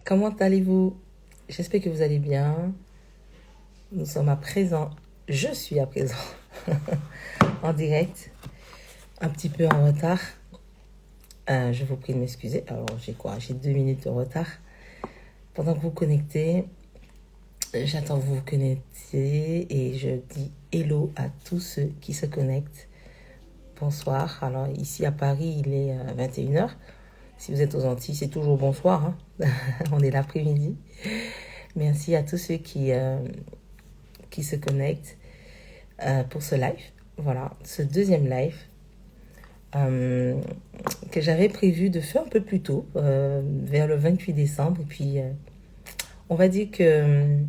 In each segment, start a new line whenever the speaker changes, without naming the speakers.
Comment allez-vous? J'espère que vous allez bien. Nous sommes à présent, je suis à présent en direct, un petit peu en retard. Je vous prie de m'excuser. Alors, j'ai quoi? J'ai 2 minutes de retard. Pendant que vous connectez, j'attends que vous vous connectiez et je dis hello à tous ceux qui se connectent. Bonsoir. Alors, ici à Paris, il est 21h. Si vous êtes aux Antilles, c'est toujours bonsoir, hein. On est l'après-midi. Merci à tous ceux qui se connectent pour ce live. Voilà, ce deuxième live euh, que j'avais prévu de faire un peu plus tôt, vers le 28 décembre. Et puis, on va dire que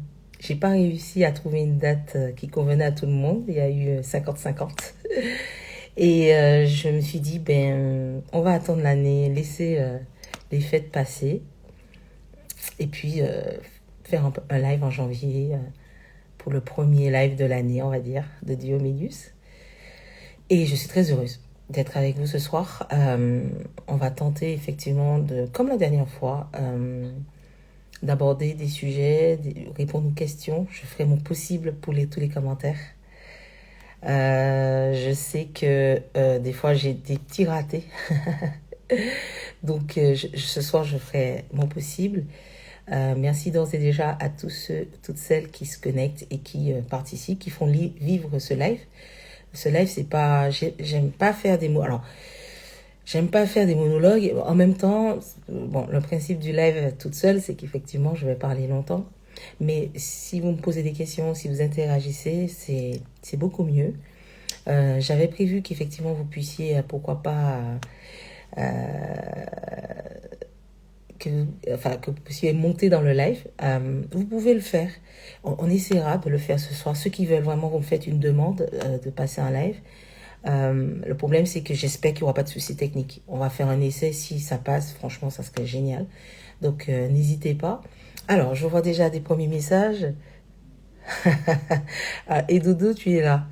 j'ai pas réussi à trouver une date qui convenait à tout le monde. Il y a eu 50-50. Et je me suis dit, on va attendre l'année, laisser les fêtes passer. Et puis, faire un live en janvier pour le premier live de l'année, on va dire, de Diomédius. Et je suis très heureuse d'être avec vous ce soir. On va tenter effectivement, comme la dernière fois, d'aborder des sujets, répondre aux questions. Je ferai mon possible pour tous les commentaires. Je sais que des fois j'ai des petits ratés. Donc ce soir je ferai mon possible. Merci d'ores et déjà à tous ceux, toutes celles qui se connectent et qui participent, qui font vivre ce live. Ce live, c'est pas, j'aime pas faire des mots. Alors, j'aime pas faire des monologues. En même temps, bon, le principe du live toute seule, c'est qu'effectivement, je vais parler longtemps. Mais si vous me posez des questions, si vous interagissez, c'est beaucoup mieux. J'avais prévu qu'effectivement vous puissiez, pourquoi pas, que vous puissiez monter dans le live. Vous pouvez le faire. On essaiera de le faire ce soir. Ceux qui veulent vraiment vous me faites une demande de passer un live. Le problème, c'est que j'espère qu'il n'y aura pas de soucis techniques. On va faire un essai. Si ça passe, franchement, ça serait génial. Donc, n'hésitez pas. Alors, je vois déjà des premiers messages. Et Dodo, tu es là.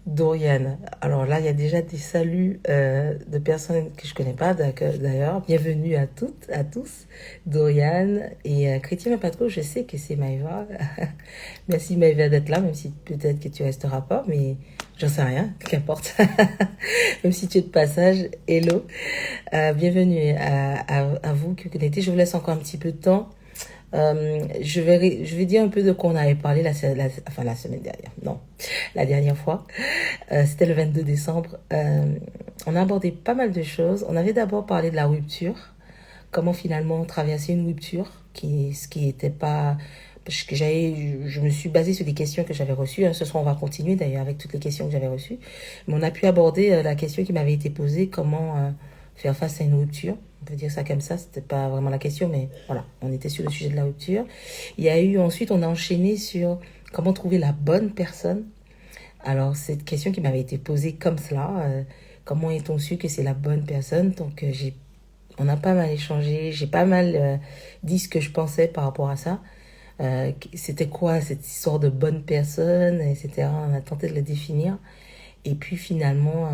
Dorian. Alors là, il y a déjà des saluts de personnes que je connais pas d'ailleurs. Bienvenue à toutes, à tous. Dorian et Chrétien pas trop, je sais que c'est Maëva. Merci Maëva d'être là, même si peut-être que tu resteras pas, mais j'en sais rien, qu'importe. Même si tu es de passage, hello. Bienvenue à vous qui vous connectez. Je vous laisse encore un petit peu de temps. Je vais dire un peu de quoi on avait parlé la semaine dernière. Non, la dernière fois. C'était le 22 décembre. On a abordé pas mal de choses. On avait d'abord parlé de la rupture. Comment finalement traverser une rupture, ce qui était pas... Parce que je me suis basée sur des questions que j'avais reçues. Ce soir, on va continuer d'ailleurs avec toutes les questions que j'avais reçues. Mais on a pu aborder la question qui m'avait été posée, comment faire face à une rupture. On peut dire ça comme ça, c'était pas vraiment la question, mais voilà, on était sur le sujet de la rupture. Il y a eu ensuite, on a enchaîné sur comment trouver la bonne personne. Alors, cette question qui m'avait été posée comme cela, comment est-on sûr que c'est la bonne personne? Donc, on a pas mal échangé, j'ai pas mal dit ce que je pensais par rapport à ça. C'était quoi cette histoire de bonne personne, etc. On a tenté de le définir. Et puis finalement,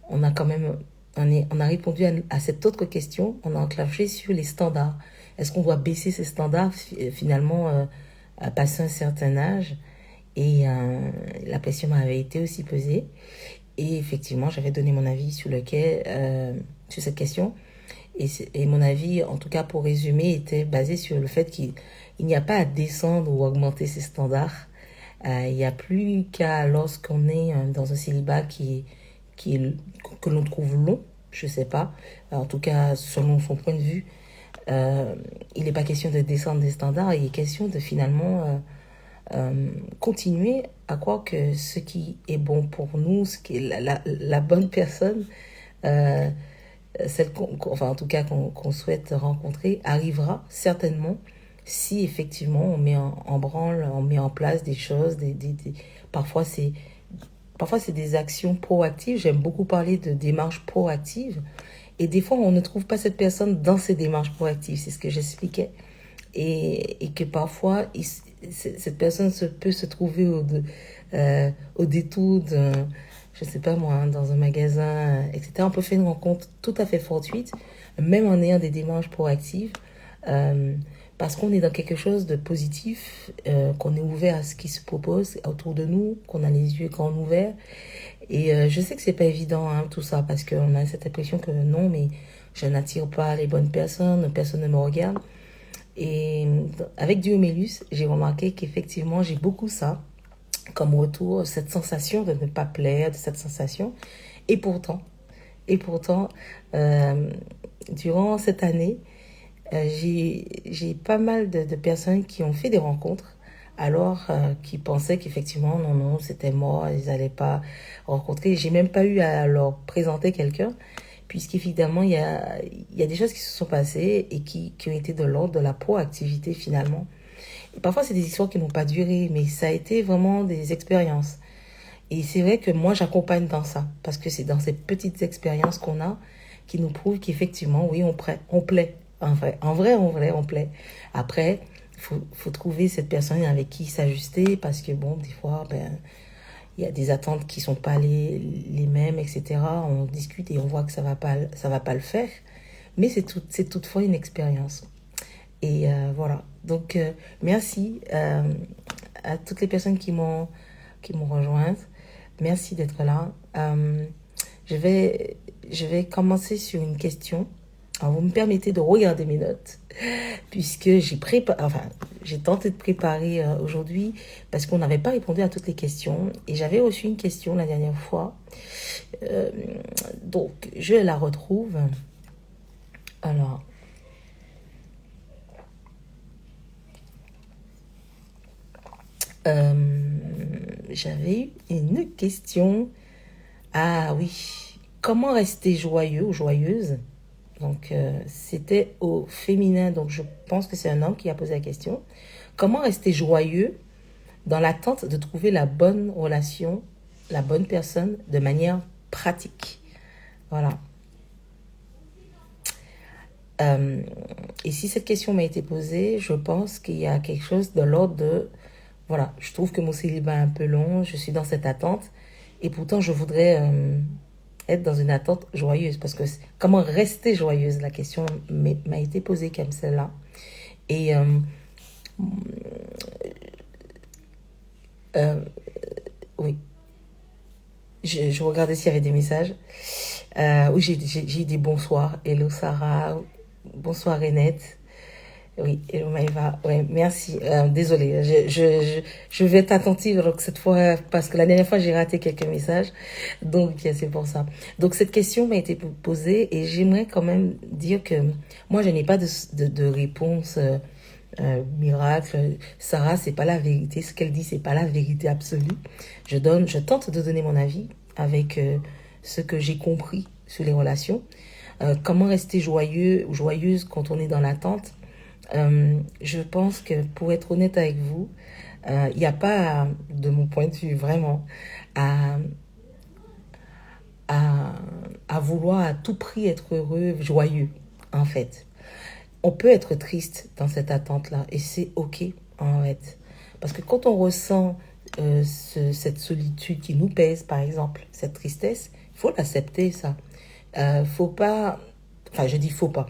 on a quand même, on a répondu à cette autre question. On a enclenché sur les standards. Est-ce qu'on doit baisser ces standards finalement à passer un certain âge? Et la question m'avait été aussi posée. Et effectivement, j'avais donné mon avis sur cette question. Et mon avis, en tout cas pour résumer, était basé sur le fait qu'il n'y a pas à descendre ou augmenter ces standards. Il n'y a plus qu'à, lorsqu'on est dans un célibat que l'on trouve long, je sais pas, en tout cas selon son point de vue, il n'est pas question de descendre des standards, il est question de finalement continuer à croire que ce qui est bon pour nous, ce qui est la bonne personne, euh, celle enfin en tout cas qu'on souhaite rencontrer, arrivera certainement si effectivement on met en branle, on met en place des choses, parfois c'est parfois c'est des actions proactives. J'aime beaucoup parler de démarches proactives. Et des fois, on ne trouve pas cette personne dans ces démarches proactives. C'est ce que j'expliquais. Et que parfois, cette personne peut se trouver au détour d'un, je sais pas moi, hein, dans un magasin, etc. On peut faire une rencontre tout à fait fortuite, même en ayant des démarches proactives. euh, parce qu'on est dans quelque chose de positif, qu'on est ouvert à ce qui se propose autour de nous, qu'on a les yeux grands ouverts. Et je sais que c'est pas évident, hein, tout ça, parce qu'on a cette impression que non, mais je n'attire pas les bonnes personnes, personne ne me regarde. Et avec Diomélus, j'ai remarqué qu'effectivement, j'ai beaucoup ça comme retour, cette sensation de ne pas plaire, de cette sensation. Et pourtant, et pourtant, euh, durant cette année, j'ai pas mal de personnes qui ont fait des rencontres alors qui pensaient qu'effectivement, non, non, c'était mort, ils n'allaient pas rencontrer. J'ai même pas eu à leur présenter quelqu'un, puisqu'évidemment, il y a des choses qui se sont passées et qui ont été de l'ordre de la proactivité finalement. Et parfois, c'est des histoires qui n'ont pas duré, mais ça a été vraiment des expériences. Et c'est vrai que moi, j'accompagne dans ça, parce que c'est dans ces petites expériences qu'on a qui nous prouvent qu'effectivement, oui, on plaît. En vrai, on plaît. Après, faut trouver cette personne avec qui s'ajuster, parce que bon, des fois, ben, il y a des attentes qui sont pas les mêmes, etc. On discute et on voit que ça va pas le faire. Mais c'est toutefois une expérience. Et voilà. Donc, merci à toutes les personnes qui m'ont rejointe. Merci d'être là. Je vais, je vais commencer sur une question. Alors, vous me permettez de regarder mes notes, puisque j'ai tenté de préparer aujourd'hui, parce qu'on n'avait pas répondu à toutes les questions. Et j'avais reçu une question la dernière fois. Euh, donc, je la retrouve. Alors, j'avais eu une question. Ah oui, comment rester joyeux ou joyeuse? Donc, c'était au féminin, donc je pense que c'est un homme qui a posé la question. Comment rester joyeux dans l'attente de trouver la bonne relation, la bonne personne de manière pratique? Voilà. Euh, et si cette question m'a été posée, je pense qu'il y a quelque chose de l'ordre de, voilà, je trouve que mon célibat est un peu long, je suis dans cette attente, et pourtant je voudrais être dans une attente joyeuse, parce que comment rester joyeuse, la question m'a été posée comme celle-là. Et euh, oui, je regardais s'il y avait des messages. Oui, j'ai des bonsoirs. Hello Sarah, bonsoir Renette. Oui, hello Maëva. Ouais, merci. Désolée, je vais être attentive donc, cette fois parce que la dernière fois j'ai raté quelques messages. Donc c'est pour ça. Donc cette question m'a été posée et j'aimerais quand même dire que moi je n'ai pas de réponse miracle. Sarah, c'est pas la vérité. Ce qu'elle dit, c'est pas la vérité absolue. Je tente de donner mon avis avec ce que j'ai compris sur les relations. Comment rester joyeux ou joyeuse quand on est dans l'attente? Je pense que pour être honnête avec vous, il n'y a pas, de mon point de vue, vraiment, à, à, à vouloir à tout prix être heureux, joyeux, en fait. On peut être triste dans cette attente-là, et c'est OK, en fait. Parce que quand on ressent cette solitude qui nous pèse, par exemple, cette tristesse, il faut l'accepter, ça. Faut pas... Enfin, je dis faut pas.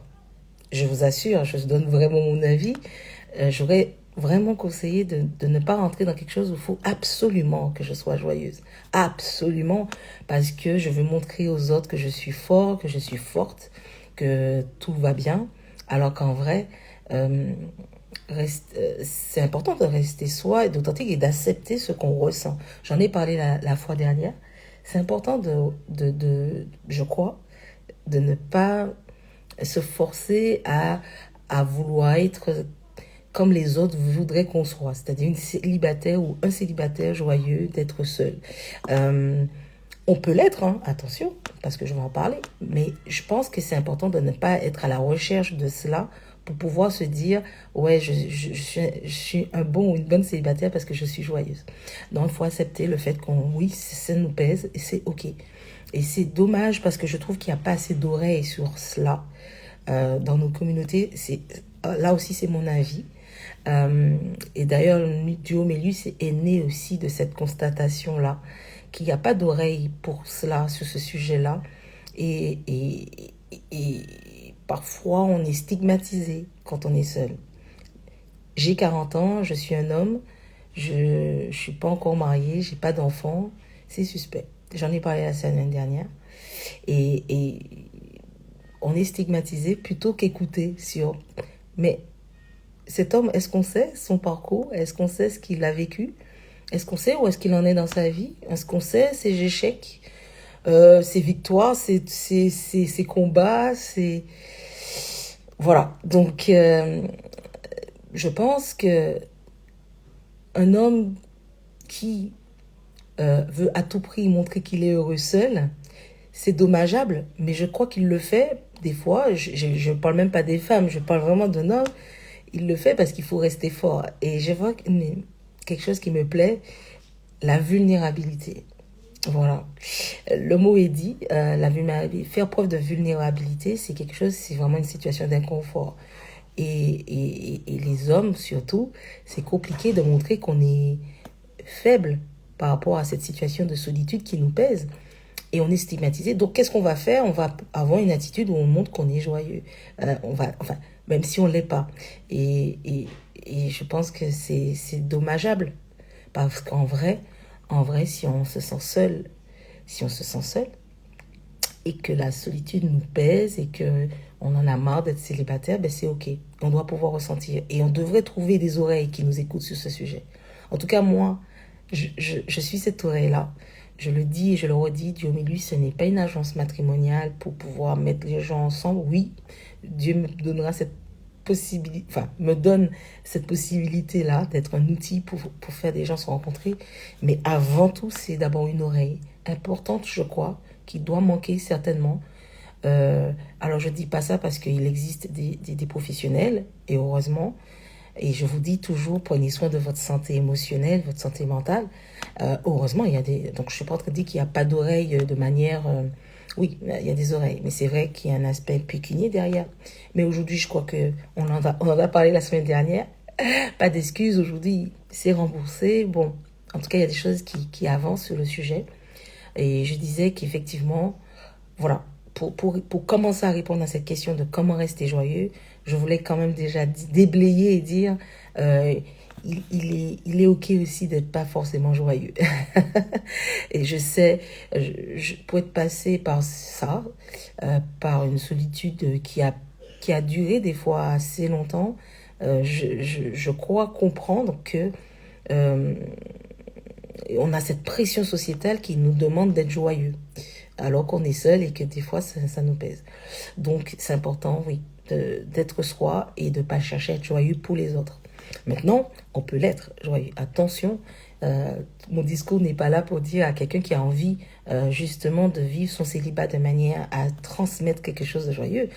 Je vous assure, je donne vraiment mon avis. J'aurais vraiment conseillé de ne pas rentrer dans quelque chose où il faut absolument que je sois joyeuse. Absolument, parce que je veux montrer aux autres que je suis fort, que je suis forte, que tout va bien, alors qu'en vrai, euh, c'est important de rester soi et d'authentique et d'accepter ce qu'on ressent. J'en ai parlé la fois dernière. C'est important je crois, de ne pas se forcer à vouloir être comme les autres voudraient qu'on soit, c'est-à-dire une célibataire ou un célibataire joyeux d'être seul. Euh, on peut l'être, hein, attention, parce que je vais en parler, mais je pense que c'est important de ne pas être à la recherche de cela pour pouvoir se dire, ouais, je suis un bon ou une bonne célibataire parce que je suis joyeuse. Donc, il faut accepter le fait qu'on, oui, ça nous pèse et c'est OK. Et c'est dommage parce que je trouve qu'il n'y a pas assez d'oreilles sur cela dans nos communautés. Là aussi, c'est mon avis. Et d'ailleurs, le duo Mélus est né aussi de cette constatation-là, qu'il n'y a pas d'oreille pour cela, sur ce sujet-là. Et parfois, on est stigmatisé quand on est seul. J'ai 40 ans, je suis un homme, je suis pas encore mariée, j'ai pas d'enfant, c'est suspect. J'en ai parlé la semaine dernière. Et on est stigmatisé plutôt qu'écouté sur... Mais cet homme, est-ce qu'on sait son parcours? Est-ce qu'on sait ce qu'il a vécu? Est-ce qu'on sait où est-ce qu'il en est dans sa vie? Est-ce qu'on sait ses échecs, ses victoires, ses combats, ses... Voilà. Donc, je pense que un homme qui veut à tout prix montrer qu'il est heureux seul, c'est dommageable, mais je crois qu'il le fait des fois. Je ne parle même pas des femmes, je parle vraiment d'un homme. Il le fait parce qu'il faut rester fort. Et je vois quelque chose qui me plaît, la vulnérabilité. Voilà. Le mot est dit, la vulnérabilité. Faire preuve de vulnérabilité, c'est quelque chose, c'est vraiment une situation d'inconfort. Et les hommes, surtout, c'est compliqué de montrer qu'on est faible par rapport à cette situation de solitude qui nous pèse. Et on est stigmatisé. Donc, qu'est-ce qu'on va faire? On va avoir une attitude où on montre qu'on est joyeux. Enfin, même si on ne l'est pas. Et je pense que c'est dommageable. Parce qu'en vrai, si on se sent seul, et que la solitude nous pèse et que on en a marre d'être célibataire, ben c'est ok. On doit pouvoir ressentir. Et on devrait trouver des oreilles qui nous écoutent sur ce sujet. En tout cas, moi, je suis cette oreille-là. Je le dis et je le redis, Dieu Milieu, ce n'est pas une agence matrimoniale pour pouvoir mettre les gens ensemble. Oui, Dieu me donnera cette possibilité, enfin, me donne cette possibilité-là d'être un outil pour faire des gens se rencontrer. Mais avant tout, c'est d'abord une oreille importante, je crois, qui doit manquer certainement. Alors, je ne dis pas ça parce qu'il existe des professionnels, et heureusement. Et je vous dis toujours, prenez soin de votre santé émotionnelle, votre santé mentale. Heureusement, il y a des... Donc, je ne suis pas en train de dire qu'il n'y a pas d'oreilles de manière... Oui, il y a des oreilles, mais c'est vrai qu'il y a un aspect pécunier derrière. Mais aujourd'hui, je crois qu'on on en a parlé la semaine dernière. Pas d'excuses, aujourd'hui, c'est remboursé. Bon, en tout cas, il y a des choses qui avancent sur le sujet. Et je disais qu'effectivement, voilà, pour commencer à répondre à cette question de comment rester joyeux, je voulais quand même déjà déblayer et dire il est ok aussi d'être pas forcément joyeux. Et je sais, pour être passé par ça, par une solitude qui a duré des fois assez longtemps, je crois comprendre que on a cette pression sociétale qui nous demande d'être joyeux, alors qu'on est seul et que des fois ça nous pèse. Donc c'est important, oui, d'être soi et de ne pas chercher à être joyeux pour les autres. Maintenant, on peut l'être joyeux. Attention, mon discours n'est pas là pour dire à quelqu'un qui a envie justement de vivre son célibat de manière à transmettre quelque chose de joyeux.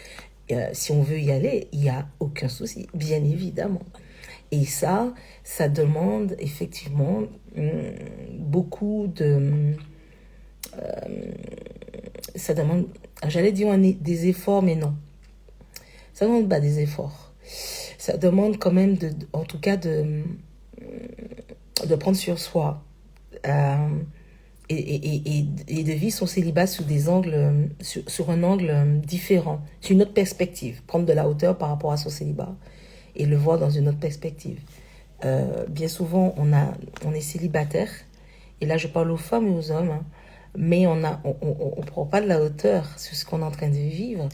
Si on veut y aller, il n'y a aucun souci, bien évidemment. Et ça demande effectivement beaucoup de... ça demande, j'allais dire des efforts, mais non. Ça demande pas des efforts. Ça demande quand même, en tout cas, de prendre sur soi et de vivre son célibat sous des angles, sur un angle différent, sur une autre perspective. Prendre de la hauteur par rapport à son célibat et le voir dans une autre perspective. Bien souvent, on est célibataire, et là je parle aux femmes et aux hommes, hein, mais on prend pas de la hauteur sur ce qu'on est en train de vivre.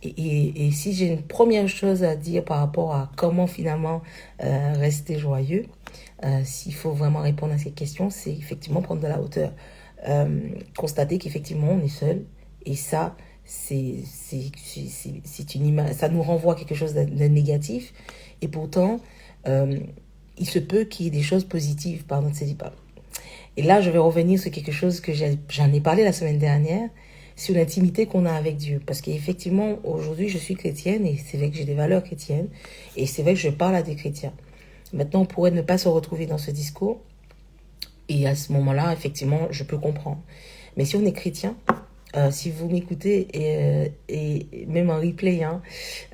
Et si j'ai une première chose à dire par rapport à comment finalement rester joyeux, s'il faut vraiment répondre à ces questions, c'est effectivement prendre de la hauteur. Constater qu'effectivement on est seul, et ça, c'est une image, ça nous renvoie à quelque chose de négatif, et pourtant il se peut qu'il y ait des choses positives par notre célibat. Et là, je vais revenir sur quelque chose que j'en ai parlé la semaine dernière, sur l'intimité qu'on a avec Dieu. Parce qu'effectivement, aujourd'hui, je suis chrétienne, et c'est vrai que j'ai des valeurs chrétiennes, et c'est vrai que je parle à des chrétiens. Maintenant, on pourrait ne pas se retrouver dans ce discours, et à ce moment-là, effectivement, je peux comprendre. Mais si on est chrétien, si vous m'écoutez, et même en replay, hein,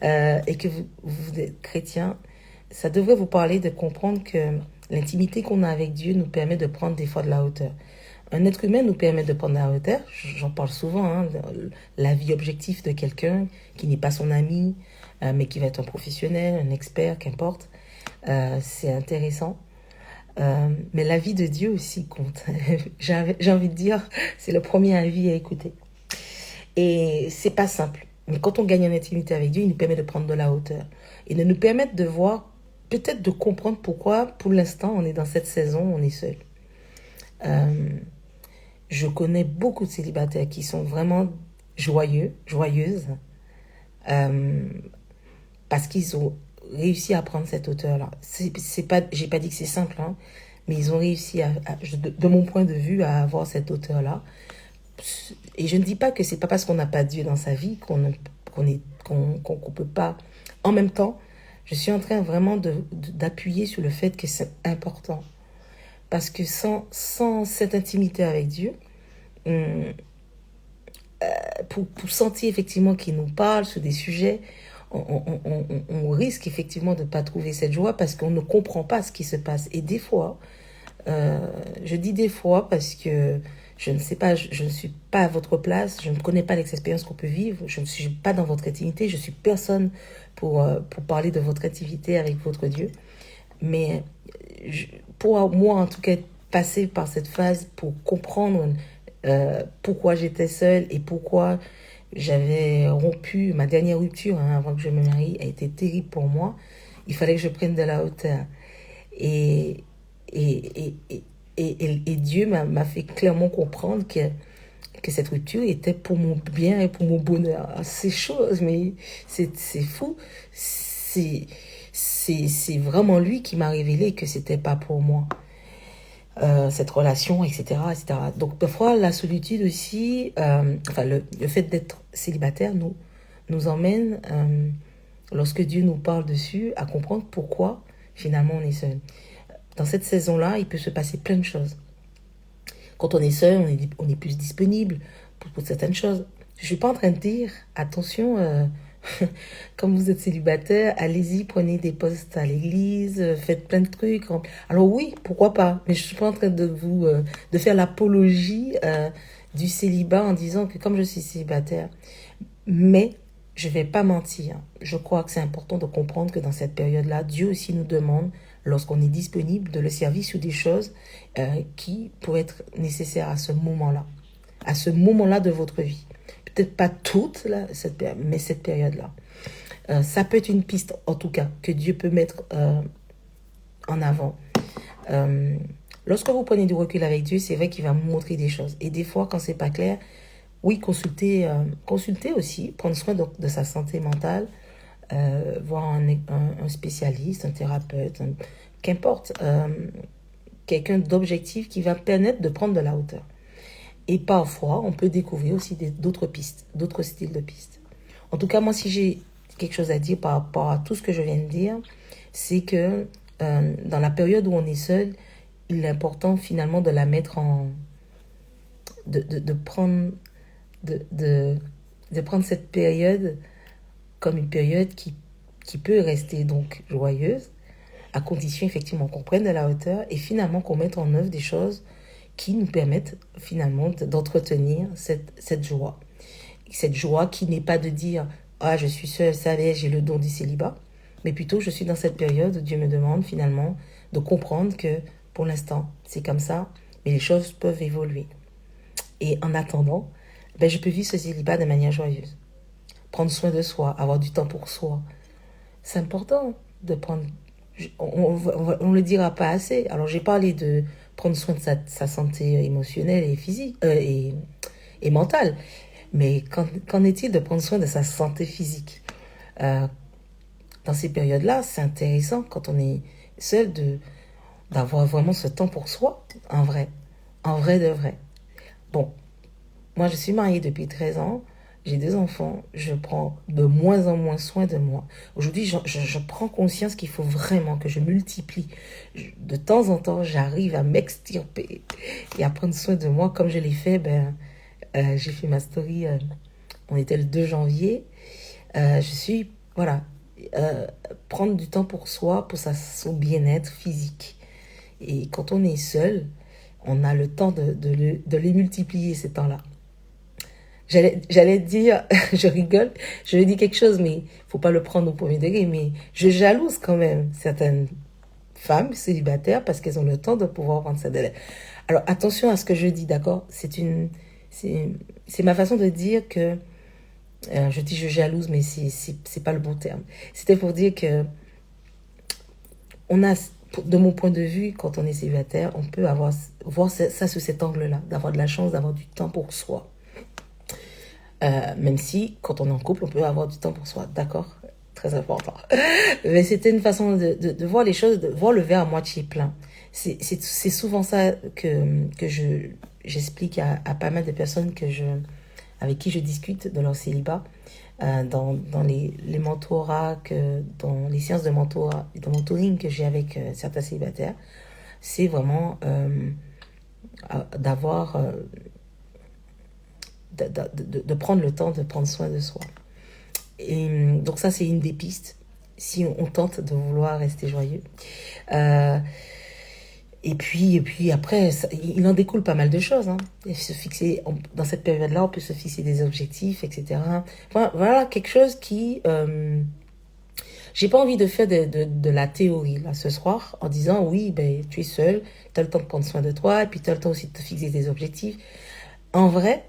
et que vous êtes chrétien, ça devrait vous parler de comprendre que l'intimité qu'on a avec Dieu nous permet de prendre des fois de la hauteur. Un être humain nous permet de prendre de la hauteur. J'en parle souvent, hein, la vie objective de quelqu'un qui n'est pas son ami, mais qui va être un professionnel, un expert, qu'importe. C'est intéressant. Mais l'avis de Dieu aussi compte. J'ai envie de dire, c'est le premier avis à écouter. Et c'est pas simple. Mais quand on gagne en intimité avec Dieu, il nous permet de prendre de la hauteur. Et de nous permettre de voir, peut-être de comprendre pourquoi, pour l'instant, on est dans cette saison, on est seul. Je connais beaucoup de célibataires qui sont vraiment joyeuses, parce qu'ils ont réussi à prendre cette hauteur-là. C'est pas, j'ai pas dit que c'est simple, hein, mais ils ont réussi, de mon point de vue, à avoir cette hauteur-là. Et je ne dis pas que c'est pas parce qu'on n'a pas Dieu dans sa vie qu'on peut pas. En même temps, je suis en train vraiment d'appuyer sur le fait que c'est important. Parce que sans cette intimité avec Dieu, pour sentir effectivement qu'il nous parle sur des sujets, on risque effectivement de ne pas trouver cette joie parce qu'on ne comprend pas ce qui se passe. Et des fois, je dis des fois parce que je ne sais pas, je ne suis pas à votre place, je ne connais pas l'expérience qu'on peut vivre, je ne suis pas dans votre intimité, je suis personne pour parler de votre intimité avec votre Dieu. Mais pour moi, en tout cas, passer par cette phase pour comprendre pourquoi j'étais seule et pourquoi j'avais rompu, ma dernière rupture avant que je me marie a été terrible pour moi. Il fallait que je prenne de la hauteur. Et, et Dieu m'a fait clairement comprendre que cette rupture était pour mon bien et pour mon bonheur. Ces choses, mais c'est fou. C'est vraiment lui qui m'a révélé que c'était pas pour moi. Cette relation, etc., etc. Donc, parfois, la solitude aussi, enfin, le fait d'être célibataire nous emmène, lorsque Dieu nous parle dessus, à comprendre pourquoi, finalement, on est seul. Dans cette saison-là, il peut se passer plein de choses. Quand on est seul, on est plus disponible pour certaines choses. Je ne suis pas en train de dire, attention, comme vous êtes célibataire, allez-y, prenez des postes à l'église, faites plein de trucs. Alors oui, pourquoi pas, mais je ne suis pas en train de faire l'apologie du célibat en disant que comme je suis célibataire, mais je ne vais pas mentir. Je crois que c'est important de comprendre que dans cette période-là, Dieu aussi nous demande, lorsqu'on est disponible, de le servir sur des choses qui pourraient être nécessaires à ce moment-là de votre vie. Peut-être pas toute, mais cette période-là. Ça peut être une piste, en tout cas, que Dieu peut mettre en avant. Lorsque vous prenez du recul avec Dieu, c'est vrai qu'il va vous montrer des choses. Et des fois, quand c'est pas clair, oui, consulter aussi, prendre soin de sa santé mentale, voir un spécialiste, un thérapeute, qu'importe, quelqu'un d'objectif qui va permettre de prendre de la hauteur. Et parfois, on peut découvrir aussi d'autres pistes, d'autres styles de pistes. En tout cas, moi, si j'ai quelque chose à dire par rapport à tout ce que je viens de dire, c'est que dans la période où on est seul, il est important finalement de la mettre de prendre cette période comme une période qui peut rester donc joyeuse, à condition effectivement qu'on prenne de la hauteur et finalement qu'on mette en œuvre des choses qui nous permettent finalement d'entretenir cette joie. Cette joie qui n'est pas de dire « Ah, je suis seule, ça va, j'ai le don du célibat », mais plutôt je suis dans cette période où Dieu me demande finalement de comprendre que pour l'instant, c'est comme ça, mais les choses peuvent évoluer. Et en attendant, je peux vivre ce célibat de manière joyeuse. Prendre soin de soi, avoir du temps pour soi. C'est important de prendre... On le dira pas assez. Alors, j'ai parlé de prendre soin de sa santé émotionnelle et physique et mentale. Mais qu'en est-il de prendre soin de sa santé physique dans ces périodes-là, c'est intéressant quand on est seul d'avoir vraiment ce temps pour soi, en vrai de vrai. Bon, moi je suis mariée depuis 13 ans, j'ai 2 enfants, je prends de moins en moins soin de moi. Aujourd'hui, je prends conscience qu'il faut vraiment que je multiplie. De temps en temps, j'arrive à m'extirper et à prendre soin de moi comme je l'ai fait. J'ai fait ma story, on était le 2 janvier. Prendre du temps pour soi, pour son bien-être physique. Et quand on est seul, on a le temps de les multiplier, ces temps-là. J'allais dire, je rigole, je vais dire quelque chose, mais faut pas le prendre au premier degré, mais je jalouse quand même certaines femmes célibataires parce qu'elles ont le temps de pouvoir prendre ça délai. Alors attention à ce que je dis, d'accord? C'est, c'est ma façon de dire que, je dis je jalouse, mais c'est pas le bon terme. C'était pour dire que on a, de mon point de vue, quand on est célibataire, on peut voir ça sous cet angle-là, d'avoir de la chance, d'avoir du temps pour soi. Même si, quand on est en couple, on peut avoir du temps pour soi, d'accord? Très important. Mais c'était une façon de voir les choses, de voir le verre à moitié plein. C'est souvent ça que j'explique à pas mal de personnes avec qui je discute de leur célibat, dans les mentorats, dans les séances de mentoring que j'ai avec certains célibataires. C'est vraiment d'avoir de prendre le temps de prendre soin de soi. Et donc ça, c'est une des pistes si on tente de vouloir rester joyeux. Et puis après, il en découle pas mal de choses. Hein. Et se fixer, dans cette période-là, on peut se fixer des objectifs, etc. Voilà quelque chose qui... j'ai pas envie de faire de la théorie là ce soir en disant oui, ben, tu es seul, tu as le temps de prendre soin de toi, et puis tu as le temps aussi de te fixer des objectifs. En vrai,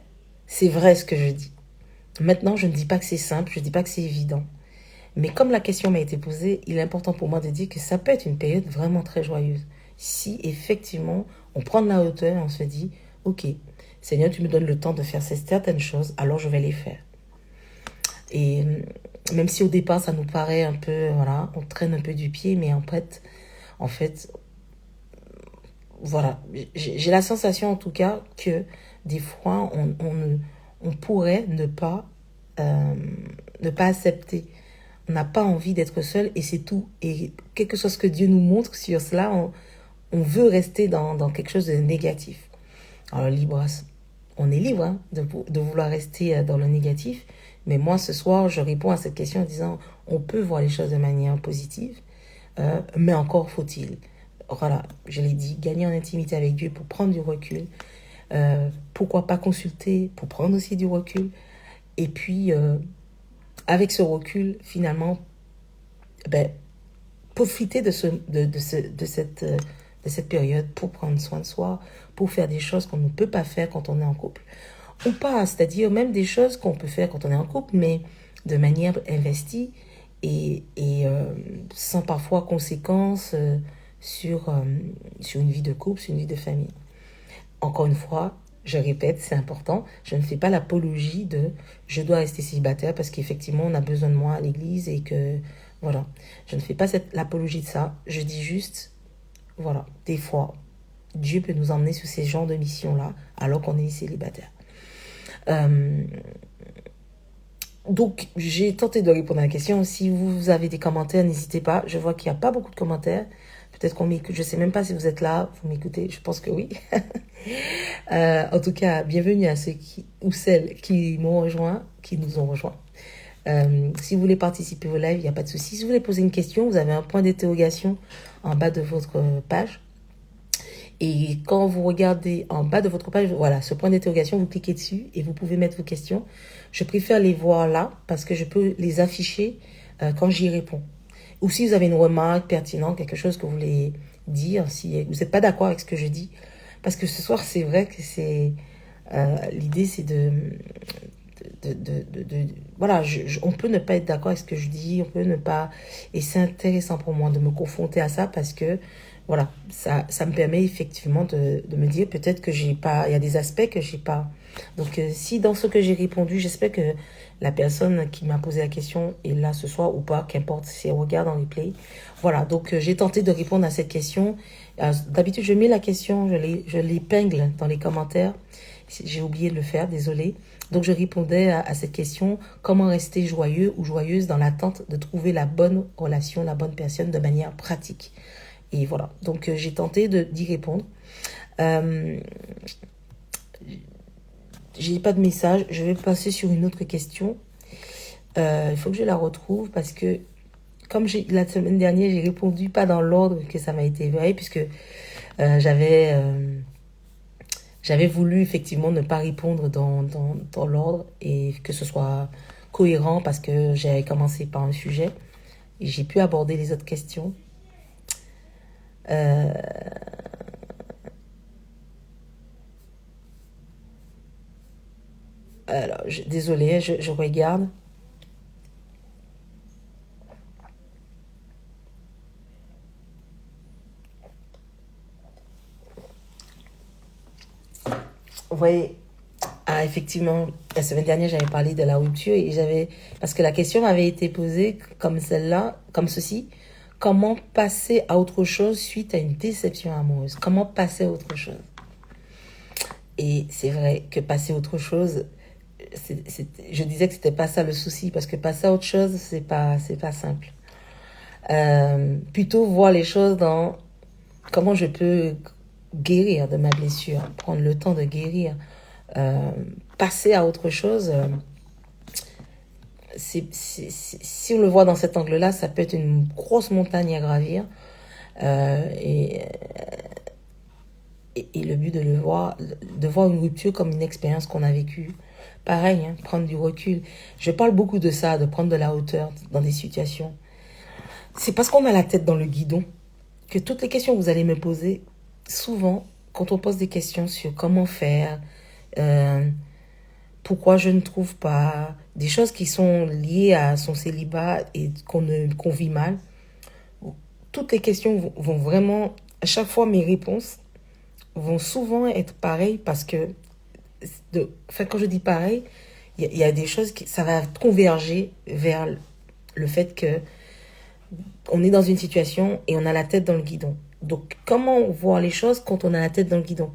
c'est vrai ce que je dis. Maintenant, je ne dis pas que c'est simple, je ne dis pas que c'est évident. Mais comme la question m'a été posée, il est important pour moi de dire que ça peut être une période vraiment très joyeuse. Si effectivement, on prend de la hauteur et on se dit, ok, Seigneur, tu me donnes le temps de faire certaines choses, alors je vais les faire. Et même si au départ, ça nous paraît un peu, voilà, on traîne un peu du pied, mais en fait, voilà, j'ai la sensation en tout cas que des fois, on pourrait ne pas accepter. On n'a pas envie d'être seul et c'est tout. Et quelque chose que Dieu nous montre sur cela, on veut rester dans quelque chose de négatif. Alors libre, on est libre hein, de vouloir rester dans le négatif. Mais moi, ce soir, je réponds à cette question en disant, on peut voir les choses de manière positive, mais encore faut-il, voilà, je l'ai dit, gagner en intimité avec Dieu pour prendre du recul. Pourquoi pas consulter pour prendre aussi du recul. Et puis, avec ce recul, finalement, ben, profiter de cette période pour prendre soin de soi, pour faire des choses qu'on ne peut pas faire quand on est en couple. Ou pas, c'est-à-dire même des choses qu'on peut faire quand on est en couple, mais de manière investie et sans parfois conséquences sur une vie de couple, sur une vie de famille. Encore une fois, je répète, c'est important, je ne fais pas l'apologie de je dois rester célibataire parce qu'effectivement on a besoin de moi à l'église et que voilà. Je ne fais pas l'apologie de ça, je dis juste, voilà, des fois, Dieu peut nous emmener sur ces genres de missions-là alors qu'on est célibataire. Donc, j'ai tenté de répondre à la question. Si vous avez des commentaires, n'hésitez pas. Je vois qu'il n'y a pas beaucoup de commentaires. Peut-être qu'on m'écoute. Je ne sais même pas si vous êtes là. Vous m'écoutez. Je pense que oui. En tout cas, bienvenue à ceux ou celles qui m'ont rejoint, qui nous ont rejoints. Si vous voulez participer au live, il n'y a pas de souci. Si vous voulez poser une question, vous avez un point d'interrogation en bas de votre page. Et quand vous regardez en bas de votre page, voilà, ce point d'interrogation, vous cliquez dessus et vous pouvez mettre vos questions. Je préfère les voir là parce que je peux les afficher quand j'y réponds. Ou si vous avez une remarque pertinente, quelque chose que vous voulez dire, si vous n'êtes pas d'accord avec ce que je dis. Parce que ce soir, c'est vrai que c'est... l'idée, c'est voilà, on peut ne pas être d'accord avec ce que je dis, on peut ne pas... Et c'est intéressant pour moi de me confronter à ça parce que voilà, ça me permet effectivement de me dire peut-être que j'ai pas, il y a des aspects que j'ai pas. Donc si dans ce que j'ai répondu, j'espère que la personne qui m'a posé la question est là ce soir ou pas, qu'importe si elle regarde en replay. Voilà, donc j'ai tenté de répondre à cette question. D'habitude, je mets la question, je l'épingle dans les commentaires. J'ai oublié de le faire, désolé. Donc je répondais à cette question, comment rester joyeux ou joyeuse dans l'attente de trouver la bonne relation, la bonne personne de manière pratique. Et voilà, donc j'ai tenté d'y répondre. J'ai pas de message, je vais passer sur une autre question. Il faut que je la retrouve parce que comme la semaine dernière, j'ai répondu pas dans l'ordre que ça m'a été envoyé puisque j'avais J'avais voulu effectivement ne pas répondre dans l'ordre et que ce soit cohérent parce que j'avais commencé par un sujet et j'ai pu aborder les autres questions. Euh, alors, désolée, je regarde. Vous voyez, ah, effectivement, la semaine dernière, j'avais parlé de la rupture et parce que la question m'avait été posée comme celle-là, comme ceci. Comment passer à autre chose suite à une déception amoureuse? Comment passer à autre chose? Et c'est vrai que passer à autre chose, je disais que c'était pas ça le souci parce que passer à autre chose, c'est pas simple. Plutôt voir les choses dans comment je peux guérir de ma blessure, prendre le temps de guérir, euh, passer à autre chose. Si on le voit dans cet angle-là, ça peut être une grosse montagne à gravir. Euh, et, et le but de voir une rupture comme une expérience qu'on a vécue. Pareil, hein, prendre du recul. Je parle beaucoup de ça, de prendre de la hauteur dans des situations. C'est parce qu'on a la tête dans le guidon que toutes les questions que vous allez me poser, souvent, quand on pose des questions sur comment faire, euh, pourquoi je ne trouve pas, des choses qui sont liées à son célibat et qu'on vit mal, toutes les questions vont vraiment, à chaque fois mes réponses vont souvent être pareilles parce que, enfin quand je dis pareil, y a des choses qui, ça va converger vers le fait que on est dans une situation et on a la tête dans le guidon. Donc, comment voir les choses quand on a la tête dans le guidon?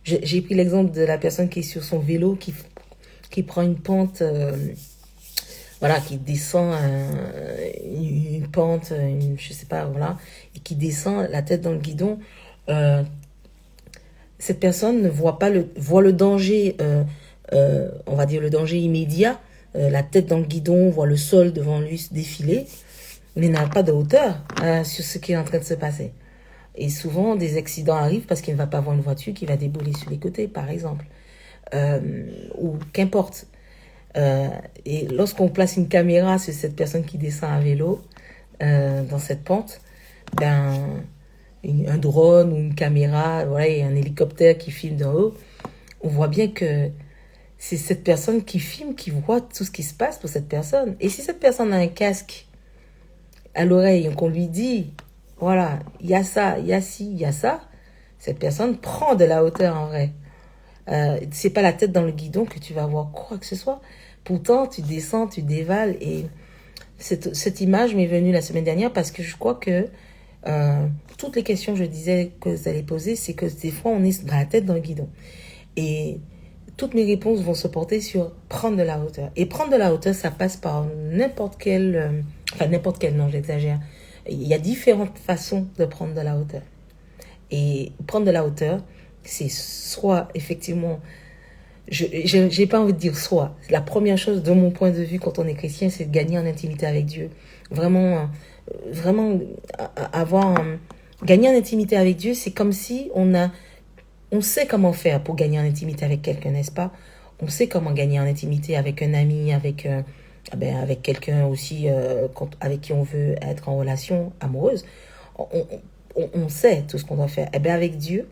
J'ai pris l'exemple de la personne qui est sur son vélo, qui prend une pente, voilà, qui descend une pente, je sais pas, voilà, et qui descend la tête dans le guidon. Euh, cette personne ne voit pas voit le danger, on va dire le danger immédiat, la tête dans le guidon, voit le sol devant lui se défiler, mais n'a pas de hauteur sur ce qui est en train de se passer. Et souvent, des accidents arrivent parce qu'il ne va pas voir une voiture qui va débouler sur les côtés, par exemple. Ou qu'importe. Et lorsqu'on place une caméra sur cette personne qui descend à vélo, dans cette pente, ben, un drone ou une caméra, voilà, et un hélicoptère qui filme d'en haut, on voit bien que c'est cette personne qui filme, qui voit tout ce qui se passe pour cette personne. Et si cette personne a un casque à l'oreille et qu'on lui dit, voilà, il y a ça, il y a ci, il y a ça, cette personne prend de la hauteur en vrai. C'est pas la tête dans le guidon que tu vas voir quoi que ce soit. Pourtant, tu descends, tu dévales. Et cette image m'est venue la semaine dernière parce que je crois que toutes les questions que je disais que vous allez poser, c'est que des fois, on est la tête dans le guidon. Et toutes mes réponses vont se porter sur prendre de la hauteur. Et prendre de la hauteur, ça passe par n'importe quelle... enfin, n'importe quelle, non, j'exagère. Il y a différentes façons de prendre de la hauteur. Et prendre de la hauteur, c'est soit, effectivement... j'ai pas envie de dire soit. La première chose, de mon point de vue, quand on est chrétien, c'est de gagner en intimité avec Dieu. Vraiment, vraiment avoir... gagner en intimité avec Dieu, c'est comme si on sait comment faire pour gagner en intimité avec quelqu'un, n'est-ce pas? On sait comment gagner en intimité avec un ami, avec quelqu'un aussi avec qui on veut être en relation amoureuse. On sait tout ce qu'on doit faire. Et bien avec Dieu,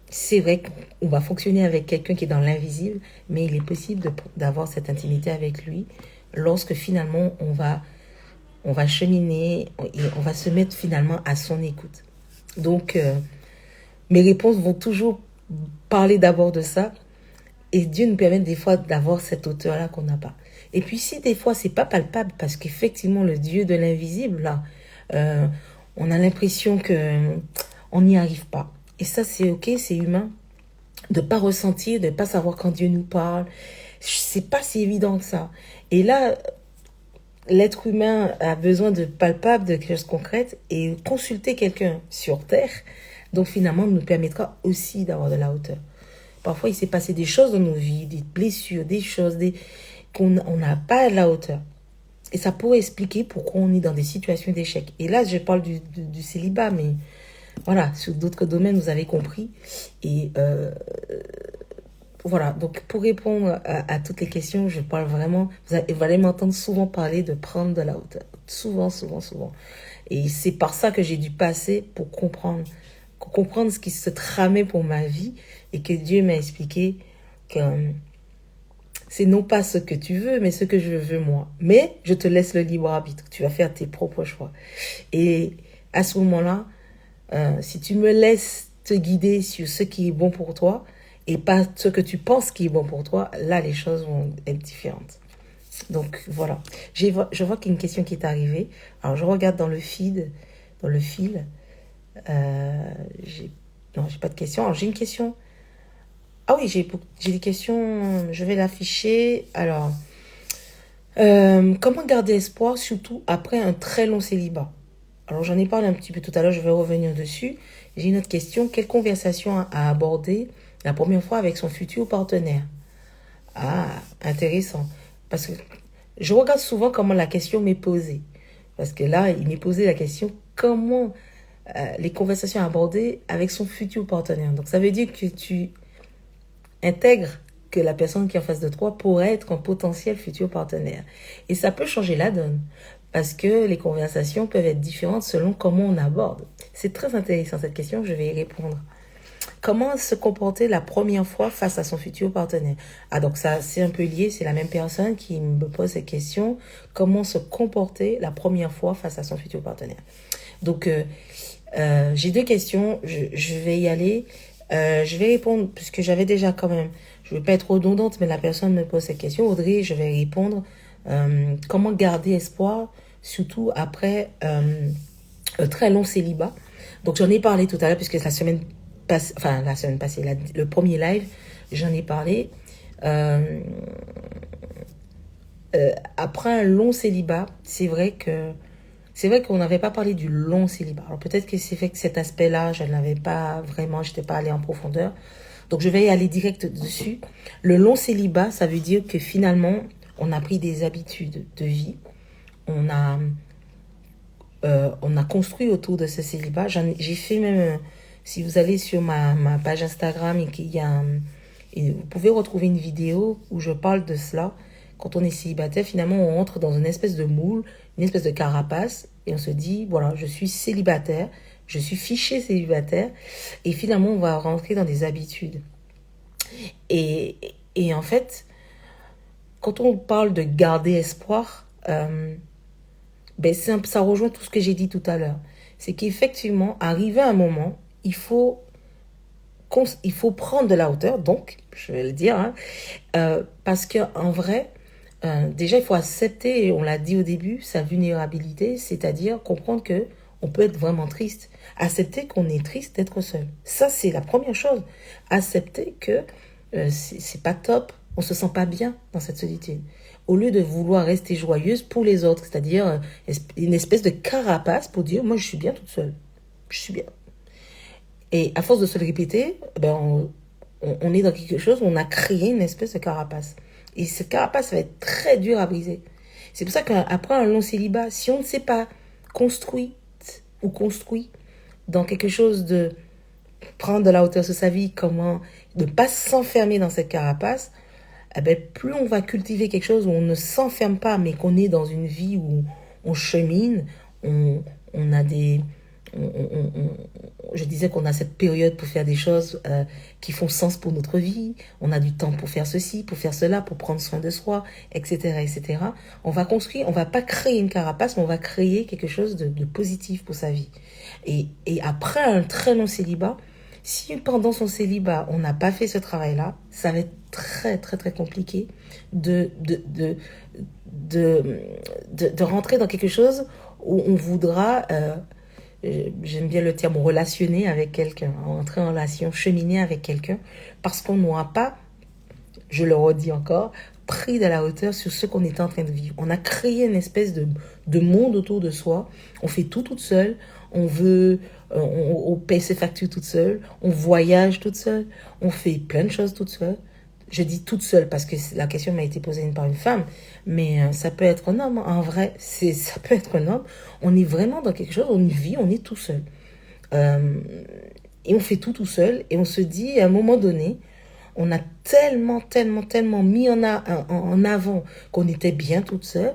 c'est vrai qu'on va fonctionner avec quelqu'un qui est dans l'invisible, mais il est possible d'avoir cette intimité avec lui lorsque finalement on va cheminer et on va se mettre finalement à son écoute. Donc, mes réponses vont toujours parler d'abord de ça. Et Dieu nous permet des fois d'avoir cette hauteur-là qu'on n'a pas. Et puis si des fois c'est pas palpable, parce qu'effectivement le Dieu de l'invisible, là, euh, on a l'impression que on n'y arrive pas. Et ça c'est ok, c'est humain. De pas ressentir, de pas savoir quand Dieu nous parle. C'est pas si évident que ça. Et là, l'être humain a besoin de palpable, de choses concrètes, et consulter quelqu'un sur Terre, donc finalement nous permettra aussi d'avoir de la hauteur. Parfois, il s'est passé des choses dans nos vies, des blessures, des choses qu'on n'a pas la hauteur. Et ça pourrait expliquer pourquoi on est dans des situations d'échec. Et là, je parle du célibat, mais voilà, sur d'autres domaines, vous avez compris. Et voilà, donc pour répondre à toutes les questions, je parle vraiment, vous allez m'entendre souvent parler de prendre de la hauteur. Souvent, souvent, souvent. Et c'est par ça que j'ai dû passer pour comprendre ce qui se tramait pour ma vie et que Dieu m'a expliqué que c'est non pas ce que tu veux, mais ce que je veux moi. Mais je te laisse le libre arbitre. Tu vas faire tes propres choix. Et à ce moment-là, si tu me laisses te guider sur ce qui est bon pour toi et pas ce que tu penses qui est bon pour toi, là, les choses vont être différentes. Donc, voilà. Je vois qu'il y a une question qui est arrivée. Alors, je regarde dans le feed, dans le fil. Non, j'ai pas de question. Alors, j'ai une question. Ah oui, j'ai des questions. Je vais l'afficher. Alors, comment garder espoir, surtout après un très long célibat? Alors, j'en ai parlé un petit peu tout à l'heure, je vais revenir dessus. J'ai une autre question. Quelle conversation a abordé la première fois avec son futur partenaire? Ah, intéressant. Parce que je regarde souvent comment la question m'est posée. Parce que là, il m'est posé la question comment les conversations abordées avec son futur partenaire. Donc, ça veut dire que tu intègres que la personne qui est en face de toi pourrait être un potentiel futur partenaire. Et ça peut changer la donne. Parce que les conversations peuvent être différentes selon comment on aborde. C'est très intéressant cette question, je vais y répondre. Comment se comporter la première fois face à son futur partenaire? Ah, donc ça, c'est un peu lié, c'est la même personne qui me pose cette question. Comment se comporter la première fois face à son futur partenaire? Donc, j'ai deux questions, je vais y aller. Je vais répondre, puisque j'avais déjà quand même, je ne veux pas être redondante, mais la personne me pose cette question. Audrey, je vais répondre. Comment garder espoir, surtout après un très long célibat? Donc, j'en ai parlé tout à l'heure, puisque la semaine passée, le premier live, j'en ai parlé. Après un long célibat, c'est vrai qu'on n'avait pas parlé du long célibat. Alors peut-être que c'est fait que cet aspect-là, je n'avais pas vraiment, je n'étais pas allée en profondeur. Donc je vais y aller direct dessus. Le long célibat, ça veut dire que finalement, on a pris des habitudes de vie. On a construit autour de ce célibat. J'ai fait même, si vous allez sur ma page Instagram et vous pouvez retrouver une vidéo où je parle de cela. Quand on est célibataire, finalement, on entre dans une espèce de moule, une espèce de carapace, et on se dit, voilà, je suis célibataire, je suis fiché célibataire, et finalement, on va rentrer dans des habitudes. Et en fait, quand on parle de garder espoir, ça rejoint tout ce que j'ai dit tout à l'heure. C'est qu'effectivement, arrivé à un moment, il faut prendre de la hauteur, donc, je vais le dire, hein, parce qu'en vrai, déjà, il faut accepter, et on l'a dit au début, sa vulnérabilité, c'est-à-dire comprendre que on peut être vraiment triste. Accepter qu'on est triste d'être seul. Ça, c'est la première chose. Accepter que c'est pas top, on se sent pas bien dans cette solitude. Au lieu de vouloir rester joyeuse pour les autres, c'est-à-dire une espèce de carapace pour dire, moi, je suis bien toute seule. Je suis bien. Et à force de se le répéter, on est dans quelque chose où on a créé une espèce de carapace. Et cette carapace va être très dur à briser. C'est pour ça qu'après un long célibat, si on ne s'est pas construit dans quelque chose de prendre de la hauteur sur sa vie, comment ne pas s'enfermer dans cette carapace, plus on va cultiver quelque chose où on ne s'enferme pas, mais qu'on est dans une vie où on chemine, on a des... je disais qu'on a cette période pour faire des choses qui font sens pour notre vie. On a du temps pour faire ceci, pour faire cela, pour prendre soin de soi, etc., etc. On va construire, on va pas créer une carapace, mais on va créer quelque chose de positif pour sa vie. Et après un très long célibat, si pendant son célibat, on n'a pas fait ce travail-là, ça va être très, très, très compliqué de rentrer dans quelque chose où on voudra... j'aime bien le terme relationner avec quelqu'un, entrer en relation, cheminer avec quelqu'un, parce qu'on n'aura pas, je le redis encore, pris de la hauteur sur ce qu'on est en train de vivre. On a créé une espèce de monde autour de soi, on fait tout toute seule, on paye ses factures toute seule, on voyage toute seule, on fait plein de choses toute seule. Je dis toute seule parce que la question m'a été posée par une femme, mais ça peut être un homme. En vrai, ça peut être un homme. On est vraiment dans quelque chose, on vit, on est tout seul. Euh, et on fait tout seul. Et on se dit, à un moment donné, on a tellement mis en avant qu'on était bien toute seule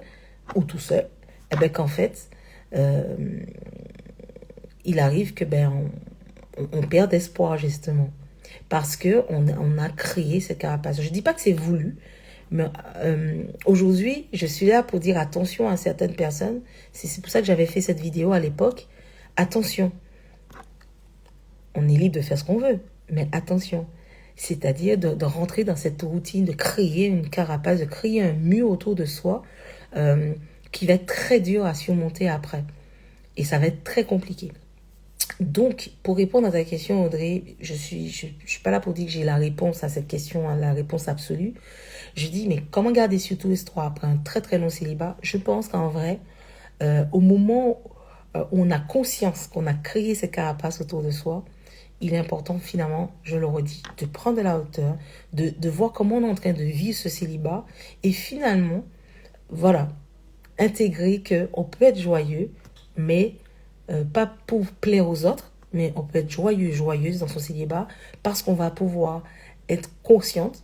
ou tout seul, et ben qu'en fait, euh, il arrive que on perd espoir justement parce que on a créé cette carapace. Je dis pas que c'est voulu, mais aujourd'hui, je suis là pour dire attention à certaines personnes. C'est pour ça que j'avais fait cette vidéo à l'époque. Attention, on est libre de faire ce qu'on veut, mais attention. C'est-à-dire de rentrer dans cette routine, de créer une carapace, de créer un mur autour de soi qui va être très dur à surmonter après. Et ça va être très compliqué. Donc, pour répondre à ta question, Audrey, je suis pas là pour dire que j'ai la réponse à cette question, la réponse absolue. Je dis, mais comment garder surtout espoir après un très long célibat? Je pense qu'en vrai, au moment où on a conscience qu'on a créé cette carapace autour de soi, il est important finalement, je le redis, de prendre de la hauteur, de voir comment on est en train de vivre ce célibat et finalement, voilà, intégrer qu'on peut être joyeux, mais pas pour plaire aux autres, mais on peut être joyeux, joyeuse dans son célibat parce qu'on va pouvoir être consciente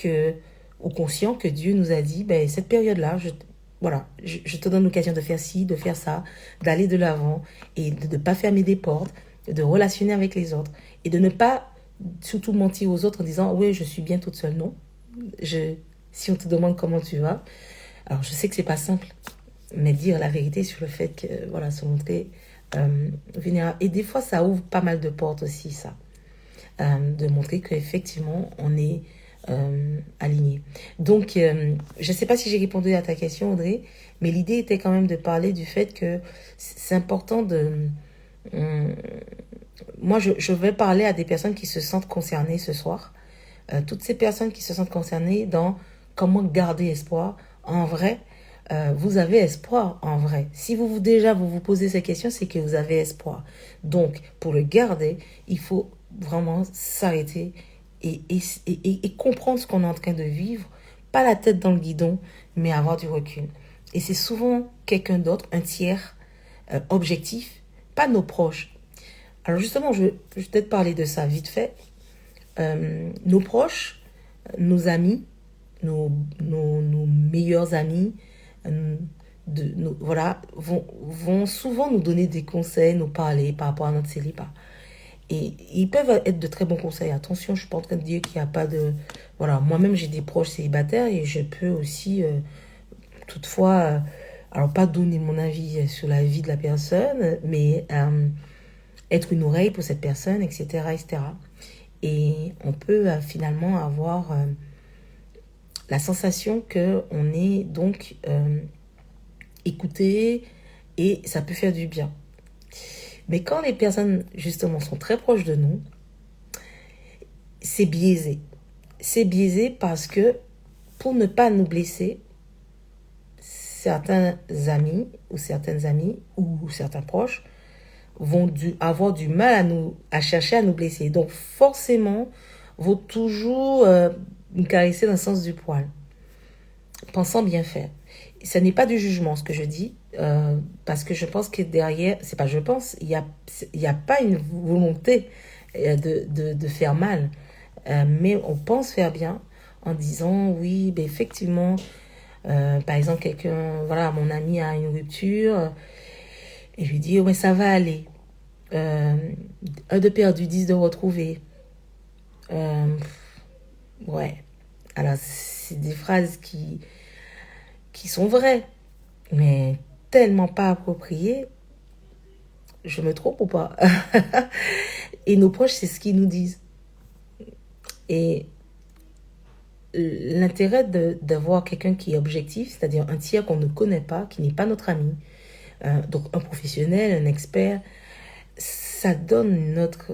ou conscient que Dieu nous a dit, ben, cette période-là, je te donne l'occasion de faire ci, de faire ça, d'aller de l'avant et de ne pas fermer des portes, de relationner avec les autres et de ne pas surtout mentir aux autres en disant oui, je suis bien toute seule. Non, si on te demande comment tu vas, alors je sais que c'est pas simple, mais dire la vérité sur le fait que voilà, se montrer vulnérable. Et des fois, ça ouvre pas mal de portes aussi, ça, de montrer qu'effectivement on est aligné. Donc, je ne sais pas si j'ai répondu à ta question, Audrey, mais l'idée était quand même de parler du fait que c'est important de moi, je vais parler à des personnes qui se sentent concernées ce soir. Toutes ces personnes qui se sentent concernées dans comment garder espoir. En vrai, vous avez espoir, en vrai. Si vous vous posez ces questions, c'est que vous avez espoir. Donc, pour le garder, il faut vraiment s'arrêter et comprendre ce qu'on est en train de vivre. Pas la tête dans le guidon, mais avoir du recul. Et c'est souvent quelqu'un d'autre, un tiers objectif, pas nos proches. Alors justement, je vais peut-être parler de ça vite fait. Nos proches, nos amis, nos meilleurs amis, voilà, vont souvent nous donner des conseils, nous parler par rapport à notre célibat. Et ils peuvent être de très bons conseils. Attention, je ne suis pas en train de dire qu'il n'y a pas de... Voilà, moi-même, j'ai des proches célibataires et je peux aussi, toutefois, alors pas donner mon avis sur la vie de la personne, mais être une oreille pour cette personne, etc., etc. Et on peut finalement avoir la sensation qu'on est donc écouté et ça peut faire du bien. Mais quand les personnes, justement, sont très proches de nous, c'est biaisé. C'est biaisé parce que pour ne pas nous blesser, certains amis ou certaines amies ou certains proches vont avoir du mal à chercher à nous blesser. Donc forcément, vont toujours nous caresser dans le sens du poil, pensant bien faire. Ce n'est pas du jugement ce que je dis, parce que je pense que derrière, c'est pas je pense, il y a pas une volonté de faire mal, mais on pense faire bien en disant oui, ben effectivement, par exemple quelqu'un, voilà, mon ami a une rupture. Et je lui dis, ouais, ça va aller. Un de perdu, 10 de retrouvé. Ouais. Alors, c'est des phrases qui sont vraies, mais tellement pas appropriées. Je me trompe ou pas? Et nos proches, c'est ce qu'ils nous disent. Et l'intérêt d'avoir quelqu'un qui est objectif, c'est-à-dire un tiers qu'on ne connaît pas, qui n'est pas notre ami, donc un professionnel, un expert, ça donne une autre...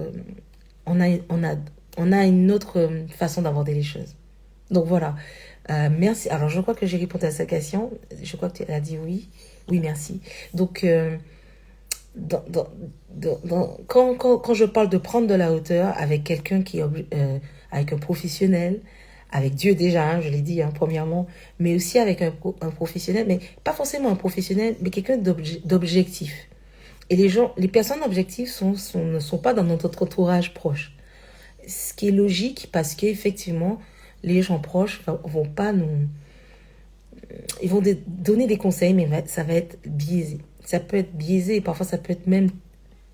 On a une autre façon d'aborder les choses. Donc voilà. Merci. Alors je crois que j'ai répondu à cette question. Je crois que tu as dit oui. Oui, merci. Donc, quand je parle de prendre de la hauteur avec quelqu'un qui est... avec un professionnel, avec Dieu déjà, hein, je l'ai dit, hein, premièrement, mais aussi avec un professionnel, mais pas forcément un professionnel, mais quelqu'un d'objectif. Et les gens, les personnes objectives ne sont pas dans notre entourage proche. Ce qui est logique parce qu'effectivement, les gens proches vont pas nous... Ils vont donner des conseils, mais ça va être biaisé. Ça peut être biaisé et parfois ça peut être même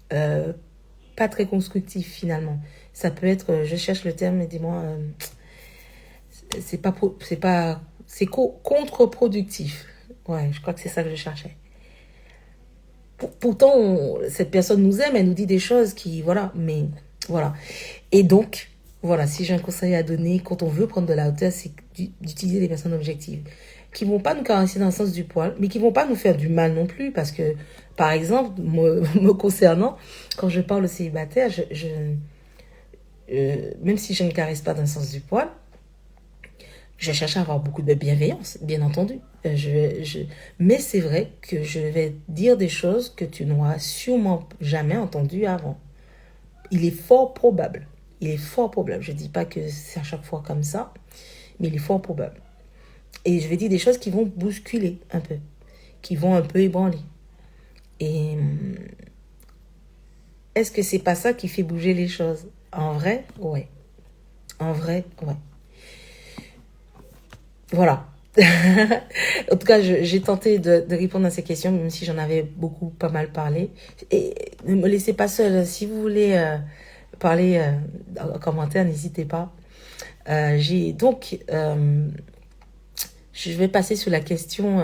pas très constructif finalement. Ça peut être, je cherche le terme, dis-moi, c'est contre-productif. Ouais, je crois que c'est ça que je cherchais. Pourtant, cette personne nous aime, elle nous dit des choses qui, voilà, mais voilà. Et donc, voilà, si j'ai un conseil à donner, quand on veut prendre de la hauteur, c'est d'utiliser des personnes objectives qui vont pas nous caresser dans le sens du poil, mais qui vont pas nous faire du mal non plus, parce que, par exemple, me concernant, quand je parle aux célibataires, même si je ne caresse pas dans le sens du poil, je cherche à avoir beaucoup de bienveillance, bien entendu. Mais c'est vrai que je vais dire des choses que tu n'auras sûrement jamais entendues avant. Il est fort probable. Il est fort probable. Je ne dis pas que c'est à chaque fois comme ça, mais il est fort probable. Et je vais dire des choses qui vont bousculer un peu, qui vont un peu ébranler. Et est-ce que c'est pas ça qui fait bouger les choses? En vrai, ouais. En vrai, ouais. Voilà. En tout cas, j'ai tenté de répondre à ces questions, même si j'en avais pas mal parlé. Et ne me laissez pas seule. Si vous voulez parler en commentaire, n'hésitez pas. Je vais passer sur la question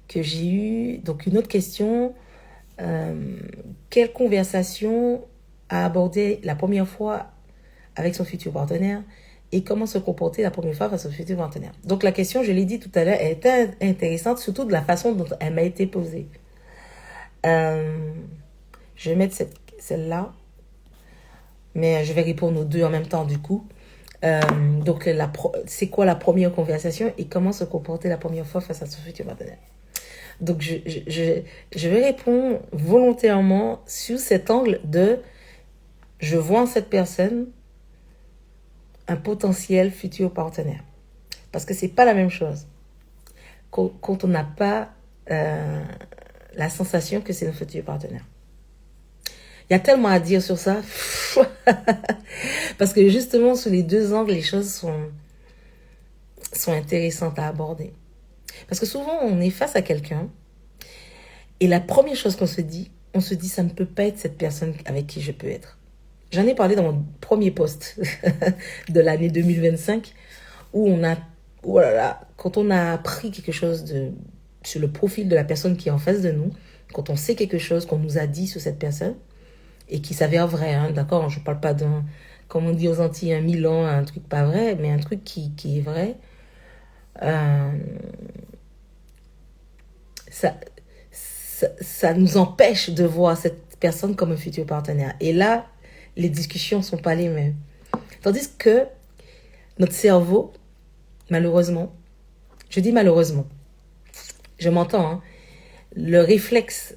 que j'ai eue. Donc, une autre question. Quelle conversation a abordé la première fois avec son futur partenaire et comment se comporter la première fois face au futur partenaire. Donc la question, je l'ai dit tout à l'heure, elle est intéressante, surtout de la façon dont elle m'a été posée. Je vais mettre celle-là, mais je vais répondre aux deux en même temps du coup. Donc c'est quoi la première conversation et comment se comporter la première fois face à son futur partenaire. Donc je vais répondre volontairement sur cet angle de je vois en cette personne un potentiel futur partenaire. Parce que c'est pas la même chose quand on n'a pas la sensation que c'est un futur partenaire. Il y a tellement à dire sur ça. Parce que justement, sur les deux angles, les choses sont intéressantes à aborder. Parce que souvent, on est face à quelqu'un et la première chose qu'on se dit, on se dit, ça ne peut pas être cette personne avec qui je peux être. J'en ai parlé dans mon premier post de l'année 2025 où quand on a appris quelque chose sur le profil de la personne qui est en face de nous, quand on sait quelque chose qu'on nous a dit sur cette personne et qui s'avère vrai, hein, d'accord, je ne parle pas d'un, comme on dit aux Antilles, un Milan, un truc pas vrai, mais un truc qui est vrai, ça nous empêche de voir cette personne comme un futur partenaire. Et là, les discussions ne sont pas les mêmes. Tandis que notre cerveau, malheureusement, je dis malheureusement, je m'entends, hein, le réflexe,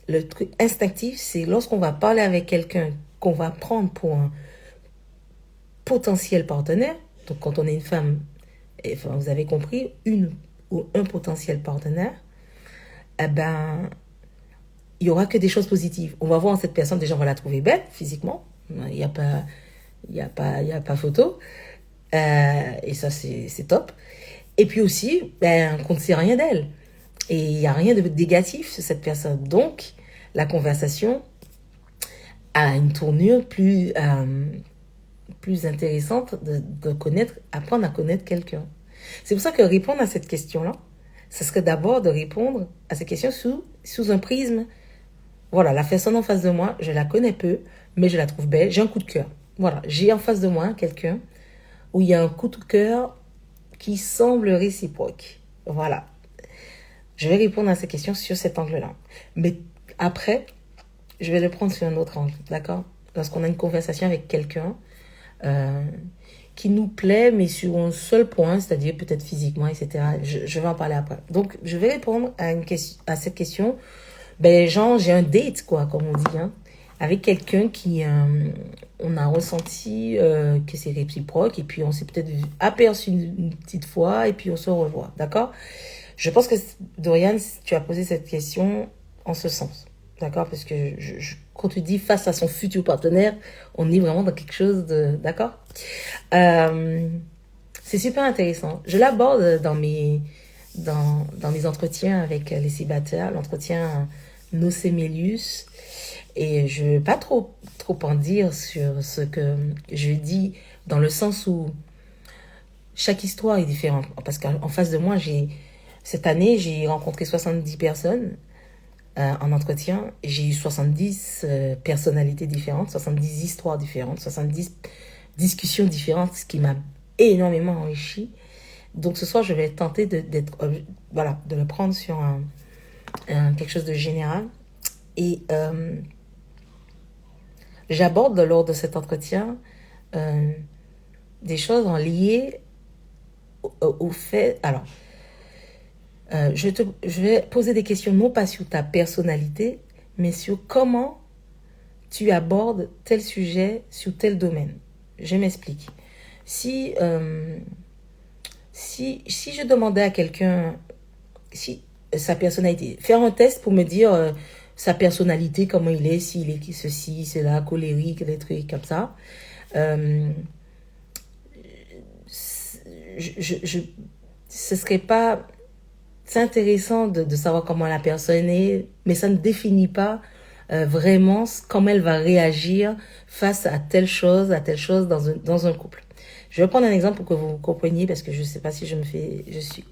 le truc instinctif, c'est lorsqu'on va parler avec quelqu'un qu'on va prendre pour un potentiel partenaire, donc quand on est une femme, enfin, vous avez compris, une ou un potentiel partenaire, eh ben, il n'y aura que des choses positives. On va voir cette personne, déjà on va la trouver belle physiquement, il n'y a pas photo, et ça c'est top. Et puis aussi, qu'on ne sait rien d'elle. Et il n'y a rien de négatif sur cette personne. Donc, la conversation a une tournure plus intéressante de connaître, apprendre à connaître quelqu'un. C'est pour ça que répondre à cette question-là, ce serait d'abord de répondre à cette question sous un prisme. Voilà, la personne en face de moi, je la connais peu, mais je la trouve belle, j'ai un coup de cœur. Voilà, j'ai en face de moi quelqu'un où il y a un coup de cœur qui semble réciproque. Voilà. Je vais répondre à ces questions sur cet angle-là. Mais après, je vais le prendre sur un autre angle, d'accord? Lorsqu'on a une conversation avec quelqu'un qui nous plaît, mais sur un seul point, c'est-à-dire peut-être physiquement, etc. Je vais en parler après. Donc, je vais répondre à cette question. Genre, j'ai un date, quoi, comme on dit, hein, avec quelqu'un qui... on a ressenti que c'est réciproque, et puis on s'est peut-être aperçu une petite fois, et puis on se revoit, d'accord? Je pense que, Dorian, tu as posé cette question en ce sens. D'accord? Parce que quand tu dis face à son futur partenaire, on est vraiment dans quelque chose de... D'accord? Euh, c'est super intéressant. Je l'aborde dans mes entretiens avec les célibataires, l'entretien Nocemelius. Et je ne vais pas trop en dire sur ce que je dis, dans le sens où chaque histoire est différente. Parce qu'en face de moi, cette année, j'ai rencontré 70 personnes en entretien. J'ai eu 70 personnalités différentes, 70 histoires différentes, 70 discussions différentes, ce qui m'a énormément enrichi. Donc ce soir, je vais tenter de le prendre sur quelque chose de général. Et j'aborde lors de cet entretien des choses en liées au fait... Alors, je vais poser des questions non pas sur ta personnalité, mais sur comment tu abordes tel sujet sur tel domaine. Je m'explique. Si je demandais à quelqu'un sa personnalité, faire un test pour me dire sa personnalité, comment il est, s'il est ceci, cela, colérique, des trucs comme ça, ce serait pas... C'est intéressant de savoir comment la personne est, mais ça ne définit pas vraiment comment elle va réagir face à telle chose dans un couple. Je vais prendre un exemple pour que vous compreniez, parce que je ne sais pas si je suis.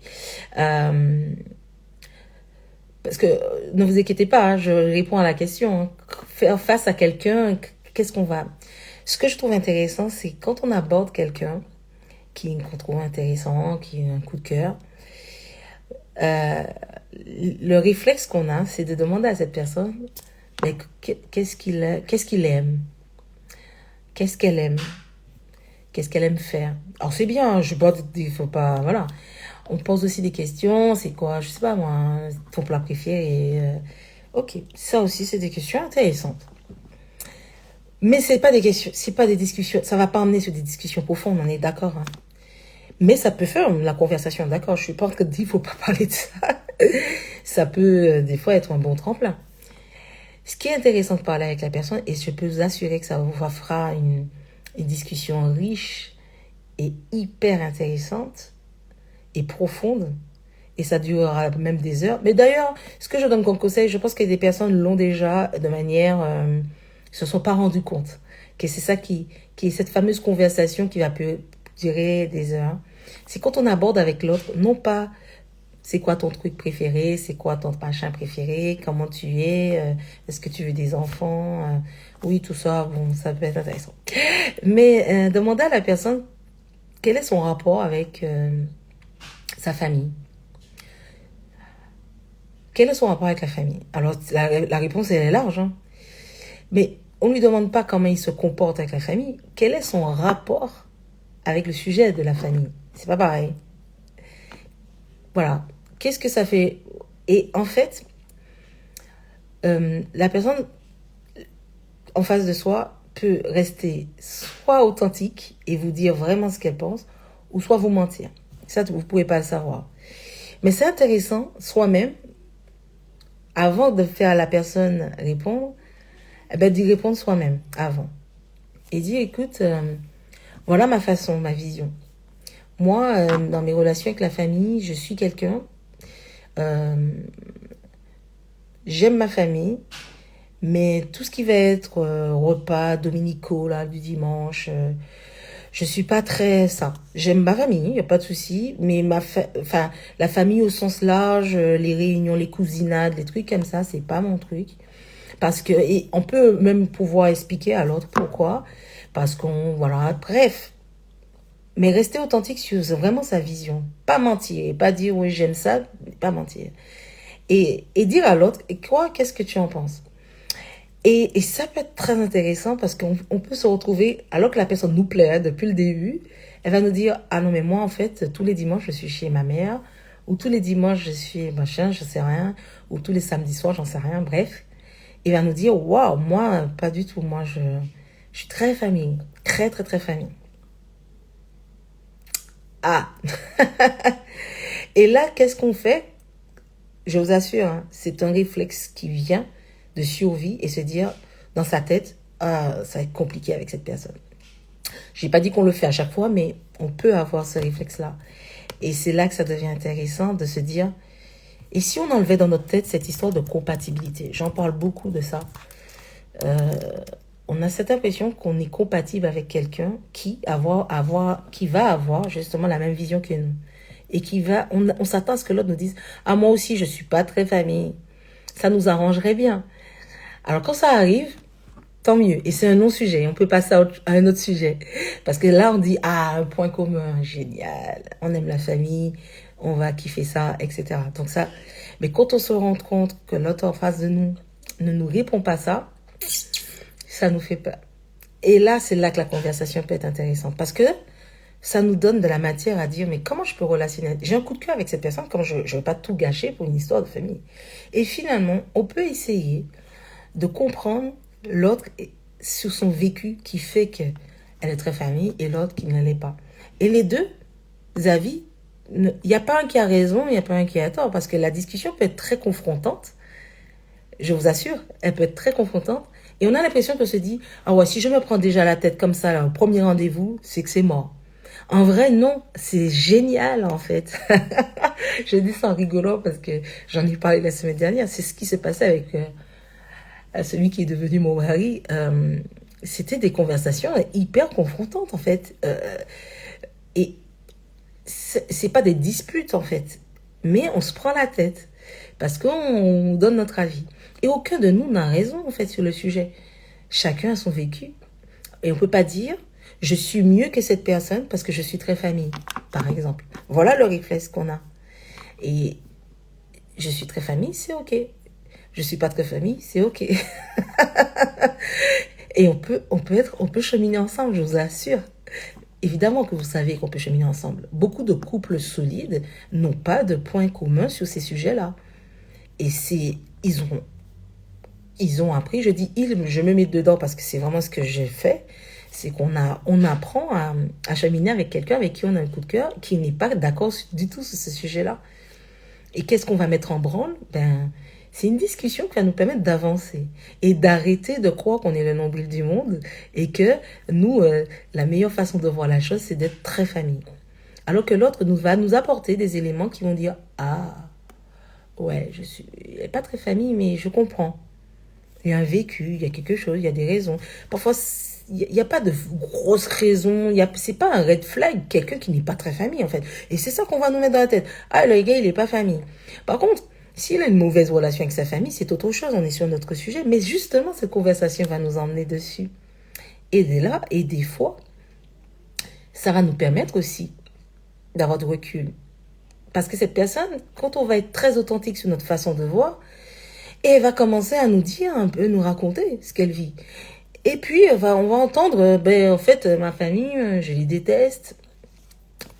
Parce que ne vous inquiétez pas, hein, je réponds à la question. Hein. Faire face à quelqu'un, qu'est-ce qu'on va... Ce que je trouve intéressant, c'est quand on aborde quelqu'un qu'on trouve intéressant, qui a un coup de cœur, le réflexe qu'on a, c'est de demander à cette personne mais qu'est-ce qu'il aime, qu'est-ce qu'elle aime, qu'est-ce qu'elle aime faire. Alors c'est bien, il faut pas, voilà. On pose aussi des questions, c'est quoi, je sais pas moi, ton plat préféré. Ok, ça aussi c'est des questions intéressantes. Mais c'est pas des discussions, ça va pas emmener sur des discussions profondes, on est d'accord. Hein. Mais ça peut faire la conversation, d'accord. Je suis pas en train de dire qu'il faut pas parler de ça. Ça peut des fois être un bon tremplin. Ce qui est intéressant de parler avec la personne, et je peux vous assurer que ça vous fera une discussion riche et hyper intéressante et profonde, et ça durera même des heures. Mais d'ailleurs, ce que je donne comme conseil, je pense que des personnes l'ont déjà de manière... se sont pas rendues compte que c'est ça qui est cette fameuse conversation qui va durer des heures. C'est quand on aborde avec l'autre, non pas c'est quoi ton truc préféré, c'est quoi ton machin préféré, comment tu es, est-ce que tu veux des enfants, oui, tout ça, bon, ça peut être intéressant. Mais demander à la personne quel est son rapport avec sa famille. Quel est son rapport avec la famille? Alors, la réponse, elle est large. Hein. Mais on ne lui demande pas comment il se comporte avec la famille. Quel est son rapport avec le sujet de la famille? C'est pas pareil. Voilà. Qu'est-ce que ça fait? Et en fait, la personne en face de soi peut rester soit authentique et vous dire vraiment ce qu'elle pense, ou soit vous mentir. Ça, vous ne pouvez pas le savoir. Mais c'est intéressant, soi-même, avant de faire la personne répondre, d'y répondre soi-même avant. Et dire, écoute, voilà ma façon, ma vision. Moi, dans mes relations avec la famille, je suis quelqu'un... j'aime ma famille, mais tout ce qui va être repas dominicaux là, du dimanche, je suis pas très ça. J'aime ma famille, il n'y a pas de souci, mais la famille au sens large, les réunions, les cousinades, les trucs comme ça, c'est pas mon truc. Parce que, et on peut même pouvoir expliquer à l'autre pourquoi. Parce voilà, bref. Mais rester authentique sur vraiment sa vision. Pas mentir, pas dire oui j'aime ça, pas mentir. Et dire à l'autre, et quoi, qu'est-ce que tu en penses? Et ça peut être très intéressant parce qu'on peut se retrouver, alors que la personne nous plaît hein, depuis le début, elle va nous dire, ah non mais moi en fait, tous les dimanches je suis chez ma mère, ou tous les dimanches je suis machin, je sais rien, ou tous les samedis soirs, j'en sais rien, bref. Il va nous dire, waouh, moi pas du tout, moi je suis très famille, très très très famille. Ah Et là, qu'est-ce qu'on fait? Je vous assure, hein, c'est un réflexe qui vient de survie et se dire dans sa tête, ah, ça va être compliqué avec cette personne. J'ai pas dit qu'on le fait à chaque fois, mais on peut avoir ce réflexe-là. Et c'est là que ça devient intéressant de se dire, et si on enlevait dans notre tête cette histoire de compatibilité? J'en parle beaucoup de ça. On a cette impression qu'on est compatible avec quelqu'un qui va avoir justement la même vision que nous. Et on s'attend à ce que l'autre nous dise, ah, moi aussi, je suis pas très famille. Ça nous arrangerait bien. Alors, quand ça arrive, tant mieux. Et c'est un non-sujet. On peut passer à un autre sujet. Parce que là, on dit, ah, un point commun, génial. On aime la famille, on va kiffer ça, etc. Donc ça, mais quand on se rend compte que l'autre en face de nous ne nous répond pas ça nous fait peur. Et là, c'est là que la conversation peut être intéressante. Parce que ça nous donne de la matière à dire, mais comment je peux relationner? J'ai un coup de cœur avec cette personne, comme je ne veux pas tout gâcher pour une histoire de famille. Et finalement, on peut essayer de comprendre l'autre sur son vécu qui fait qu'elle est très famille et l'autre qui ne l'est pas. Et les deux avis, il n'y a pas un qui a raison, il n'y a pas un qui a tort, parce que la discussion peut être très confrontante. Je vous assure, elle peut être très confrontante. Et on a l'impression qu'on se dit, ah ouais, si je me prends déjà la tête comme ça, là, au premier rendez-vous, c'est que c'est mort. En vrai, non, c'est génial en fait. Je dis ça en rigolant parce que j'en ai parlé la semaine dernière. C'est ce qui s'est passé avec celui qui est devenu mon mari. C'était des conversations hyper confrontantes en fait. Et c'est pas des disputes en fait, mais on se prend la tête parce qu'on donne notre avis. Et aucun de nous n'a raison en fait sur le sujet. Chacun a son vécu. Et on peut pas dire je suis mieux que cette personne parce que je suis très famille, par exemple. Voilà le réflexe qu'on a. Et je suis très famille, c'est ok. Je suis pas très famille, c'est ok. Et on peut cheminer ensemble, je vous assure. Évidemment que vous savez qu'on peut cheminer ensemble. Beaucoup de couples solides n'ont pas de points communs sur ces sujets-là. Et ils ont appris, je me mets dedans parce que c'est vraiment ce que j'ai fait, c'est on apprend à cheminer avec quelqu'un avec qui on a un coup de cœur, qui n'est pas d'accord du tout sur ce sujet-là. Et qu'est-ce qu'on va mettre en branle? C'est une discussion qui va nous permettre d'avancer et d'arrêter de croire qu'on est le nombril du monde et que nous, la meilleure façon de voir la chose, c'est d'être très famille. Alors que l'autre va nous apporter des éléments qui vont dire, ah, ouais, je suis pas très famille, mais je comprends. Il y a un vécu, il y a quelque chose, il y a des raisons. Parfois, il n'y a pas de grosses raisons. C'est pas un red flag, quelqu'un qui n'est pas très famille, en fait. Et c'est ça qu'on va nous mettre dans la tête. Ah, le gars, il n'est pas famille. Par contre, s'il a une mauvaise relation avec sa famille, c'est autre chose. On est sur notre sujet. Mais justement, cette conversation va nous emmener dessus. Et de là, et des fois, ça va nous permettre aussi d'avoir du recul. Parce que cette personne, quand on va être très authentique sur notre façon de voir, et elle va commencer à nous dire un peu, nous raconter ce qu'elle vit. Et puis, on va entendre, en fait, ma famille, je les déteste.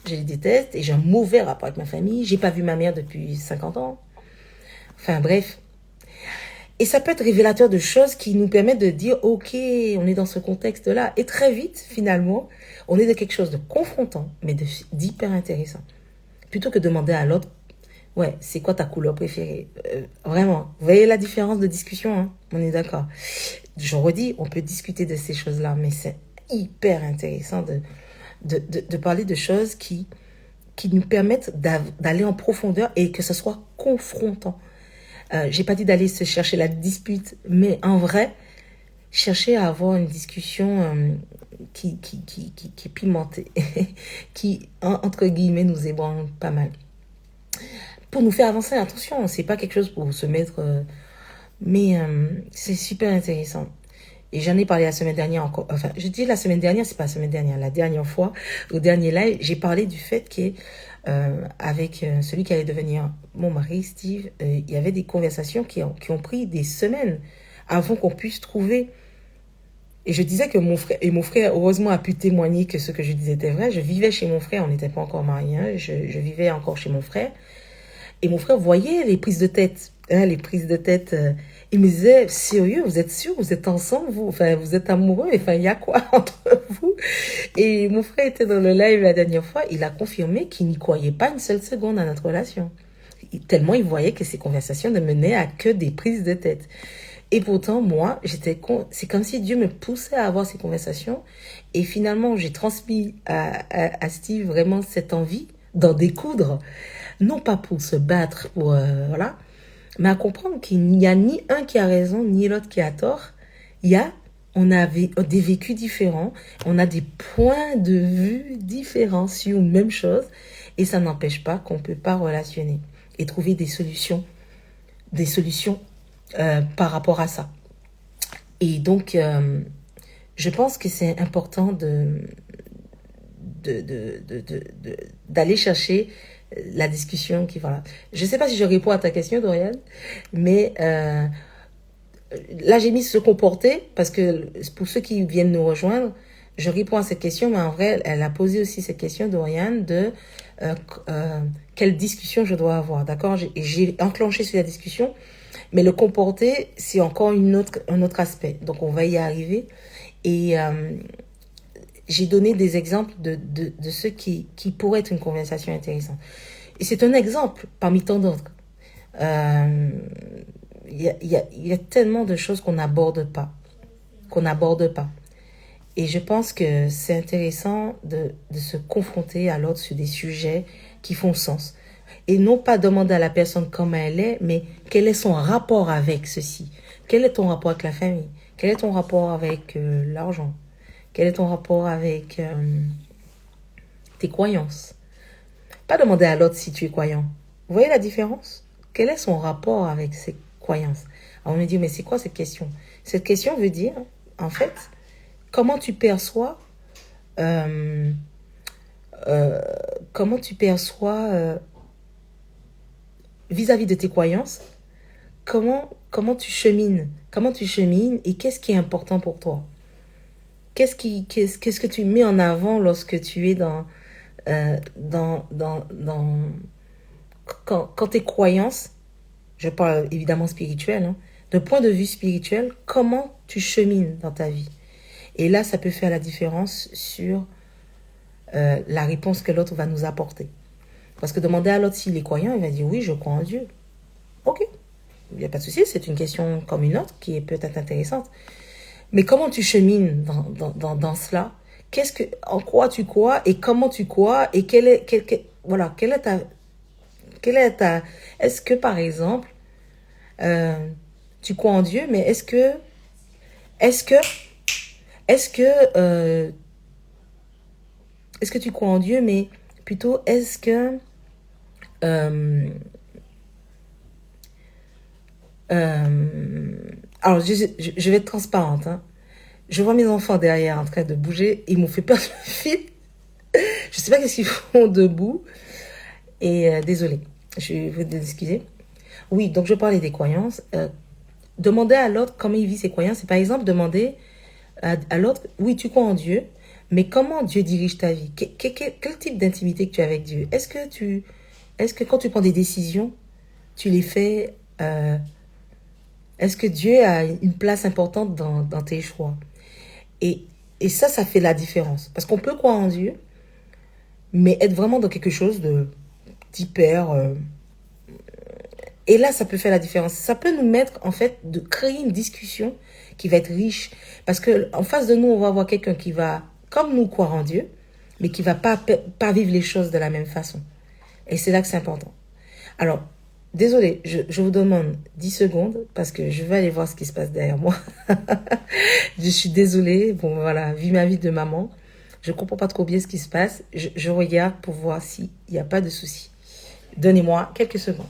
Je les déteste et j'ai un mauvais rapport avec ma famille. J'ai pas vu ma mère depuis 50 ans. Enfin, bref. Et ça peut être révélateur de choses qui nous permettent de dire, ok, on est dans ce contexte-là. Et très vite, finalement, on est dans quelque chose de confrontant, mais d'hyper intéressant. Plutôt que de demander à l'autre, ouais, c'est quoi ta couleur préférée? Vraiment, vous voyez la différence de discussion, hein? On est d'accord. Je redis, on peut discuter de ces choses-là, mais c'est hyper intéressant de parler de choses qui nous permettent d'aller en profondeur et que ce soit confrontant. J'ai pas dit d'aller se chercher la dispute, mais en vrai, chercher à avoir une discussion qui est pimentée, qui, entre guillemets, nous ébranle pas mal. Pour nous faire avancer, attention, c'est pas quelque chose pour se mettre... mais c'est super intéressant. Et j'en ai parlé la semaine dernière encore. Enfin, je dis la semaine dernière, c'est pas la semaine dernière. La dernière fois, au dernier live, j'ai parlé du fait qu'avec celui qui allait devenir mon mari, Steve, il y avait des conversations qui ont pris des semaines avant qu'on puisse trouver. Et je disais que mon frère, heureusement, a pu témoigner que ce que je disais était vrai. Je vivais chez mon frère, on n'était pas encore mariés. Hein, je vivais encore chez mon frère. Et mon frère voyait les prises de tête. Hein, les prises de tête. Il me disait, sérieux, vous êtes sûr, vous êtes ensemble, vous êtes amoureux, il y a quoi entre vous? Et mon frère était dans le live la dernière fois, il a confirmé qu'il n'y croyait pas une seule seconde à notre relation. Tellement il voyait que ces conversations ne menaient à que des prises de tête. Et pourtant, moi, c'est comme si Dieu me poussait à avoir ces conversations. Et finalement, j'ai transmis à Steve vraiment cette envie d'en découdre. Non pas pour se battre, voilà, mais à comprendre qu'il n'y a ni un qui a raison, ni l'autre qui a tort. On a des vécus différents, on a des points de vue différents sur une même chose. Et ça n'empêche pas qu'on ne peut pas relationner et trouver des solutions par rapport à ça. Et donc, je pense que c'est important d'aller chercher la discussion qui voilà. Je ne sais pas si je réponds à ta question, Dorian, mais là j'ai mis se comporter parce que pour ceux qui viennent nous rejoindre, je réponds à cette question, mais en vrai, elle a posé aussi cette question, Dorian, de quelle discussion je dois avoir, d'accord? J'ai enclenché sur la discussion, mais le comporter, c'est encore un autre aspect. Donc, on va y arriver. Et j'ai donné des exemples de ce qui pourrait être une conversation intéressante. Et c'est un exemple parmi tant d'autres. Il y a tellement de choses qu'on n'aborde pas. Et je pense que c'est intéressant de se confronter à l'autre sur des sujets qui font sens. Et non pas demander à la personne comment elle est, mais quel est son rapport avec ceci. Quel est ton rapport avec la famille? Quel est ton rapport avec l'argent? Quel est ton rapport avec tes croyances? Pas demander à l'autre si tu es croyant. Vous voyez la différence? Quel est son rapport avec ses croyances? Alors on me dit, mais c'est quoi cette question? Cette question veut dire, en fait, comment tu perçois vis-à-vis de tes croyances, comment tu chemines et qu'est-ce qui est important pour toi? Qu'est-ce que tu mets en avant lorsque tu es quand tes croyances, je parle évidemment spirituel, hein, de point de vue spirituel, comment tu chemines dans ta vie? Et là, ça peut faire la différence sur la réponse que l'autre va nous apporter. Parce que demander à l'autre s'il est croyant, il va dire oui, je crois en Dieu. Ok, il n'y a pas de souci, c'est une question comme une autre qui est peut-être intéressante. Mais comment tu chemines dans cela? En quoi tu crois et comment tu crois et quelle est ta... Est-ce que, par exemple, tu crois en Dieu, mais est-ce que tu crois en Dieu, mais plutôt est-ce que alors je vais être transparente, hein. Je vois mes enfants derrière en train de bouger, ils m'ont fait perdre le fil. Je sais pas qu'est-ce qu'ils font debout. Et désolée, je vais vous excuser. Oui, donc je parlais des croyances. Demander à l'autre comment il vit ses croyances, c'est par exemple demander à l'autre, oui, tu crois en Dieu, mais comment Dieu dirige ta vie? Quel type d'intimité que tu as avec Dieu? Est-ce que quand tu prends des décisions, tu les fais... est-ce que Dieu a une place importante dans tes choix? Et ça fait la différence. Parce qu'on peut croire en Dieu, mais être vraiment dans quelque chose d'hyper... et là, ça peut faire la différence. Ça peut nous mettre, en fait, de créer une discussion qui va être riche. Parce qu'en face de nous, on va avoir quelqu'un qui va, comme nous, croire en Dieu, mais qui va pas vivre les choses de la même façon. Et c'est là que c'est important. Alors, désolé, je vous demande 10 secondes parce que je vais aller voir ce qui se passe derrière moi. Je suis désolée. Bon, voilà, vu ma vie de maman, je comprends pas trop bien ce qui se passe. Je regarde pour voir s'il n'y a pas de souci. Donnez-moi quelques secondes.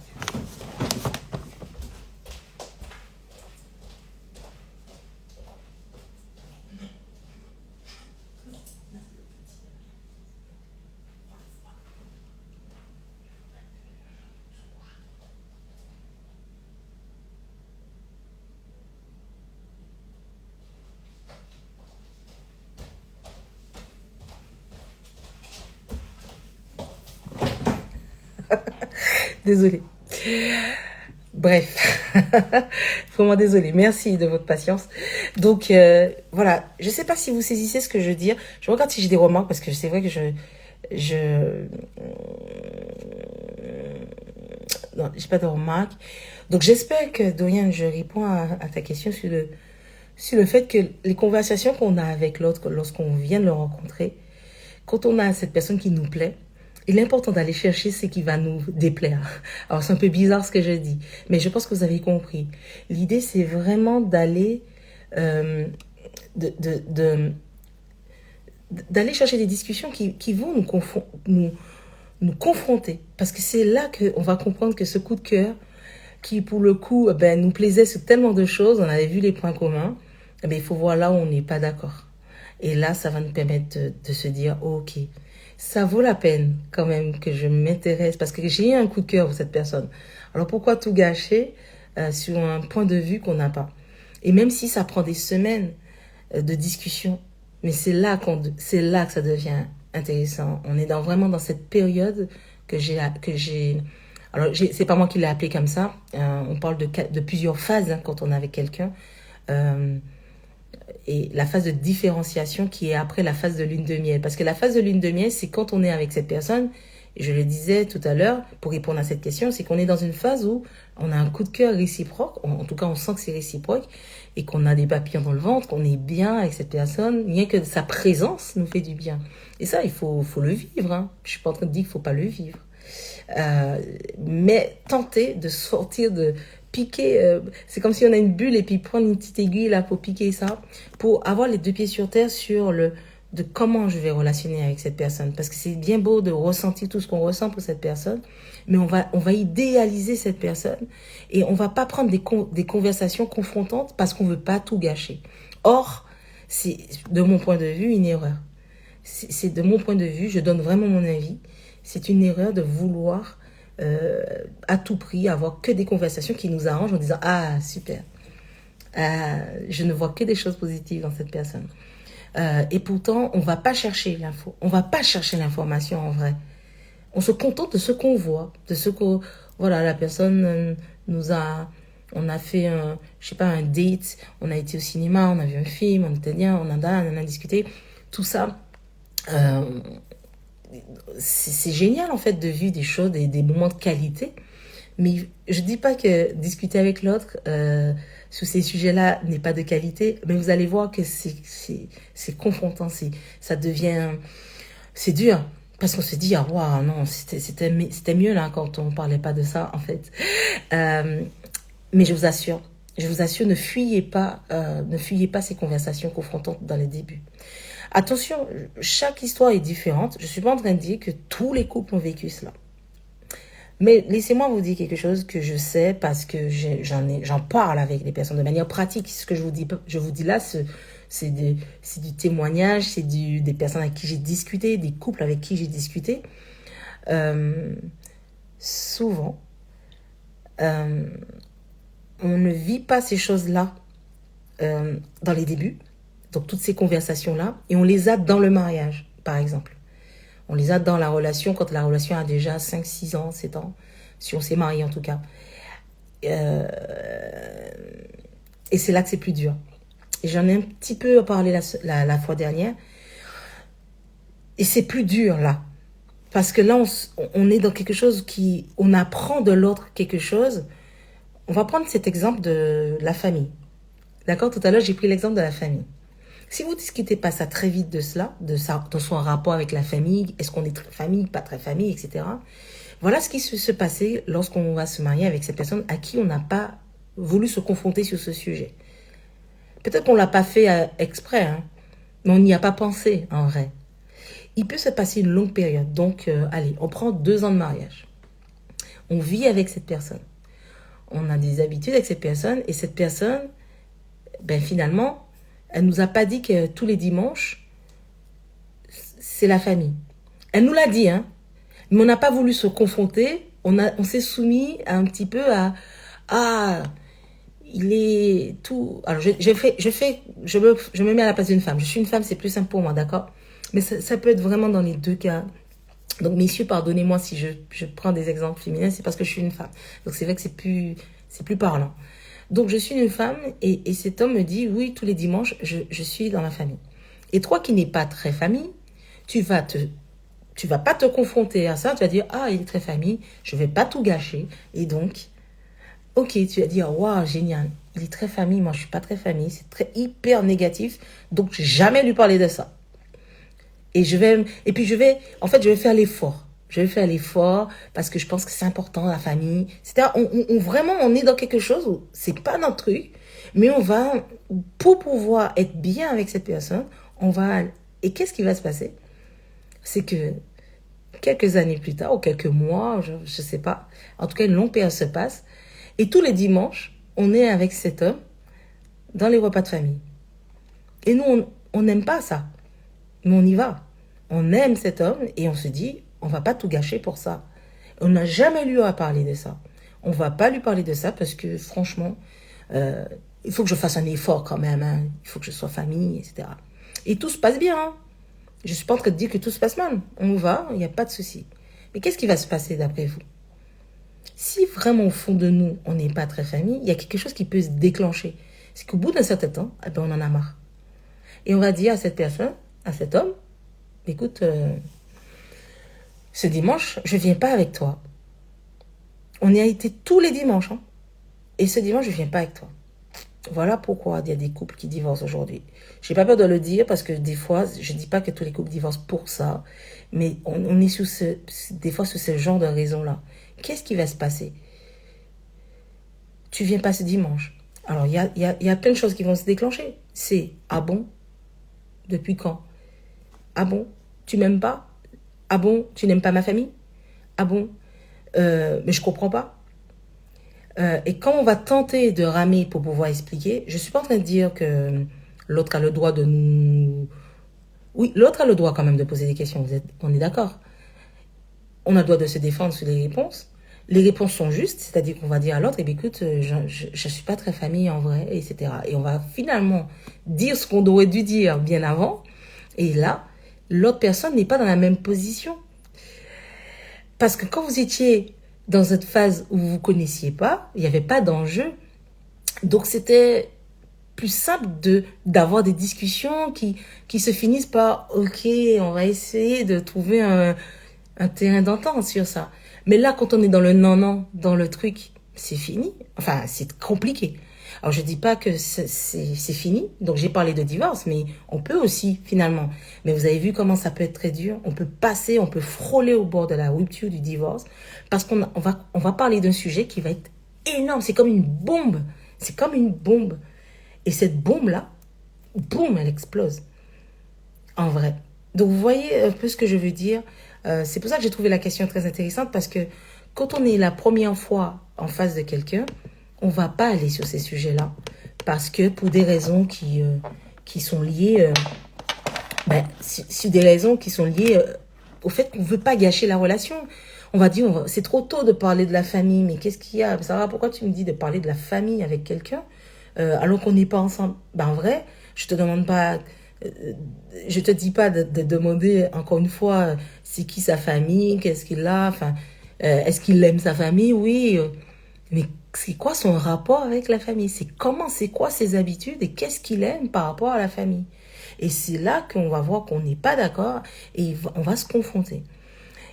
Désolée. Bref, vraiment désolée. Merci de votre patience. Donc, voilà. Je ne sais pas si vous saisissez ce que je veux dire. Je regarde si j'ai des remarques parce que c'est vrai que j'ai pas de remarques. Donc, j'espère que, Dorian, je réponds à ta question sur le fait que les conversations qu'on a avec l'autre lorsqu'on vient de le rencontrer, quand on a cette personne qui nous plaît, il est important d'aller chercher ce qui va nous déplaire. Alors, c'est un peu bizarre ce que je dis, mais je pense que vous avez compris. L'idée, c'est vraiment d'aller d'aller chercher des discussions qui vont nous confronter. Parce que c'est là qu'on va comprendre que ce coup de cœur, qui pour le coup nous plaisait sur tellement de choses, on avait vu les points communs, il faut voir là où on n'est pas d'accord. Et là, ça va nous permettre de se dire, oh, ok, ça vaut la peine quand même que je m'intéresse, parce que j'ai eu un coup de cœur pour cette personne. Alors pourquoi tout gâcher sur un point de vue qu'on n'a pas? Et même si ça prend des semaines de discussion, mais c'est là que ça devient intéressant. On est vraiment dans cette période que j'ai alors c'est pas moi qui l'ai appelé comme ça. On parle de plusieurs phases hein, quand on est avec quelqu'un. Et la phase de différenciation qui est après la phase de lune de miel. Parce que la phase de lune de miel, c'est quand on est avec cette personne, et je le disais tout à l'heure, pour répondre à cette question, c'est qu'on est dans une phase où on a un coup de cœur réciproque, en tout cas on sent que c'est réciproque, et qu'on a des papillons dans le ventre, qu'on est bien avec cette personne, bien que sa présence nous fait du bien. Et ça, il faut le vivre. Hein. Je suis pas en train de dire qu'il faut pas le vivre. Mais tenter de sortir de piquer, c'est comme si on a une bulle et puis prendre une petite aiguille là pour piquer ça, pour avoir les deux pieds sur terre sur de comment je vais relationner avec cette personne. Parce que c'est bien beau de ressentir tout ce qu'on ressent pour cette personne, mais on va idéaliser cette personne et on va pas prendre des conversations confrontantes parce qu'on veut pas tout gâcher. Or, c'est de mon point de vue une erreur. C'est de mon point de vue, je donne vraiment mon avis, c'est une erreur de vouloir à tout prix avoir que des conversations qui nous arrangent en disant « Ah, super, je ne vois que des choses positives dans cette personne. » Et pourtant, on ne va pas chercher l'info. On ne va pas chercher l'information en vrai. On se contente de ce qu'on voit, de ce que voilà, la personne on a fait un date, on a été au cinéma, on a vu un film, on était bien, on a discuté. Tout ça, c'est génial en fait de vivre des choses, des moments de qualité. Mais je dis pas que discuter avec l'autre sur ces sujets-là n'est pas de qualité, mais vous allez voir que c'est confrontant, ça devient, c'est dur. Parce qu'on se dit, ah waouh, non, c'était mieux là quand on parlait pas de ça en fait. Mais je vous assure, ne fuyez pas ces conversations confrontantes dans les débuts. Attention, chaque histoire est différente. Je suis pas en train de dire que tous les couples ont vécu cela. Mais laissez-moi vous dire quelque chose que je sais parce que j'en parle avec les personnes de manière pratique. Ce que je vous dis là, c'est du témoignage, c'est des personnes avec qui j'ai discuté, des couples avec qui j'ai discuté. Souvent, on ne vit pas ces choses-là dans les débuts, donc toutes ces conversations-là, et on les a dans le mariage, par exemple. On les a dans la relation, quand la relation a déjà 5, 6 ans, 7 ans, si on s'est marié en tout cas. Et c'est là que c'est plus dur. Et j'en ai un petit peu parlé la fois dernière. Et c'est plus dur là. Parce que là, on est dans quelque chose on apprend de l'autre quelque chose. On va prendre cet exemple de la famille. D'accord? Tout à l'heure, j'ai pris l'exemple de la famille. Si vous discutez pas ça très vite de cela, de son rapport avec la famille, est-ce qu'on est très famille, pas très famille, etc. Voilà ce qui se passait lorsqu'on va se marier avec cette personne à qui on n'a pas voulu se confronter sur ce sujet. Peut-être qu'on l'a pas fait exprès, hein, mais on n'y a pas pensé en vrai. Il peut se passer une longue période. Donc, allez, on prend 2 ans de mariage. On vit avec cette personne. On a des habitudes avec cette personne et cette personne, finalement, elle nous a pas dit que tous les dimanches, c'est la famille. Elle nous l'a dit, hein. Mais on n'a pas voulu se confronter. On s'est soumis un petit peu il est tout. Alors, je me mets à la place d'une femme. Je suis une femme, c'est plus simple pour moi, d'accord? Mais ça peut être vraiment dans les deux cas. Donc, messieurs, pardonnez-moi si je prends des exemples féminins, c'est parce que je suis une femme. Donc, c'est vrai que c'est plus parlant. Donc, je suis une femme et cet homme me dit, oui, tous les dimanches, je suis dans la famille. Et toi qui n'es pas très famille, tu vas tu vas pas te confronter à ça. Tu vas dire, ah, il est très famille, je vais pas tout gâcher. Et donc, ok, tu vas dire, waouh, génial. Il est très famille, moi je suis pas très famille. C'est très hyper négatif. Donc, jamais lui parler de ça. Je vais faire l'effort. Je vais faire l'effort parce que je pense que c'est important, la famille. C'est-à-dire, vraiment, on est dans quelque chose où c'est pas notre truc, mais pour pouvoir être bien avec cette personne, et qu'est-ce qui va se passer? C'est que quelques années plus tard, ou quelques mois, je ne sais pas, en tout cas, une longue période se passe, et tous les dimanches, on est avec cet homme dans les repas de famille. Et nous, on n'aime pas ça, mais on y va. On aime cet homme et on se dit, on va pas tout gâcher pour ça. On n'a jamais lui à parler de ça. On va pas lui parler de ça parce que franchement, il faut que je fasse un effort quand même. Hein. Il faut que je sois famille, etc. Et tout se passe bien. Hein. Je suis pas en train de dire que tout se passe mal. On va, il n'y a pas de souci. Mais qu'est-ce qui va se passer d'après vous? Si vraiment au fond de nous, on n'est pas très famille, il y a quelque chose qui peut se déclencher. C'est qu'au bout d'un certain temps, on en a marre. Et on va dire à cette personne, à cet homme, écoute, ce dimanche, je viens pas avec toi. On y a été tous les dimanches. Hein. Et ce dimanche, je viens pas avec toi. Voilà pourquoi il y a des couples qui divorcent aujourd'hui. J'ai pas peur de le dire parce que des fois, je dis pas que tous les couples divorcent pour ça, mais on est des fois sous ce genre de raison-là. Qu'est-ce qui va se passer? Tu viens pas ce dimanche. Alors, il y a plein de choses qui vont se déclencher. C'est, ah bon? Depuis quand? Ah bon? Tu m'aimes pas? Ah bon? Tu n'aimes pas ma famille? Ah bon? Mais je comprends pas. Et quand on va tenter de ramer pour pouvoir expliquer, je suis pas en train de dire que l'autre a le droit de nous... Oui, l'autre a le droit quand même de poser des questions, on est d'accord. On a le droit de se défendre sur les réponses. Les réponses sont justes, c'est-à-dire qu'on va dire à l'autre, écoute, je suis pas très famille en vrai, etc. Et on va finalement dire ce qu'on aurait dû dire bien avant. Et là, l'autre personne n'est pas dans la même position. Parce que quand vous étiez dans cette phase où vous ne connaissiez pas, il n'y avait pas d'enjeu. Donc, c'était plus simple d'avoir des discussions qui se finissent par « Ok, on va essayer de trouver un terrain d'entente sur ça. » Mais là, quand on est dans le non-non, dans le truc, c'est fini. Enfin, c'est compliqué. Alors, je dis pas que c'est fini. Donc, j'ai parlé de divorce, mais on peut aussi, finalement. Mais vous avez vu comment ça peut être très dur. On peut frôler au bord de la rupture du divorce parce qu'on va parler d'un sujet qui va être énorme. C'est comme une bombe. C'est comme une bombe. Et cette bombe-là, boum, elle explose. En vrai. Donc, vous voyez un peu ce que je veux dire. C'est pour ça que j'ai trouvé la question très intéressante parce que quand on est la première fois en face de quelqu'un, on va pas aller sur ces sujets-là parce que pour des raisons qui sont liées, des raisons qui sont liées au fait qu'on veut pas gâcher la relation. On va dire, c'est trop tôt de parler de la famille, mais qu'est-ce qu'il y a? Sarah, pourquoi tu me dis de parler de la famille avec quelqu'un alors qu'on n'est pas ensemble? En vrai, je te demande pas, je te dis pas de demander encore une fois c'est qui sa famille, qu'est-ce qu'il a, enfin, est-ce qu'il aime sa famille? Oui, mais c'est quoi son rapport avec la famille? C'est quoi ses habitudes et qu'est-ce qu'il aime par rapport à la famille? Et c'est là qu'on va voir qu'on n'est pas d'accord et on va se confronter.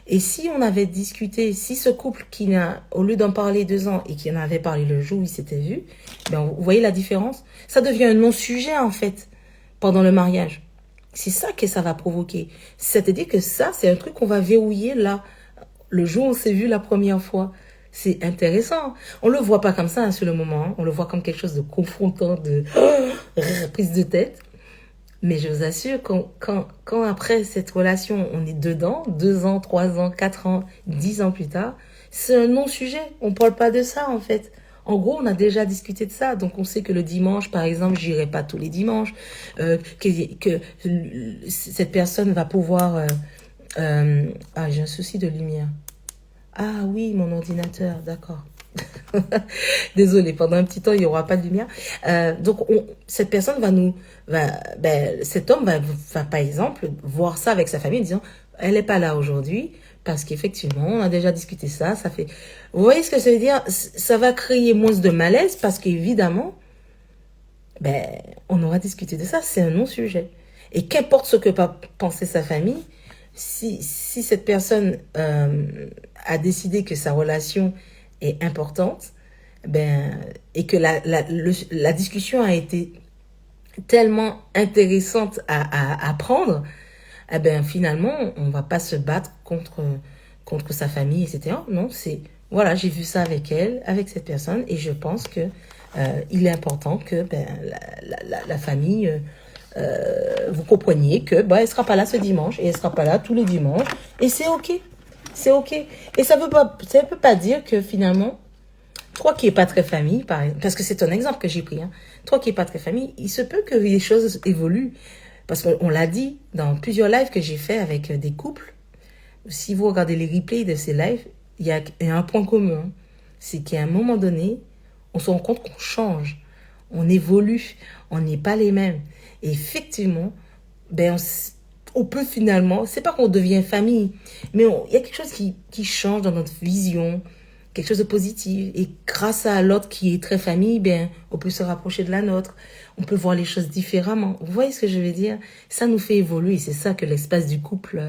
Et si on avait discuté, si ce couple au lieu d'en parler 2 ans et qui en avait parlé le jour où ils s'étaient vus, vous voyez la différence? Ça devient un non-sujet en fait pendant le mariage. C'est ça que ça va provoquer. C'est-à-dire que ça, c'est un truc qu'on va verrouiller là, le jour où on s'est vu la première fois. C'est intéressant. On le voit pas comme ça sur le moment. Hein. On le voit comme quelque chose de confrontant, de prise de tête. Mais je vous assure, quand après cette relation, on est dedans, 2 ans, 3 ans, 4 ans, 10 ans plus tard, c'est un non-sujet. On parle pas de ça, en fait. En gros, on a déjà discuté de ça. Donc, on sait que le dimanche, par exemple, j'irai pas tous les dimanches, que cette personne va pouvoir... j'ai un souci de lumière. Ah oui, mon ordinateur, d'accord. Désolée, pendant un petit temps, il n'y aura pas de lumière. Donc, cette personne cet homme va, par exemple, voir ça avec sa famille en disant, elle n'est pas là aujourd'hui parce qu'effectivement, on a déjà discuté ça. Ça fait, vous voyez ce que ça veut dire? Ça va créer moins de malaise parce qu'évidemment, on aura discuté de ça. C'est un non-sujet. Et qu'importe ce que va penser sa famille, Si cette personne a décidé que sa relation est importante, ben, et que la discussion a été tellement intéressante à prendre, eh ben, finalement, on va pas se battre contre sa famille, etc. Non, c'est, voilà, j'ai vu ça avec elle, avec cette personne, et je pense que il est important que ben, la famille, vous compreniez que ben, elle sera pas là ce dimanche, et elle sera pas là tous les dimanches, et c'est ok. C'est ok. Et ça peut pas dire que finalement, toi qui n'es pas très famille, par exemple, parce que c'est un exemple que j'ai pris, hein, toi qui n'es pas très famille, il se peut que les choses évoluent. Parce qu'on l'a dit dans plusieurs lives que j'ai fait avec des couples. Si vous regardez les replays de ces lives, il y a un point commun. C'est qu'à un moment donné, on se rend compte qu'on change, on évolue, on n'est pas les mêmes. Et effectivement, ben on peut finalement, c'est pas qu'on devient famille, mais il y a quelque chose qui change dans notre vision, quelque chose de positif. Et grâce à l'autre qui est très famille, ben, on peut se rapprocher de la nôtre. On peut voir les choses différemment. Vous voyez ce que je veux dire? Ça nous fait évoluer. C'est ça que l'espace du couple,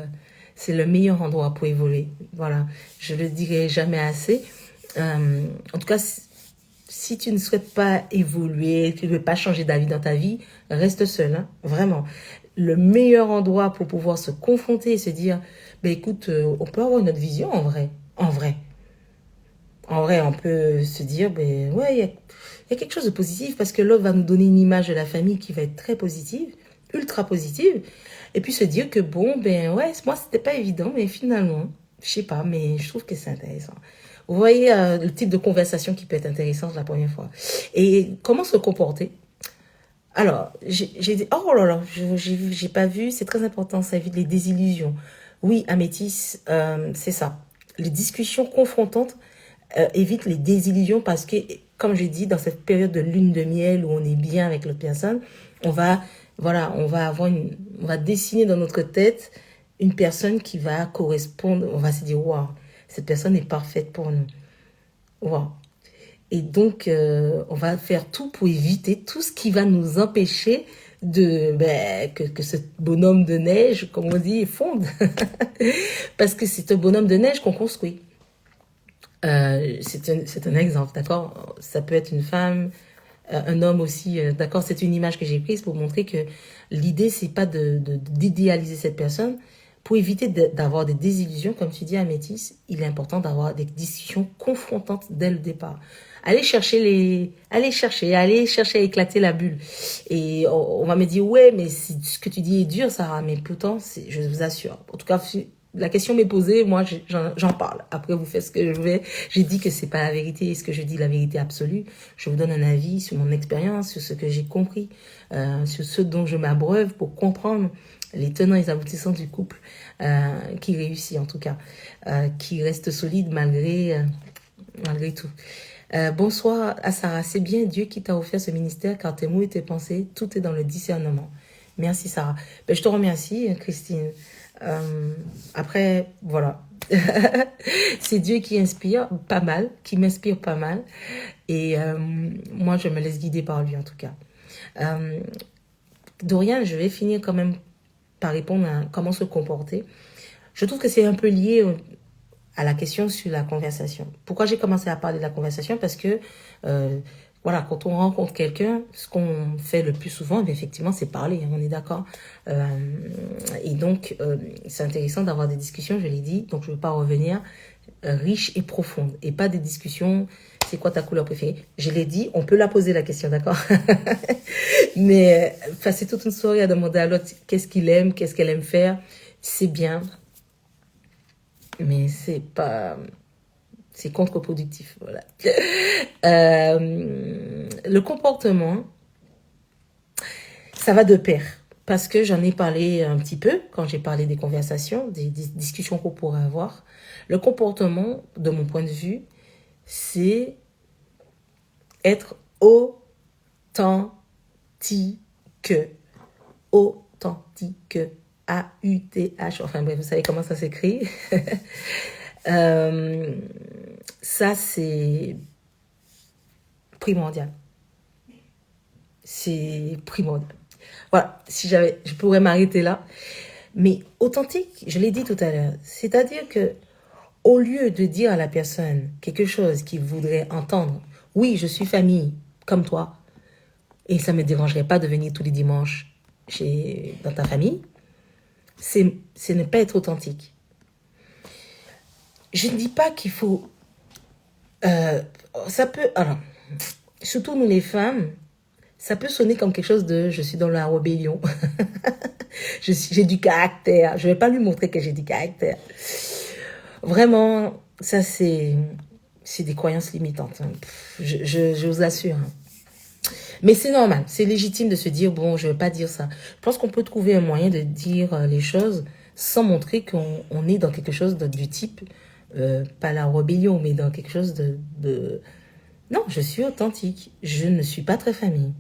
c'est le meilleur endroit pour évoluer. Voilà. Je le dirai jamais assez. En tout cas, si tu ne souhaites pas évoluer, tu ne veux pas changer d'avis dans ta vie, reste seul, hein, vraiment. Le meilleur endroit pour pouvoir se confronter et se dire, ben écoute, on peut avoir une autre vision en vrai. En vrai. En vrai, on peut se dire, ben ouais, il y a quelque chose de positif parce que l'autre va nous donner une image de la famille qui va être très positive, ultra positive. Et puis se dire que bon, ben ouais, moi, c'était pas évident, mais finalement, je sais pas, mais je trouve que c'est intéressant. Vous voyez le type de conversation qui peut être intéressante la première fois. Et comment se comporter? Alors, j'ai dit, oh là là, j'ai pas vu, c'est très important, ça évite les désillusions. Oui, Amétis, c'est ça. Les discussions confrontantes évitent les désillusions parce que, comme j'ai dit, dans cette période de lune de miel où on est bien avec l'autre personne, on va, voilà, on va dessiner dans notre tête une personne qui va correspondre, on va se dire, waouh, cette personne est parfaite pour nous. Waouh. Et donc, on va faire tout pour éviter tout ce qui va nous empêcher que ce bonhomme de neige, comme on dit, fonde. Parce que c'est un bonhomme de neige qu'on construit. C'est un exemple, d'accord? Ça peut être une femme, un homme aussi, d'accord? C'est une image que j'ai prise pour montrer que l'idée, c'est pas d'idéaliser cette personne. Pour éviter d'avoir des désillusions, comme tu dis à Métis, il est important d'avoir des discussions confrontantes dès le départ. Allez chercher à éclater la bulle. Et on va me dire, ouais, mais ce que tu dis est dur, Sarah, mais pourtant, je vous assure. En tout cas, la question m'est posée, moi j'en parle. Après vous faites ce que je veux. J'ai dit que c'est pas la vérité, est-ce que je dis la vérité absolue? Je vous donne un avis sur mon expérience, sur ce que j'ai compris, sur ce dont je m'abreuve pour comprendre les tenants et les aboutissants du couple qui réussit en tout cas, qui reste solide malgré tout. Bonsoir à Sarah, c'est bien Dieu qui t'a offert ce ministère car tes mots et tes pensées, tout est dans le discernement. Merci Sarah. Ben, je te remercie Christine. Après, voilà. C'est Dieu qui inspire pas mal, qui m'inspire pas mal. Et moi, je me laisse guider par lui en tout cas. Dorian, je vais finir quand même par répondre à comment se comporter. Je trouve que c'est un peu lié à la question sur la conversation. Pourquoi j'ai commencé à parler de la conversation? Parce que, voilà, quand on rencontre quelqu'un, ce qu'on fait le plus souvent, effectivement, c'est parler, on est d'accord. Et donc, c'est intéressant d'avoir des discussions, je l'ai dit, donc je ne veux pas revenir, riches et profondes, et pas des discussions, c'est quoi ta couleur préférée? Je l'ai dit, on peut la poser la question, d'accord? Mais passer toute une soirée à demander à l'autre qu'est-ce qu'il aime, qu'est-ce qu'elle aime faire, c'est bien, mais c'est contre-productif, voilà. Le comportement, ça va de pair, parce que j'en ai parlé un petit peu quand j'ai parlé des conversations, des discussions qu'on pourrait avoir. Le comportement, de mon point de vue, c'est être authentique, authentique, A-U-T-H, enfin bref, vous savez comment ça s'écrit. Ça, c'est primordial. C'est primordial. Voilà, si je pourrais m'arrêter là. Mais authentique, je l'ai dit tout à l'heure, c'est-à-dire que au lieu de dire à la personne quelque chose qu'il voudrait entendre, oui, je suis famille, comme toi, et ça ne me dérangerait pas de venir tous les dimanches dans ta famille, c'est ne pas être authentique. Je ne dis pas qu'il faut... ça peut... Alors, surtout nous les femmes, ça peut sonner comme quelque chose de « je suis dans la rébellion ». J'ai du caractère. Je ne vais pas lui montrer que j'ai du caractère. Vraiment, ça c'est des croyances limitantes. Je vous assure. Mais c'est normal, c'est légitime de se dire, bon, je ne vais pas dire ça. Je pense qu'on peut trouver un moyen de dire les choses sans montrer qu'on est dans quelque chose du type, pas la rébellion, mais dans quelque chose de... Non, je suis authentique. Je ne suis pas très famille.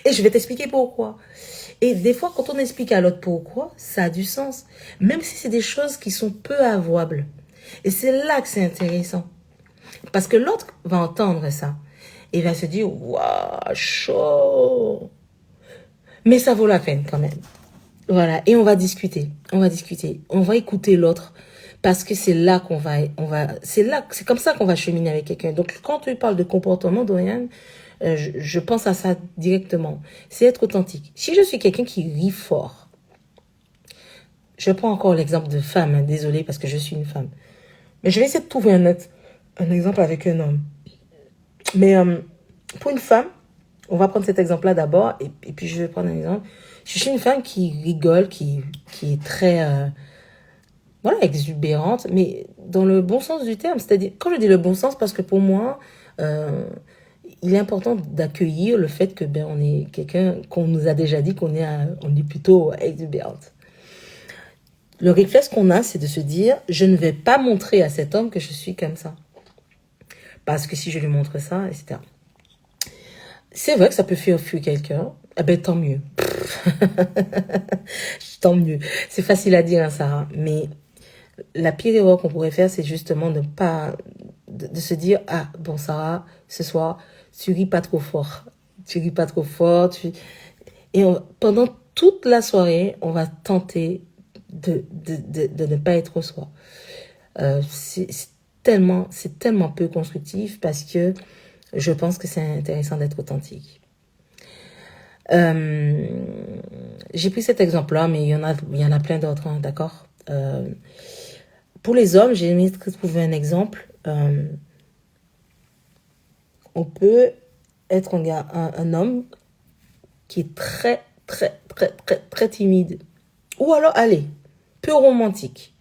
Et je vais t'expliquer pourquoi. Et des fois, quand on explique à l'autre pourquoi, ça a du sens. Même si c'est des choses qui sont peu avouables. Et c'est là que c'est intéressant. Parce que l'autre va entendre ça. Et va se dire, waouh, chaud. Mais ça vaut la peine quand même. Voilà. Et on va discuter. On va discuter. On va écouter l'autre. Parce que c'est là c'est comme ça qu'on va cheminer avec quelqu'un. Donc, quand tu parles de comportement, Dorian, je pense à ça directement. C'est être authentique. Si je suis quelqu'un qui rit fort, je prends encore l'exemple de femme, hein, désolée parce que je suis une femme. Mais je vais essayer de trouver un exemple avec un homme. Mais pour une femme, on va prendre cet exemple-là d'abord et puis je vais prendre un exemple. Je suis une femme qui rigole, qui est très voilà, exubérante, mais dans le bon sens du terme. C'est-à-dire, quand je dis le bon sens, parce que pour moi, il est important d'accueillir le fait que on est quelqu'un qu'on nous a déjà dit on est plutôt exubérante. Le réflexe qu'on a, c'est de se dire, je ne vais pas montrer à cet homme que je suis comme ça. Parce que si je lui montre ça, etc. C'est vrai que ça peut faire fuir quelqu'un. Eh ben, tant mieux. Tant mieux. C'est facile à dire, hein, Sarah. Mais la pire erreur qu'on pourrait faire, c'est justement de se dire, ah, bon, Sarah, ce soir, tu ris pas trop fort. Tu ris pas trop fort. Et pendant toute la soirée, on va tenter de ne pas être soi. C'est tellement peu constructif parce que je pense que c'est intéressant d'être authentique. J'ai pris cet exemple-là, mais il y en a plein d'autres, hein, d'accord. Pour les hommes, j'ai aimé trouver un exemple. On peut être un homme qui est très, très, très, très, très timide. Ou alors, allez, peu romantique.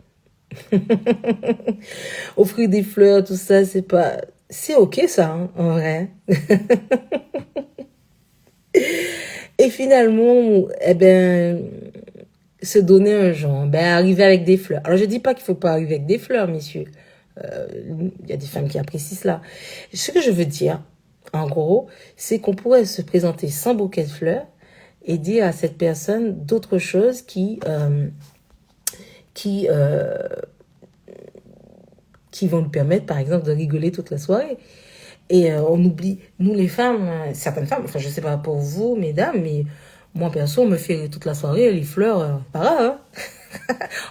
Offrir des fleurs, tout ça, c'est ok ça, hein, en vrai. Et finalement, se donner un genre, arriver avec des fleurs. Alors, je dis pas qu'il faut pas arriver avec des fleurs, messieurs. Il y a des femmes qui apprécient cela. Ce que je veux dire, en gros, c'est qu'on pourrait se présenter sans bouquet de fleurs et dire à cette personne d'autres choses qui vont lui permettre, par exemple, de rigoler toute la soirée. Et on oublie, nous les femmes, certaines femmes, enfin je sais pas pour vous, mesdames, mais moi perso, on me fait rire toute la soirée, les fleurs, pas grave, hein.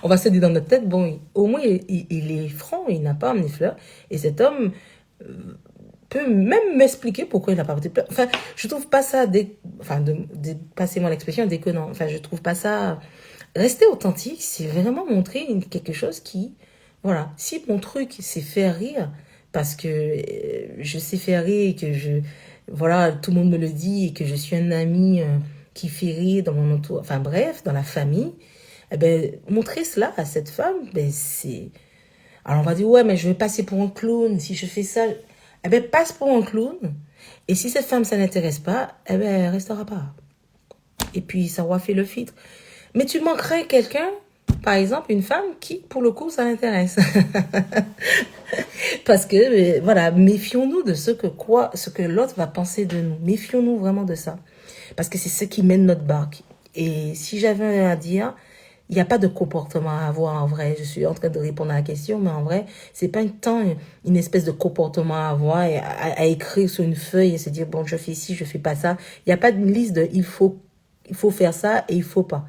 On va se dire dans notre tête, bon, au moins il est franc, il n'a pas amené fleurs, et cet homme peut même m'expliquer pourquoi il n'a pas apporté de fleurs. Enfin, je trouve pas ça, passez-moi l'expression, déconnant. Enfin, je trouve pas ça... Rester authentique, c'est vraiment montrer quelque chose qui... Voilà, si mon truc, c'est faire rire, parce que je sais faire rire et que voilà, tout le monde me le dit et que je suis un ami qui fait rire dans mon entourage, enfin bref, dans la famille, montrer cela à cette femme, c'est... Alors on va dire, ouais, mais je vais passer pour un clown si je fais ça. Passe pour un clown. Et si cette femme, ça n'intéresse pas, elle restera pas. Et puis, ça aura fait le filtre. Mais tu manquerais quelqu'un, par exemple, une femme qui, pour le coup, ça l'intéresse. Parce que, voilà, méfions-nous de ce que l'autre va penser de nous. Méfions-nous vraiment de ça. Parce que c'est ce qui mène notre barque. Et si j'avais à dire, il n'y a pas de comportement à avoir en vrai. Je suis en train de répondre à la question, mais en vrai, c'est pas une espèce de comportement à avoir et à écrire sur une feuille et se dire, bon, je fais ci, je fais pas ça. Il n'y a pas de liste de il faut il faut faire ça et il faut pas.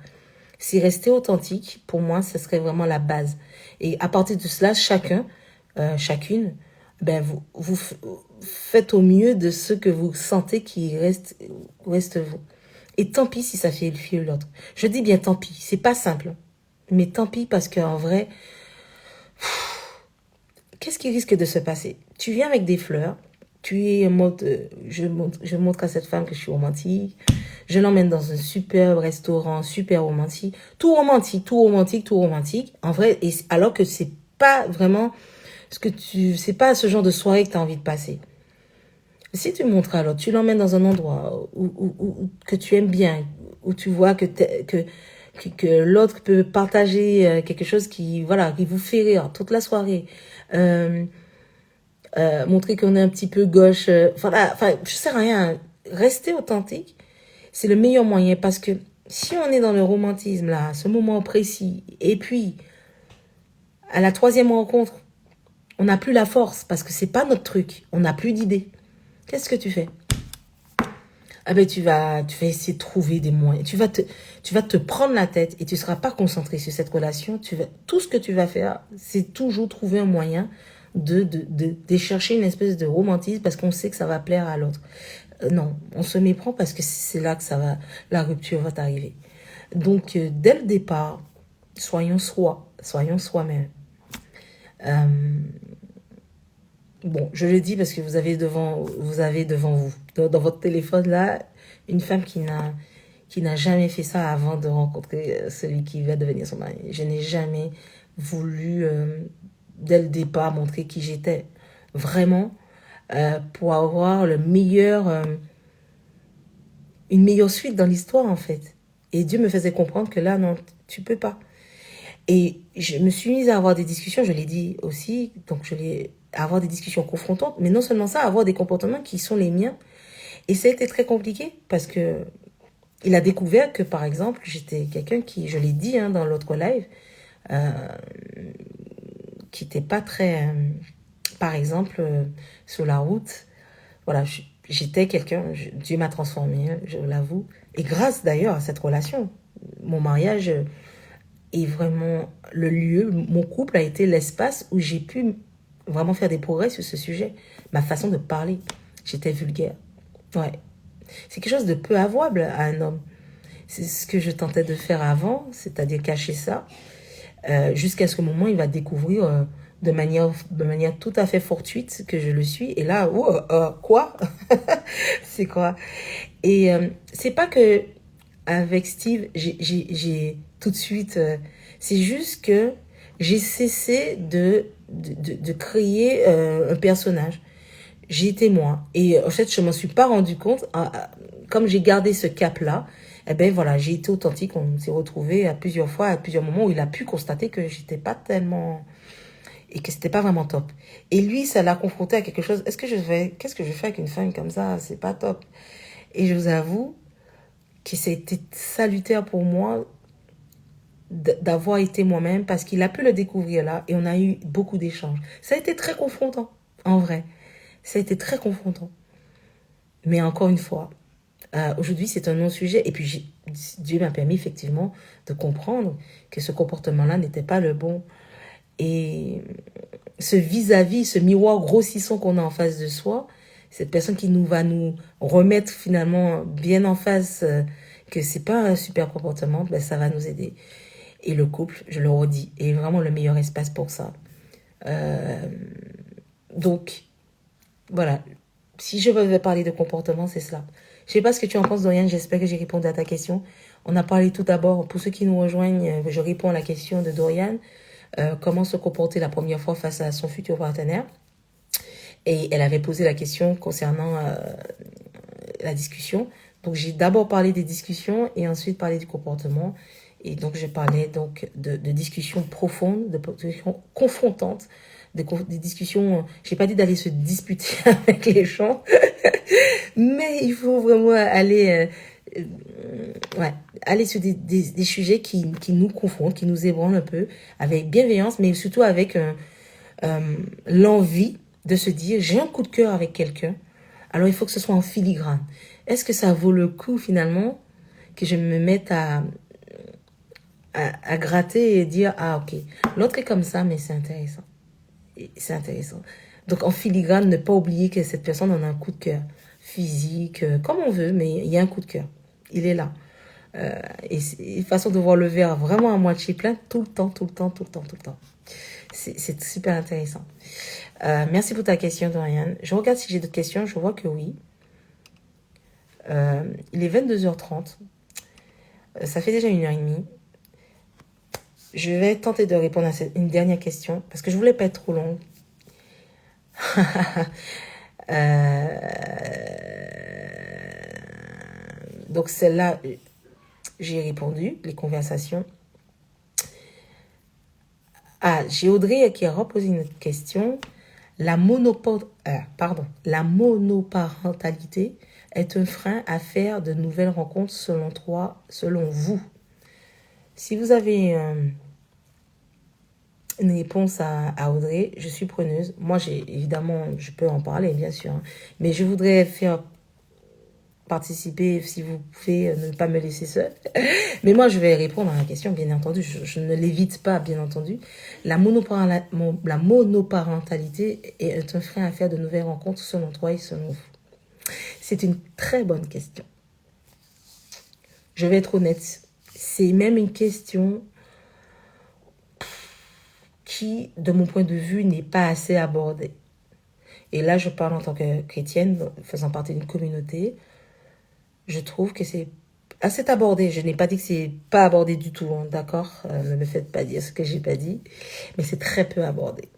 Si rester authentique, pour moi, ce serait vraiment la base. Et à partir de cela, chacune, ben vous faites au mieux de ce que vous sentez qui reste vous. Et tant pis si ça fait le fil ou l'autre. Je dis bien tant pis, c'est pas simple. Mais tant pis parce qu'en vrai, qu'est-ce qui risque de se passer? Tu viens avec des fleurs, tu es en mode, je montre à cette femme que je suis romantique, je l'emmène dans un superbe restaurant, super romantique, tout romantique, tout romantique, tout romantique. En vrai, alors que c'est pas vraiment c'est pas ce genre de soirée que tu as envie de passer. Si tu montres à l'autre, tu l'emmènes dans un endroit que tu aimes bien, où tu vois que l'autre peut partager quelque chose qui vous fait rire toute la soirée. Montrer qu'on est un petit peu gauche. Je sais rien. Rester authentique, c'est le meilleur moyen parce que si on est dans le romantisme, là, à ce moment précis, et puis, à la troisième rencontre, on n'a plus la force parce que c'est pas notre truc. On n'a plus d'idées. Qu'est-ce que tu fais? Ah ben tu vas essayer de trouver des moyens. Tu vas te prendre la tête et tu seras pas concentré sur cette relation. Tout ce que tu vas faire, c'est toujours trouver un moyen de chercher une espèce de romantisme parce qu'on sait que ça va plaire à l'autre. Non, on se méprend parce que c'est là que la rupture va t'arriver. Donc dès le départ, soyons soi-même. Bon, je le dis parce que vous avez devant vous, dans votre téléphone là, une femme qui n'a jamais fait ça avant de rencontrer celui qui va devenir son mari. Je n'ai jamais voulu, dès le départ, montrer qui j'étais. Vraiment, pour avoir une meilleure suite dans l'histoire, en fait. Et Dieu me faisait comprendre que là, non, tu peux pas. Et je me suis mise à avoir des discussions, je l'ai dit aussi, donc avoir des discussions confrontantes, mais non seulement ça, avoir des comportements qui sont les miens. Et ça a été très compliqué parce que il a découvert que, par exemple, j'étais quelqu'un qui, je l'ai dit dans l'autre live, qui n'était pas très, par exemple, sur la route. Voilà, j'étais quelqu'un, Dieu m'a transformé, je l'avoue. Et grâce d'ailleurs à cette relation, mon mariage est vraiment le lieu, mon couple a été l'espace où j'ai pu vraiment faire des progrès sur ce sujet. Ma façon de parler, j'étais vulgaire. Ouais. C'est quelque chose de peu avouable à un homme. C'est ce que je tentais de faire avant, c'est-à-dire cacher ça, jusqu'à ce moment où il va découvrir de manière tout à fait fortuite que je le suis. Et là, quoi? C'est quoi? Et c'est pas que avec Steve, j'ai tout de suite... c'est juste que j'ai cessé de créer un personnage. J'étais moi. Et en fait, je m'en suis pas rendu compte. Comme j'ai gardé ce cap-là, eh ben voilà, j'ai été authentique. On s'est retrouvés à plusieurs fois, à plusieurs moments où il a pu constater que j'étais pas tellement... et que c'était pas vraiment top. Et lui, ça l'a confronté à quelque chose. Qu'est-ce que je fais avec une femme comme ça? C'est pas top. Et je vous avoue que ça a été salutaire pour moi d'avoir été moi-même parce qu'il a pu le découvrir là et on a eu beaucoup d'échanges. Ça a été très confrontant, en vrai. Ça a été très confrontant. Mais encore une fois, aujourd'hui, c'est un non-sujet. Et puis, Dieu m'a permis effectivement de comprendre que ce comportement-là n'était pas le bon. Et ce vis-à-vis, ce miroir grossissant qu'on a en face de soi, cette personne qui va nous remettre finalement bien en face que c'est pas un super comportement, ben ça va nous aider. Et le couple, je le redis, est vraiment le meilleur espace pour ça. Donc, voilà. Si je veux parler de comportement, c'est cela. Je sais pas ce que tu en penses, Dorian. J'espère que j'ai répondu à ta question. On a parlé tout d'abord, pour ceux qui nous rejoignent, je réponds à la question de Dorian. Comment se comporter la première fois face à son futur partenaire. Et elle avait posé la question concernant la discussion. Donc, j'ai d'abord parlé des discussions et ensuite parlé du comportement. Et donc, je parlais donc de discussions profondes, de discussions confrontantes, des discussions... J'ai pas dit d'aller se disputer avec les gens, mais il faut vraiment aller... aller sur des sujets qui nous confrontent, qui nous ébranlent un peu, avec bienveillance, mais surtout avec l'envie de se dire, j'ai un coup de cœur avec quelqu'un, alors il faut que ce soit en filigrane. Est-ce que ça vaut le coup finalement que je me mette à gratter et dire, ah ok, l'autre est comme ça, mais c'est intéressant. C'est intéressant. Donc en filigrane, ne pas oublier que cette personne en a un coup de cœur physique, comme on veut, mais il y a un coup de cœur. Il est là. Et c'est une façon de voir le verre vraiment à moitié plein tout le temps, tout le temps, tout le temps, tout le temps. C'est super intéressant. Merci pour ta question, Dorian. Je regarde si j'ai d'autres questions. Je vois que oui. Il est 22h30. Ça fait déjà 1h30. Je vais tenter de répondre à une dernière question parce que je voulais pas être trop longue. Donc celle-là, j'ai répondu, les conversations. Ah, j'ai Audrey qui a reposé une autre question. La monoparentalité est un frein à faire de nouvelles rencontres selon vous. Si vous avez une réponse à Audrey, je suis preneuse. Moi, évidemment, je peux en parler, bien sûr. Hein, mais je voudrais faire participer, si vous pouvez, ne pas me laisser seule. Mais moi, je vais répondre à la question, bien entendu. Je ne l'évite pas, bien entendu. La monoparentalité est un frein à faire de nouvelles rencontres selon toi et selon vous. C'est une très bonne question. Je vais être honnête. C'est même une question qui, de mon point de vue, n'est pas assez abordée. Et là, je parle en tant que chrétienne, faisant partie d'une communauté. Je trouve que c'est assez abordé. Je n'ai pas dit que c'est pas abordé du tout, hein, d'accord? Ne me faites pas dire ce que j'ai pas dit. Mais c'est très peu abordé.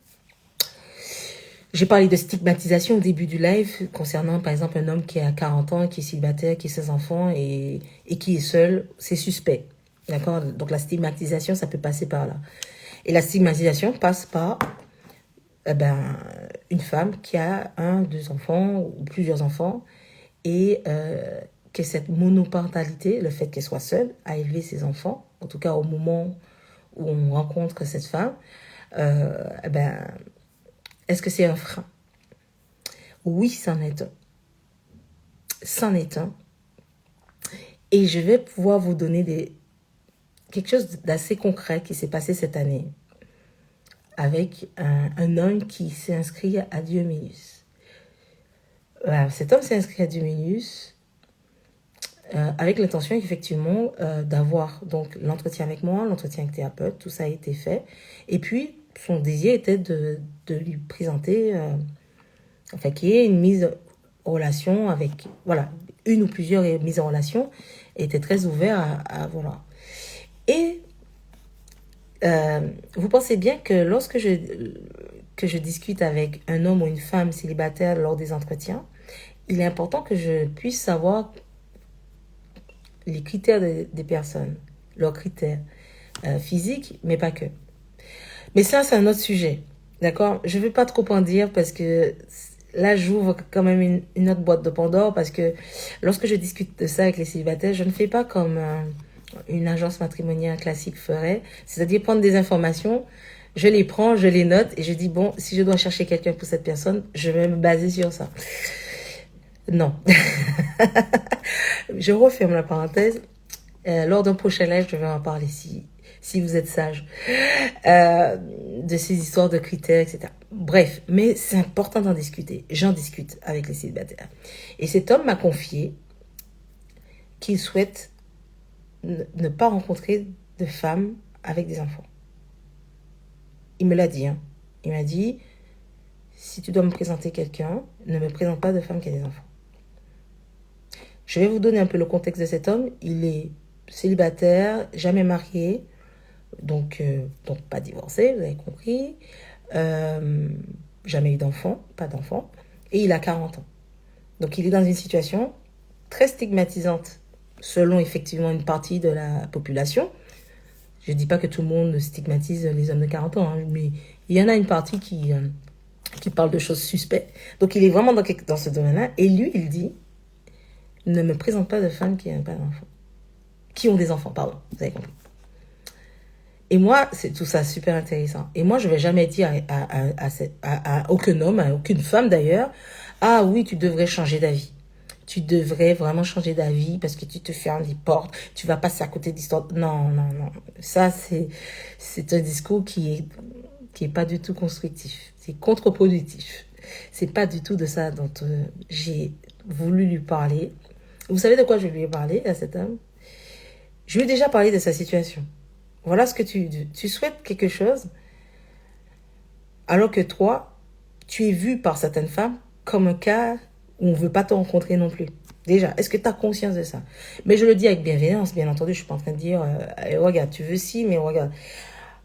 J'ai parlé de stigmatisation au début du live concernant, par exemple, un homme qui a 40 ans, qui est célibataire, qui a ses enfants et qui est seul. C'est suspect, d'accord? Donc la stigmatisation, ça peut passer par là. Et la stigmatisation passe par une femme qui a 1, 2 enfants ou plusieurs enfants et que cette monoparentalité, le fait qu'elle soit seule, à élever ses enfants, en tout cas au moment où on rencontre cette femme, est-ce que c'est un frein? Oui, c'en est un. C'en est un. Et je vais pouvoir vous donner quelque chose d'assez concret qui s'est passé cette année avec un homme qui s'est inscrit à Dieu Minus. Cet homme s'est inscrit à Dieu Minus avec l'intention effectivement d'avoir donc l'entretien avec moi, l'entretien avec thérapeute, tout ça a été fait. Et puis, son désir était de lui présenter, qu'il y ait une mise en relation avec, voilà, une ou plusieurs mises en relation, et était très ouvert voilà. Et vous pensez bien que lorsque je discute avec un homme ou une femme célibataire lors des entretiens, il est important que je puisse savoir les critères des personnes, leurs critères physiques, mais pas que. Mais ça, c'est un autre sujet, d'accord? Je ne vais pas trop en dire parce que là, j'ouvre quand même une autre boîte de Pandore parce que lorsque je discute de ça avec les célibataires, je ne fais pas comme une agence matrimoniale classique ferait, c'est-à-dire prendre des informations, je les prends, je les note et je dis, bon, si je dois chercher quelqu'un pour cette personne, je vais me baser sur ça. Non. Je referme la parenthèse. Lors d'un prochain live, je vais en parler si vous êtes sage de ces histoires de critères, etc. Bref, mais c'est important d'en discuter. J'en discute avec les célibataires. Et cet homme m'a confié qu'il souhaite ne pas rencontrer de femmes avec des enfants. Il me l'a dit. Hein. Il m'a dit, si tu dois me présenter quelqu'un, ne me présente pas de femme qui a des enfants. Je vais vous donner un peu le contexte de cet homme. Il est célibataire, jamais marié, donc pas divorcé, vous avez compris. Jamais eu d'enfant, pas d'enfant. Et il a 40 ans. Donc il est dans une situation très stigmatisante, selon effectivement une partie de la population. Je ne dis pas que tout le monde stigmatise les hommes de 40 ans, hein, mais il y en a une partie qui parle de choses suspectes. Donc il est vraiment dans ce domaine-là. Et lui, il dit, ne me présente pas de femmes qui n'ont pas d'enfants. Qui ont des enfants, pardon, vous avez compris. Et moi, c'est tout ça super intéressant. Et moi, je ne vais jamais dire à aucun homme, à aucune femme d'ailleurs, ah oui, tu devrais changer d'avis. tu devrais vraiment changer d'avis parce que tu te fermes des portes, tu vas passer à côté d'histoire. Non, non, non. Ça, c'est un discours qui est pas du tout constructif. C'est contre-productif. C'est pas du tout de ça dont j'ai voulu lui parler. Vous savez de quoi je lui ai parlé à cet homme? Je lui ai déjà parlé de sa situation. Voilà ce que tu souhaites quelque chose, alors que toi, tu es vu par certaines femmes comme un cas où on ne veut pas te rencontrer non plus. Déjà, est-ce que tu as conscience de ça? Mais je le dis avec bienveillance, bien entendu. Je ne suis pas en train de dire, regarde, tu veux si, mais regarde,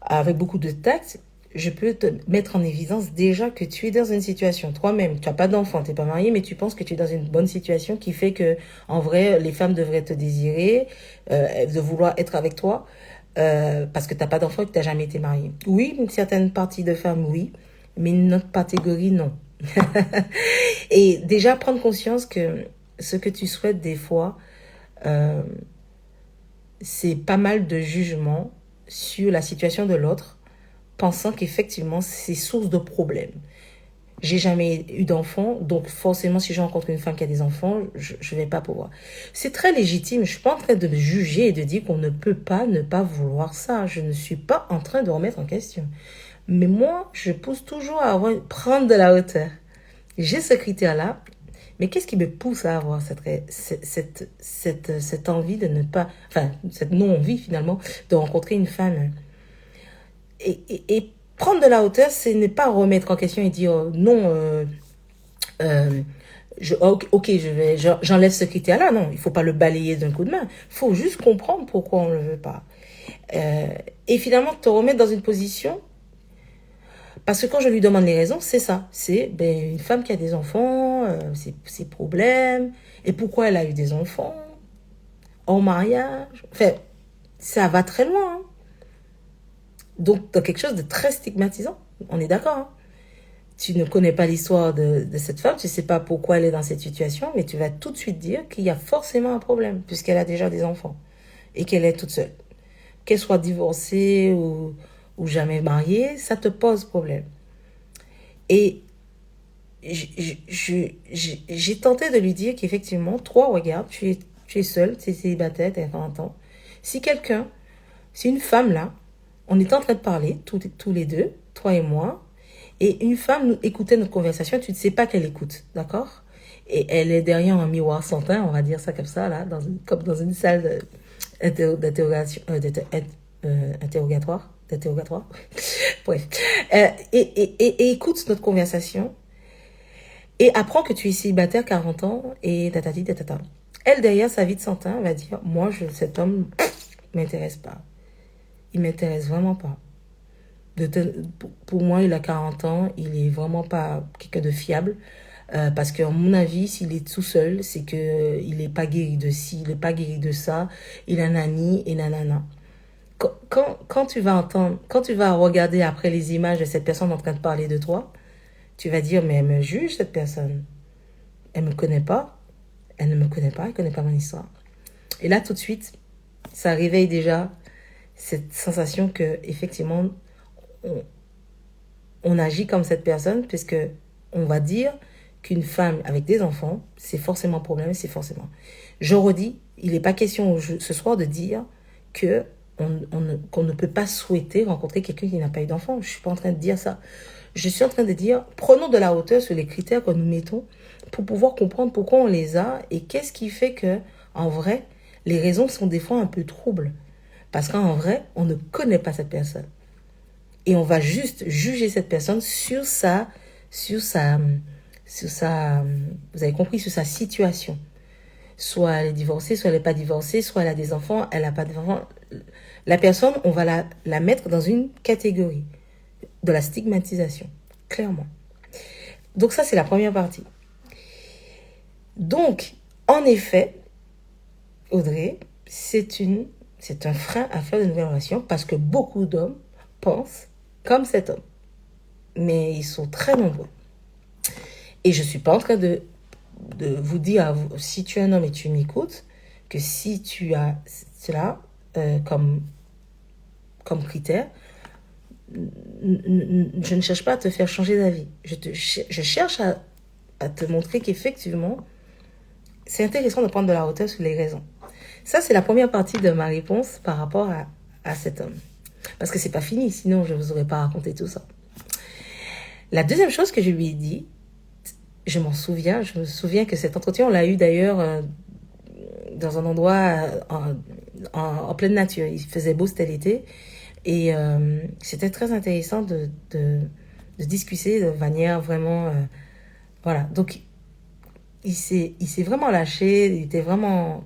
avec beaucoup de tact, je peux te mettre en évidence déjà que tu es dans une situation, toi-même, tu n'as pas d'enfant, tu n'es pas marié, mais tu penses que tu es dans une bonne situation qui fait que, en vrai, les femmes devraient te désirer, de vouloir être avec toi, parce que tu n'as pas d'enfant et que tu n'as jamais été marié. Oui, une certaine partie de femmes, oui, mais une autre catégorie, non. Et déjà, prendre conscience que ce que tu souhaites des fois, c'est pas mal de jugement sur la situation de l'autre, pensant qu'effectivement, c'est source de problèmes. J'ai jamais eu d'enfant, donc forcément, si je rencontre une femme qui a des enfants, je vais pas pouvoir. C'est très légitime. Je suis pas en train de me juger et de dire qu'on ne peut pas ne pas vouloir ça. Je ne suis pas en train de remettre en question. Mais moi, je pousse toujours à prendre de la hauteur. J'ai ce critère-là, mais qu'est-ce qui me pousse à avoir cette envie de ne pas, enfin, cette non-envie finalement, de rencontrer une femme et prendre de la hauteur, c'est ne pas remettre en question et dire non, ok, j'enlève ce critère-là. Non, il faut pas le balayer d'un coup de main. Il faut juste comprendre pourquoi on ne le veut pas. Et finalement, te remettre dans une position. Parce que quand je lui demande les raisons, c'est ça. C'est une femme qui a des enfants, ses problèmes, et pourquoi elle a eu des enfants, en mariage. Enfin, ça va très loin. Hein. Donc, dans quelque chose de très stigmatisant. On est d'accord. Hein. Tu ne connais pas l'histoire de cette femme, tu ne sais pas pourquoi elle est dans cette situation, mais tu vas tout de suite dire qu'il y a forcément un problème, puisqu'elle a déjà des enfants, et qu'elle est toute seule. Qu'elle soit divorcée ou jamais mariée, ça te pose problème. Et j'ai tenté de lui dire qu'effectivement, toi, regarde, tu es seule, tu es célibataire, tu as 40 ans. Si une femme là, on est en train de parler, tous les deux, toi et moi, et une femme nous écoutait notre conversation, tu ne sais pas qu'elle écoute, d'accord? Et elle est derrière un miroir sans teint, on va dire ça comme ça, là, comme dans une salle d'interrogatoire. Bref. Et écoute notre conversation et apprends que tu es célibataire 40 ans et tatati tatata. Elle, derrière sa vie de santin, va dire, moi, cet homme m'intéresse pas. Il m'intéresse vraiment pas. Pour moi, il a 40 ans, il est vraiment pas quelqu'un de fiable. Parce qu'à mon avis, s'il est tout seul, c'est que il est pas guéri de ci, il est pas guéri de ça, il a nani et nanana. Quand tu vas entendre, quand tu vas regarder après les images de cette personne en train de parler de toi, tu vas dire, mais elle me juge, cette personne. Elle me connaît pas. Elle ne me connaît pas, elle connaît pas mon histoire. Et là, tout de suite, ça réveille déjà cette sensation que, effectivement, on agit comme cette personne, puisque on va dire qu'une femme avec des enfants, c'est forcément un problème, c'est forcément. Je redis, il n'est pas question ce soir de dire que qu'on ne peut pas souhaiter rencontrer quelqu'un qui n'a pas eu d'enfant. Je ne suis pas en train de dire ça. Je suis en train de dire, prenons de la hauteur sur les critères que nous mettons pour pouvoir comprendre pourquoi on les a et qu'est-ce qui fait que, en vrai, les raisons sont des fois un peu troubles. Parce qu'en vrai, on ne connaît pas cette personne. Et on va juste juger cette personne sur sa, vous avez compris, sur sa situation. Soit elle est divorcée, soit elle n'est pas divorcée, soit elle a des enfants, elle n'a pas d'enfants. La personne, on va la mettre dans une catégorie de la stigmatisation, clairement. Donc ça, c'est la première partie. Donc, en effet, Audrey, c'est un frein à faire de nouvelles relations parce que beaucoup d'hommes pensent comme cet homme. Mais ils sont très nombreux. Et je ne suis pas en train de vous dire, si tu es un homme et tu m'écoutes, que si tu as cela comme critère, je ne cherche pas à te faire changer d'avis. Je cherche à te montrer qu'effectivement, c'est intéressant de prendre de la hauteur sur les raisons. Ça, c'est la première partie de ma réponse par rapport à cet homme. Parce que c'est pas fini, sinon je vous aurais pas raconté tout ça. La deuxième chose que je lui ai dit, je me souviens que cet entretien, on l'a eu d'ailleurs dans un endroit en pleine nature. Il faisait beau, c'était l'été. Et c'était très intéressant de discuter de manière vraiment... voilà, donc il s'est vraiment lâché, il était vraiment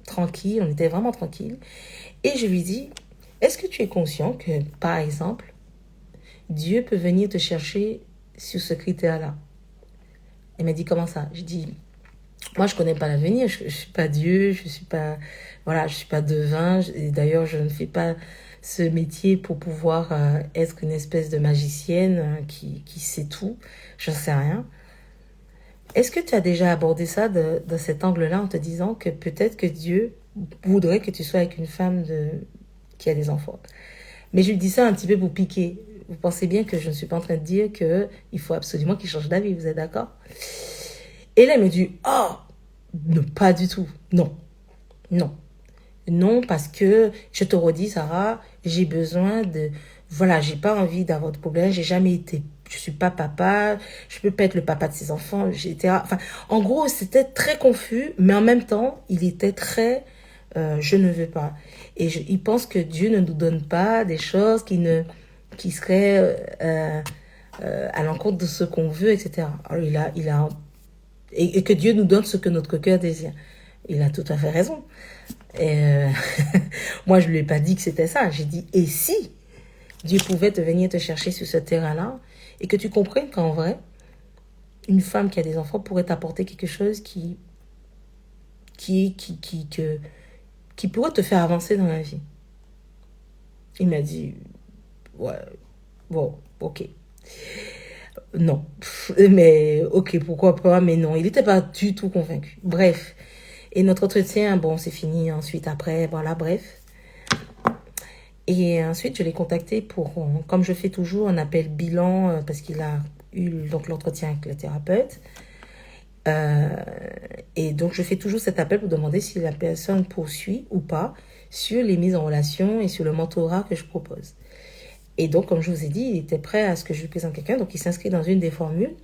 tranquille, on était vraiment tranquille. Et je lui dis, est-ce que tu es conscient que, par exemple, Dieu peut venir te chercher sur ce critère-là? Elle m'a dit, comment ça? Je dis, moi, je connais pas l'avenir, je suis pas Dieu, je suis pas devin, et d'ailleurs, je ne fais pas ce métier pour pouvoir être une espèce de magicienne qui sait tout, j'en sais rien. Est-ce que tu as déjà abordé ça de cet angle-là en te disant que peut-être que Dieu voudrait que tu sois avec une femme qui a des enfants? Mais je lui dis ça un petit peu pour piquer. Vous pensez bien que je ne suis pas en train de dire qu'il faut absolument qu'il change d'avis, vous êtes d'accord? Et là, elle me dit, oh, non, pas du tout. Non, non. Non, parce que, je te redis, Sarah, j'ai besoin de... Voilà, j'ai pas envie d'avoir de problème, j'ai jamais été... Je suis pas papa, je peux pas être le papa de ses enfants, etc. Enfin, en gros, c'était très confus, mais en même temps, il était très... je ne veux pas. Et il pense que Dieu ne nous donne pas des choses qui seraient à l'encontre de ce qu'on veut, etc. Alors, et que Dieu nous donne ce que notre cœur désire. Il a tout à fait raison. Et moi, je lui ai pas dit que c'était ça. J'ai dit, et si Dieu pouvait venir te chercher sur ce terrain-là et que tu comprennes qu'en vrai, une femme qui a des enfants pourrait t'apporter quelque chose qui pourrait te faire avancer dans la vie. Il m'a dit, ouais, bon, ok. Non, mais ok, pourquoi pas, mais non, il n'était pas du tout convaincu. Bref, et notre entretien, bon, c'est fini ensuite après, voilà, bref. Et ensuite, je l'ai contacté pour, comme je fais toujours, un appel bilan, parce qu'il a eu donc l'entretien avec le thérapeute. Et donc, je fais toujours cet appel pour demander si la personne poursuit ou pas sur les mises en relation et sur le mentorat que je propose. Et donc, comme je vous ai dit, il était prêt à ce que je lui présente quelqu'un. Donc, il s'inscrit dans une des formules,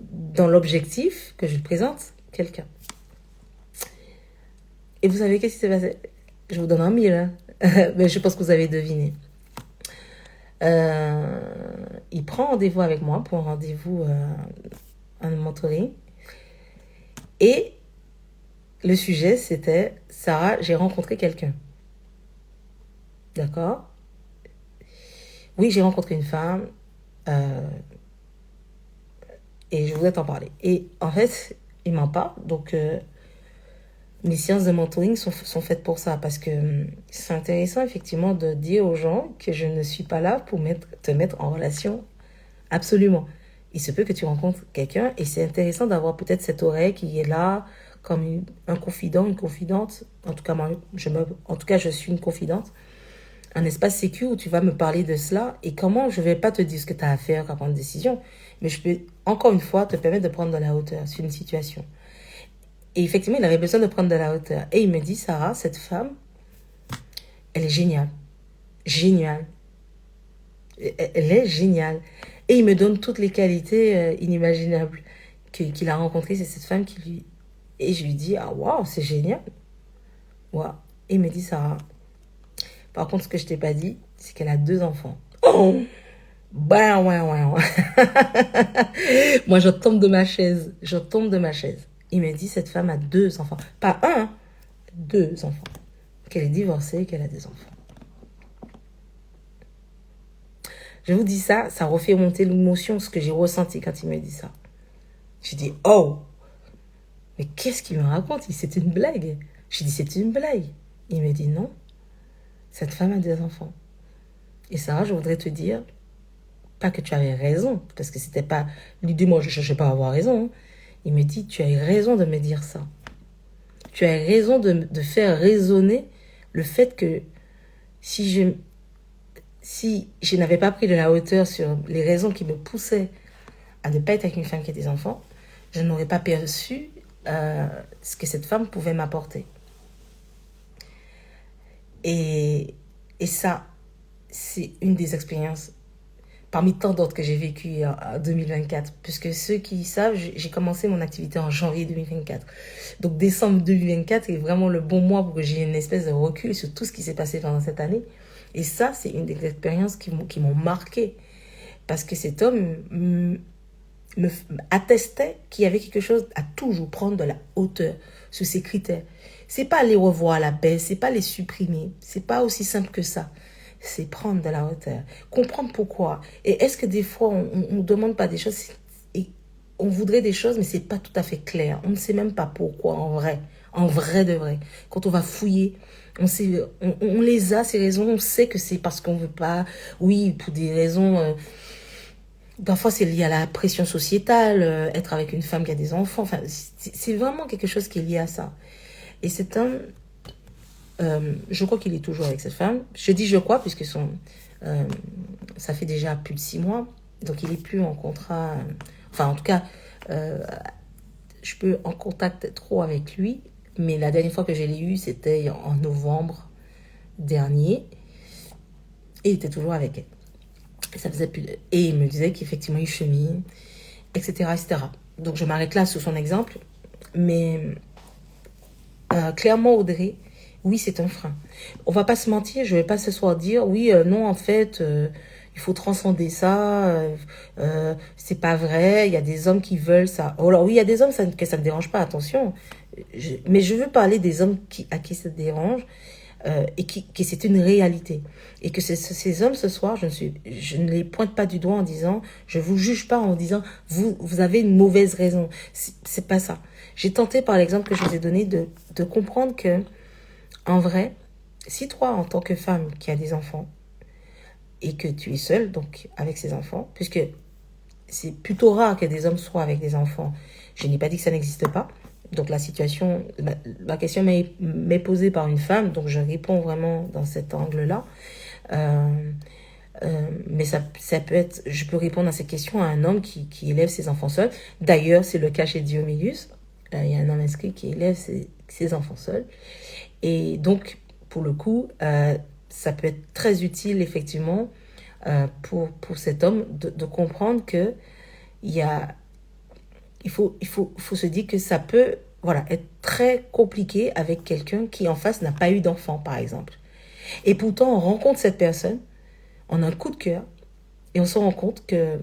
dans l'objectif que je lui présente quelqu'un. Et vous savez qu'est-ce qui s'est passé? Je vous donne un mille, hein. Mais je pense que vous avez deviné. Il prend rendez-vous avec moi pour un rendez-vous, un mentoring. Et le sujet, c'était, Sarah, j'ai rencontré quelqu'un. D'accord? Oui, j'ai rencontré une femme et je voudrais t'en parler. Et en fait, il m'en parle. Donc, mes séances de mentoring sont faites pour ça. Parce que c'est intéressant, effectivement, de dire aux gens que je ne suis pas là pour te mettre en relation. Absolument. Il se peut que tu rencontres quelqu'un et c'est intéressant d'avoir peut-être cette oreille qui est là comme un confident, une confidente. En tout cas, je suis une confidente. Un espace sécure où tu vas me parler de cela et comment je vais pas te dire ce que tu as à faire, à prendre une décision, mais je peux encore une fois te permettre de prendre de la hauteur sur une situation. Et effectivement, il avait besoin de prendre de la hauteur. Et il me dit, Sarah, cette femme, elle est géniale. Géniale. Elle est géniale. Et il me donne toutes les qualités inimaginables qu'il a rencontrées. C'est cette femme qui lui... Et je lui dis, ah waouh, c'est génial. Waouh. Et il me dit, Sarah, par contre, ce que je t'ai pas dit, c'est qu'elle a 2 enfants. Oh, bah ouais. Moi, je tombe de ma chaise. Il me dit, cette femme a 2 enfants. Pas un, 2 enfants. Qu'elle est divorcée et qu'elle a des enfants. Je vous dis ça, ça refait monter l'émotion, ce que j'ai ressenti quand il me dit ça. J'ai dit, oh, mais qu'est-ce qu'il me raconte? C'est une blague. J'ai dit, c'est une blague. Il me dit, non, cette femme a 2 enfants. Et ça, je voudrais te dire, pas que tu avais raison, parce que c'était pas... L'idée, moi, je cherchais pas à avoir raison. Hein. Il me dit, tu as raison de me dire ça. Tu as raison de faire résonner le fait que si je n'avais pas pris de la hauteur sur les raisons qui me poussaient à ne pas être avec une femme qui a des enfants, je n'aurais pas perçu ce que cette femme pouvait m'apporter. Et ça, c'est une des expériences parmi tant d'autres que j'ai vécues en 2024. Puisque ceux qui savent, j'ai commencé mon activité en janvier 2024. Donc décembre 2024 est vraiment le bon mois pour que j'ai une espèce de recul sur tout ce qui s'est passé pendant cette année. Et ça, c'est une des expériences qui m'ont marqué. Parce que cet homme me attestait qu'il y avait quelque chose à toujours prendre de la hauteur sur ses critères. C'est pas les revoir à la baisse, c'est pas les supprimer, c'est pas aussi simple que ça. C'est prendre de la hauteur, comprendre pourquoi. Et est-ce que des fois on demande pas des choses et on voudrait des choses mais c'est pas tout à fait clair. On ne sait même pas pourquoi en vrai de vrai. Quand on va fouiller, on les a ces raisons, on sait que c'est parce qu'on veut pas, oui, pour des raisons. Parfois, c'est lié à la pression sociétale, être avec une femme qui a des enfants. Enfin, c'est vraiment quelque chose qui est lié à ça. Et cet homme, je crois qu'il est toujours avec cette femme. Je dis je crois, puisque ça fait déjà plus de 6 mois. Donc, il n'est plus en contrat. Enfin, en tout cas, je peux en contact trop avec lui. Mais la dernière fois que je l'ai eu, c'était en novembre dernier. Et il était toujours avec elle. Ça faisait plus Et il me disait qu'effectivement, il chemine, etc., etc. Donc, je m'arrête là sur son exemple. Mais clairement, Audrey, oui, c'est un frein. On va pas se mentir, je vais pas ce soir dire, oui, non, en fait, il faut transcender ça, c'est pas vrai, il y a des hommes qui veulent ça. Oh là, oui, il y a des hommes que ça ne dérange pas, attention. Mais je veux parler des hommes à qui ça dérange, et que c'est une réalité. Et que ces hommes, ce soir, je ne les pointe pas du doigt en disant, je vous juge pas en disant, vous avez une mauvaise raison. C'est pas ça. J'ai tenté, par l'exemple que je vous ai donné, de comprendre que, en vrai, si toi, en tant que femme qui a des enfants, et que tu es seule, donc, avec ces enfants, puisque c'est plutôt rare que des hommes soient avec des enfants, je n'ai pas dit que ça n'existe pas. Donc la situation, la question m'est posée par une femme, donc je réponds vraiment dans cet angle-là. Mais ça peut être, je peux répondre à ces questions à un homme qui élève ses enfants seuls. D'ailleurs, c'est le cas chez Diomélius. Il y a un homme inscrit qui élève ses enfants seuls. Et donc, pour le coup, ça peut être très utile, effectivement, pour cet homme de comprendre que il faut se dire que ça peut, voilà, être très compliqué avec quelqu'un qui en face n'a pas eu d'enfant, par exemple. Et pourtant, on rencontre cette personne, on a un coup de cœur, et on se rend compte que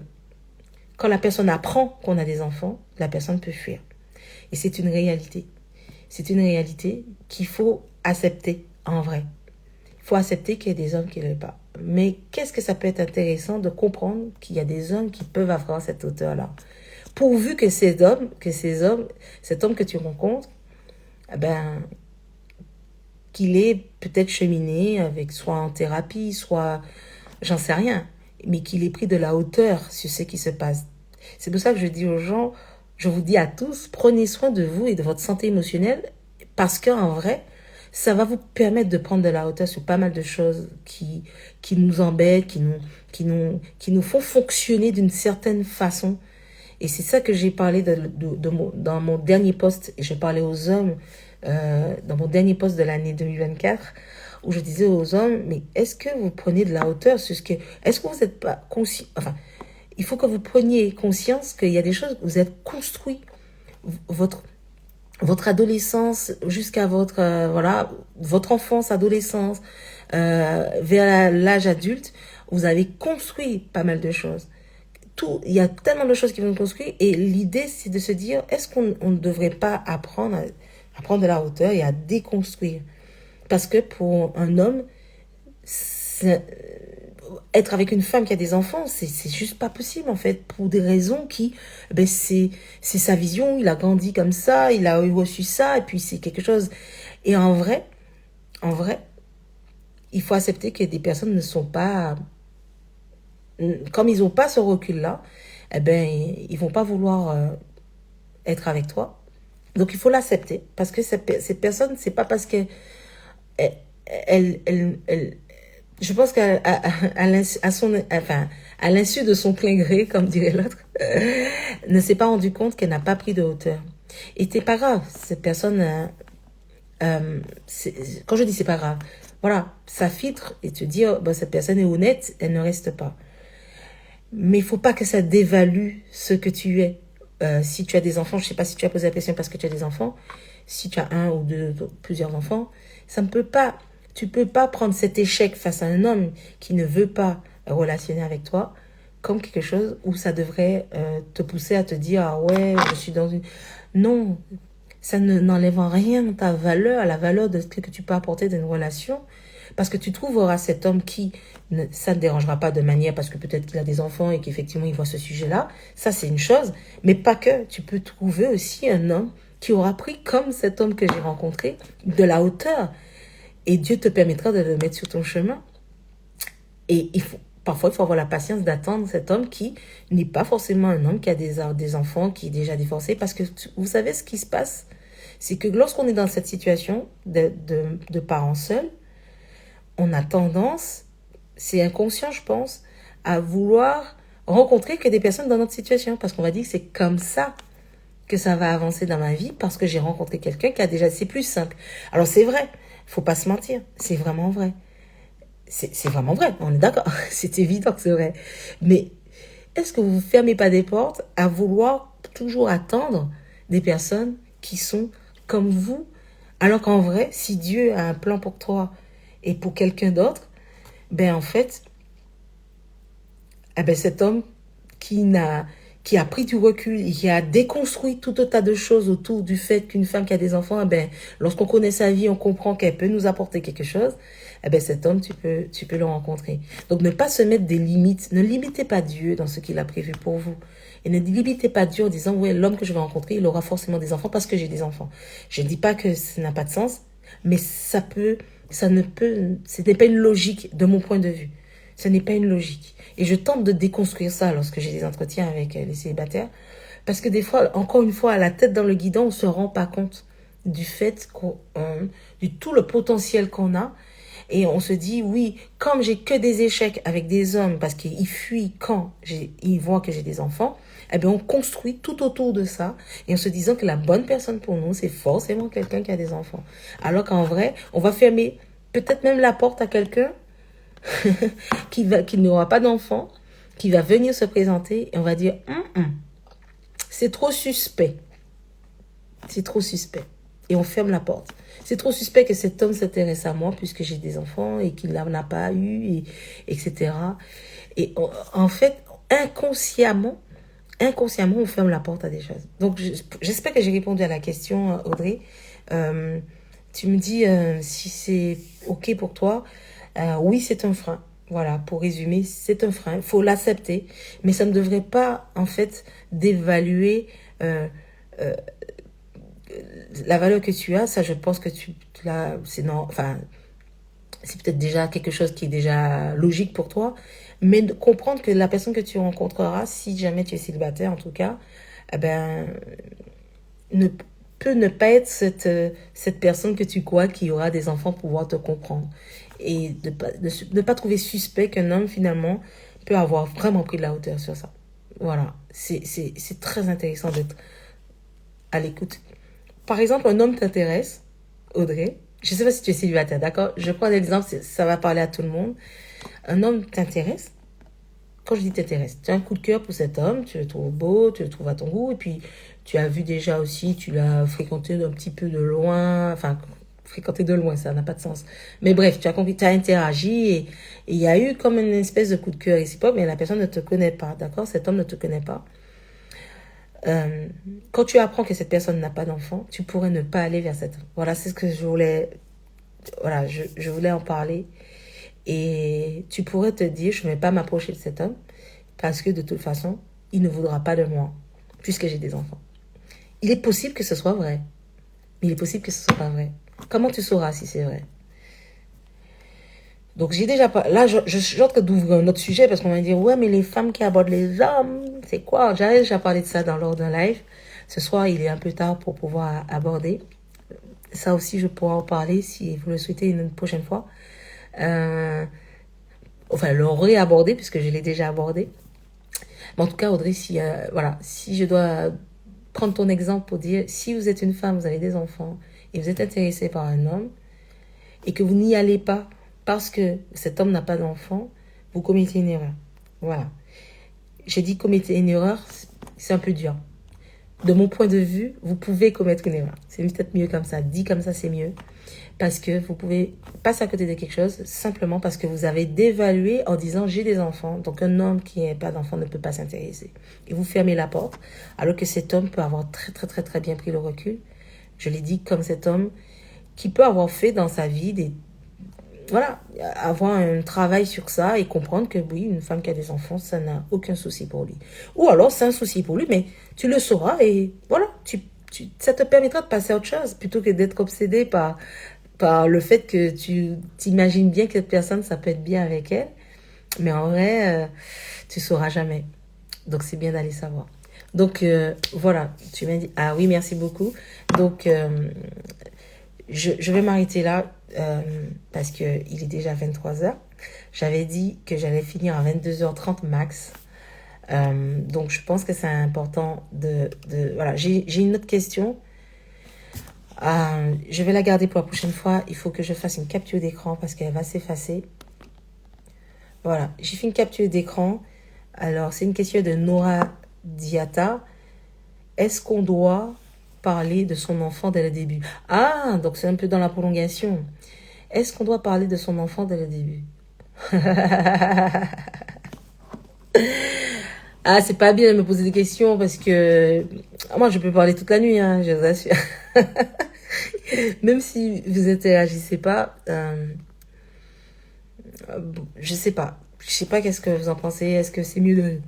quand la personne apprend qu'on a des enfants, la personne peut fuir. Et c'est une réalité. C'est une réalité qu'il faut accepter, en vrai. Il faut accepter qu'il y a des hommes qui ne veulent pas. Mais qu'est-ce que ça peut être intéressant de comprendre qu'il y a des hommes qui peuvent avoir cette hauteur-là. Pourvu que cet homme que tu rencontres, qu'il ait peut-être cheminé avec, soit en thérapie, soit, j'en sais rien, mais qu'il ait pris de la hauteur sur ce qui se passe. C'est pour ça que je dis aux gens, je vous dis à tous, prenez soin de vous et de votre santé émotionnelle, parce qu'en vrai, ça va vous permettre de prendre de la hauteur sur pas mal de choses qui nous embêtent, qui nous font fonctionner d'une certaine façon. Et c'est ça que j'ai parlé dans mon dernier post, et je parlais aux hommes dans mon dernier post de l'année 2024, où je disais aux hommes, mais est-ce que vous prenez de la hauteur sur est-ce que vous n'êtes pas conscient, enfin, il faut que vous preniez conscience qu'il y a des choses, vous êtes construit, votre adolescence jusqu'à votre enfance, adolescence, vers l'âge adulte, vous avez construit pas mal de choses. Il y a tellement de choses qui vont construire, et l'idée, c'est de se dire, est-ce qu'on ne devrait pas apprendre à prendre de la hauteur et à déconstruire? Parce que pour un homme, être avec une femme qui a des enfants, c'est juste pas possible, en fait, pour des raisons c'est sa vision, il a grandi comme ça, il a reçu ça, et puis c'est quelque chose. Et en vrai, il faut accepter que des personnes ne sont pas, comme ils n'ont pas ce recul-là, ils vont pas vouloir être avec toi. Donc il faut l'accepter, parce que cette personne, c'est pas parce que je pense qu'à l'insu de son plein gré, comme dirait l'autre, ne s'est pas rendu compte qu'elle n'a pas pris de hauteur. Et c'est pas grave, cette personne, quand je dis c'est pas grave, voilà, ça filtre et te dire, bon, cette personne est honnête, elle ne reste pas. Mais il faut pas que ça dévalue ce que tu es. Si tu as des enfants, je sais pas si tu as posé la question parce que tu as des enfants, si tu as un ou deux, plusieurs enfants, ça ne peut pas, tu peux pas prendre cet échec face à un homme qui ne veut pas relationner avec toi comme quelque chose où ça devrait te pousser à te dire, ah ouais, je suis dans une... Non, ça n'enlève en rien ta valeur, la valeur de ce que tu peux apporter dans une relation. Parce que tu trouveras cet homme qui, ça ne dérangera pas de manière, parce que peut-être qu'il a des enfants et qu'effectivement il voit ce sujet-là. Ça, c'est une chose. Mais pas que. Tu peux trouver aussi un homme qui aura pris, comme cet homme que j'ai rencontré, de la hauteur. Et Dieu te permettra de le mettre sur ton chemin. Et parfois, il faut avoir la patience d'attendre cet homme qui n'est pas forcément un homme qui a des enfants, qui est déjà divorcé. Parce que vous savez ce qui se passe, c'est que lorsqu'on est dans cette situation de parents seuls, on a tendance, c'est inconscient je pense, à vouloir rencontrer que des personnes dans notre situation. Parce qu'on va dire que c'est comme ça que ça va avancer dans ma vie, parce que j'ai rencontré quelqu'un qui a déjà... C'est plus simple. Alors c'est vrai, faut pas se mentir, c'est vraiment vrai. C'est vraiment vrai, on est d'accord, c'est évident que c'est vrai. Mais est-ce que vous ne fermez pas des portes à vouloir toujours attendre des personnes qui sont comme vous, alors qu'en vrai, si Dieu a un plan pour toi et pour quelqu'un d'autre, ben en fait, eh ben cet homme qui a pris du recul et qui a déconstruit tout un tas de choses autour du fait qu'une femme qui a des enfants, eh ben, lorsqu'on connaît sa vie, on comprend qu'elle peut nous apporter quelque chose, eh ben, cet homme, tu peux le rencontrer. Donc, ne pas se mettre des limites. Ne limitez pas Dieu dans ce qu'il a prévu pour vous. Et ne limitez pas Dieu en disant, ouais, l'homme que je vais rencontrer, il aura forcément des enfants parce que j'ai des enfants. Je ne dis pas que ça n'a pas de sens, mais ce n'est pas une logique de mon point de vue. Ce n'est pas une logique. Et je tente de déconstruire ça lorsque j'ai des entretiens avec les célibataires. Parce que des fois, encore une fois, à la tête dans le guidon, on ne se rend pas compte du fait du tout le potentiel qu'on a. Et on se dit, oui, comme j'ai que des échecs avec des hommes, parce qu'ils fuient quand ils voient que j'ai des enfants, eh bien, on construit tout autour de ça, et en se disant que la bonne personne pour nous, c'est forcément quelqu'un qui a des enfants. Alors qu'en vrai, on va fermer peut-être même la porte à quelqu'un qui n'aura pas d'enfant, qui va venir se présenter, et on va dire, c'est trop suspect. C'est trop suspect. Et on ferme la porte. C'est trop suspect que cet homme s'intéresse à moi puisque j'ai des enfants et qu'il n'en a pas eu, etc. Et en fait, inconsciemment, on ferme la porte à des choses. Donc, j'espère que j'ai répondu à la question, Audrey. Tu me dis si c'est OK pour toi. Oui, c'est un frein. Voilà, pour résumer, c'est un frein. Il faut l'accepter. Mais ça ne devrait pas, en fait, d'évaluer la valeur que tu as. Ça, je pense que tu l'as... c'est peut-être déjà quelque chose qui est déjà logique pour toi. Mais de comprendre que la personne que tu rencontreras, si jamais tu es célibataire en tout cas, eh ben, peut ne pas être cette personne que tu crois qui aura des enfants pour pouvoir te comprendre. Et de ne pas trouver suspect qu'un homme, finalement, peut avoir vraiment pris de la hauteur sur ça. Voilà. C'est très intéressant d'être à l'écoute. Par exemple, un homme t'intéresse, Audrey. Je ne sais pas si tu es célibataire, d'accord? Je prends l'exemple, ça va parler à tout le monde. Un homme t'intéresse. Quand je dis t'intéresse, tu as un coup de cœur pour cet homme, tu le trouves beau, tu le trouves à ton goût, et puis tu as vu déjà aussi, tu l'as fréquenté un petit peu de loin, enfin, fréquenté de loin, ça n'a pas de sens. Mais bref, tu as interagi, et il y a eu comme une espèce de coup de cœur réciproque, mais la personne ne te connaît pas, d'accord? Cet homme ne te connaît pas. Quand tu apprends que cette personne n'a pas d'enfant, tu pourrais ne pas aller vers cette... Voilà, c'est ce que je voulais... Voilà, je voulais en parler. Et tu pourrais te dire, je ne vais pas m'approcher de cet homme parce que de toute façon, il ne voudra pas de moi puisque j'ai des enfants. Il est possible que ce soit vrai, mais il est possible que ce ne soit pas vrai. Comment tu sauras si c'est vrai? Donc j'ai déjà pas... Là, je suis en train d'ouvrir un autre sujet parce qu'on va dire, ouais, mais les femmes qui abordent les hommes, c'est quoi? J'avais déjà parlé de ça lors d'un live. Ce soir, il est un peu tard pour pouvoir aborder. Ça aussi, je pourrais en parler si vous le souhaitez une prochaine fois. Enfin, le réaborder puisque je l'ai déjà abordé. Mais en tout cas, Audrey, si je dois prendre ton exemple pour dire, si vous êtes une femme, vous avez des enfants, et vous êtes intéressé par un homme, et que vous n'y allez pas parce que cet homme n'a pas d'enfant, vous commettez une erreur. Voilà. J'ai dit commettez une erreur, c'est un peu dur. De mon point de vue, vous pouvez commettre une erreur. C'est peut-être mieux comme ça. Dit comme ça, c'est mieux. Parce que vous pouvez passer à côté de quelque chose simplement parce que vous avez dévalué en disant j'ai des enfants. Donc un homme qui n'a pas d'enfant ne peut pas s'intéresser. Et vous fermez la porte alors que cet homme peut avoir très très très très bien pris le recul. Je l'ai dit comme cet homme qui peut avoir fait dans sa vie des... Voilà, avoir un travail sur ça et comprendre que oui, une femme qui a des enfants, ça n'a aucun souci pour lui. Ou alors, c'est un souci pour lui, mais tu le sauras et voilà, ça te permettra de passer à autre chose plutôt que d'être obsédé par le fait que tu t'imagines bien que cette personne, ça peut être bien avec elle, mais en vrai, tu sauras jamais. Donc, c'est bien d'aller savoir. Donc, voilà, tu m'as dit, ah oui, merci beaucoup. Donc, je vais m'arrêter là parce qu'il est déjà 23h. J'avais dit que j'allais finir à 22h30 max. Donc, je pense que c'est important voilà, j'ai une autre question. Je vais la garder pour la prochaine fois. Il faut que je fasse une capture d'écran parce qu'elle va s'effacer. Voilà, j'ai fait une capture d'écran. Alors, c'est une question de Nora Diata. Est-ce qu'on doit parler de son enfant dès le début? Ah, donc c'est un peu dans la prolongation. Est-ce qu'on doit parler de son enfant dès le début? Ah, c'est pas bien de me poser des questions parce que moi, je peux parler toute la nuit, hein, je vous assure. Même si vous interagissez pas, je sais pas. Je sais pas qu'est-ce que vous en pensez. Est-ce que c'est mieux de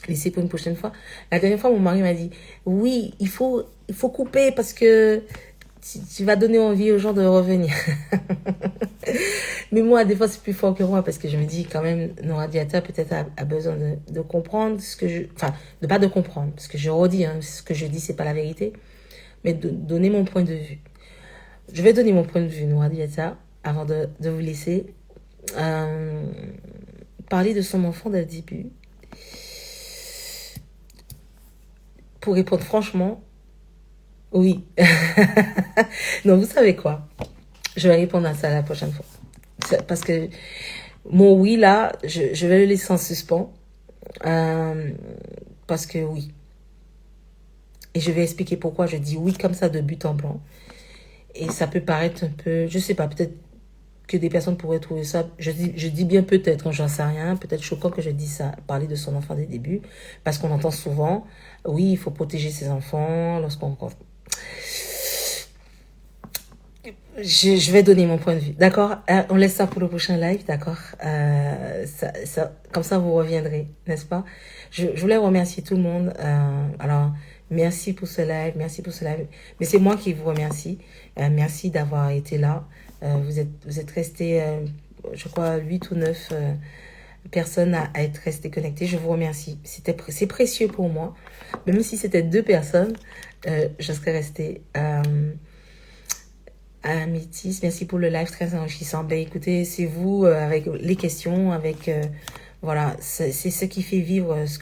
laisser pour une prochaine fois? La dernière fois, mon mari m'a dit, oui, il faut couper parce que tu vas donner envie aux gens de revenir. Mais moi, des fois, c'est plus fort que moi parce que je me dis quand même, Nora Diata peut-être a besoin de comprendre ce que enfin, de pas de comprendre, parce que je redis, hein, ce que je dis, c'est pas la vérité, mais de donner mon point de vue. Je vais donner mon point de vue, Nora Diata, avant de vous laisser. Parler de son enfant dès le début. Pour répondre franchement, oui. Non, vous savez quoi? Je vais répondre à ça la prochaine fois. Parce que mon oui, là, je vais le laisser en suspens. Parce que oui. Et je vais expliquer pourquoi je dis oui comme ça de but en blanc. Et ça peut paraître un peu, je sais pas, peut-être que des personnes pourraient trouver ça, je dis bien peut-être, j'en sais rien, peut-être choquant que je dise ça, parler de son enfant dès le début, parce qu'on entend souvent, oui, il faut protéger ses enfants lorsqu'on... Je vais donner mon point de vue, d'accord? On laisse ça pour le prochain live, d'accord? Comme ça, vous reviendrez, n'est-ce pas? Je voulais remercier tout le monde. Alors, merci pour ce live, merci pour ce live. Mais c'est moi qui vous remercie. Merci d'avoir été là. Vous êtes restés, je crois, 8 ou 9 personnes à être restées connectées. Je vous remercie. C'est précieux pour moi. Même si c'était 2 personnes, je serais restée... Métis, merci pour le live très enrichissant. Ben écoutez, c'est vous avec les questions, avec voilà, c'est ce qui fait vivre ce que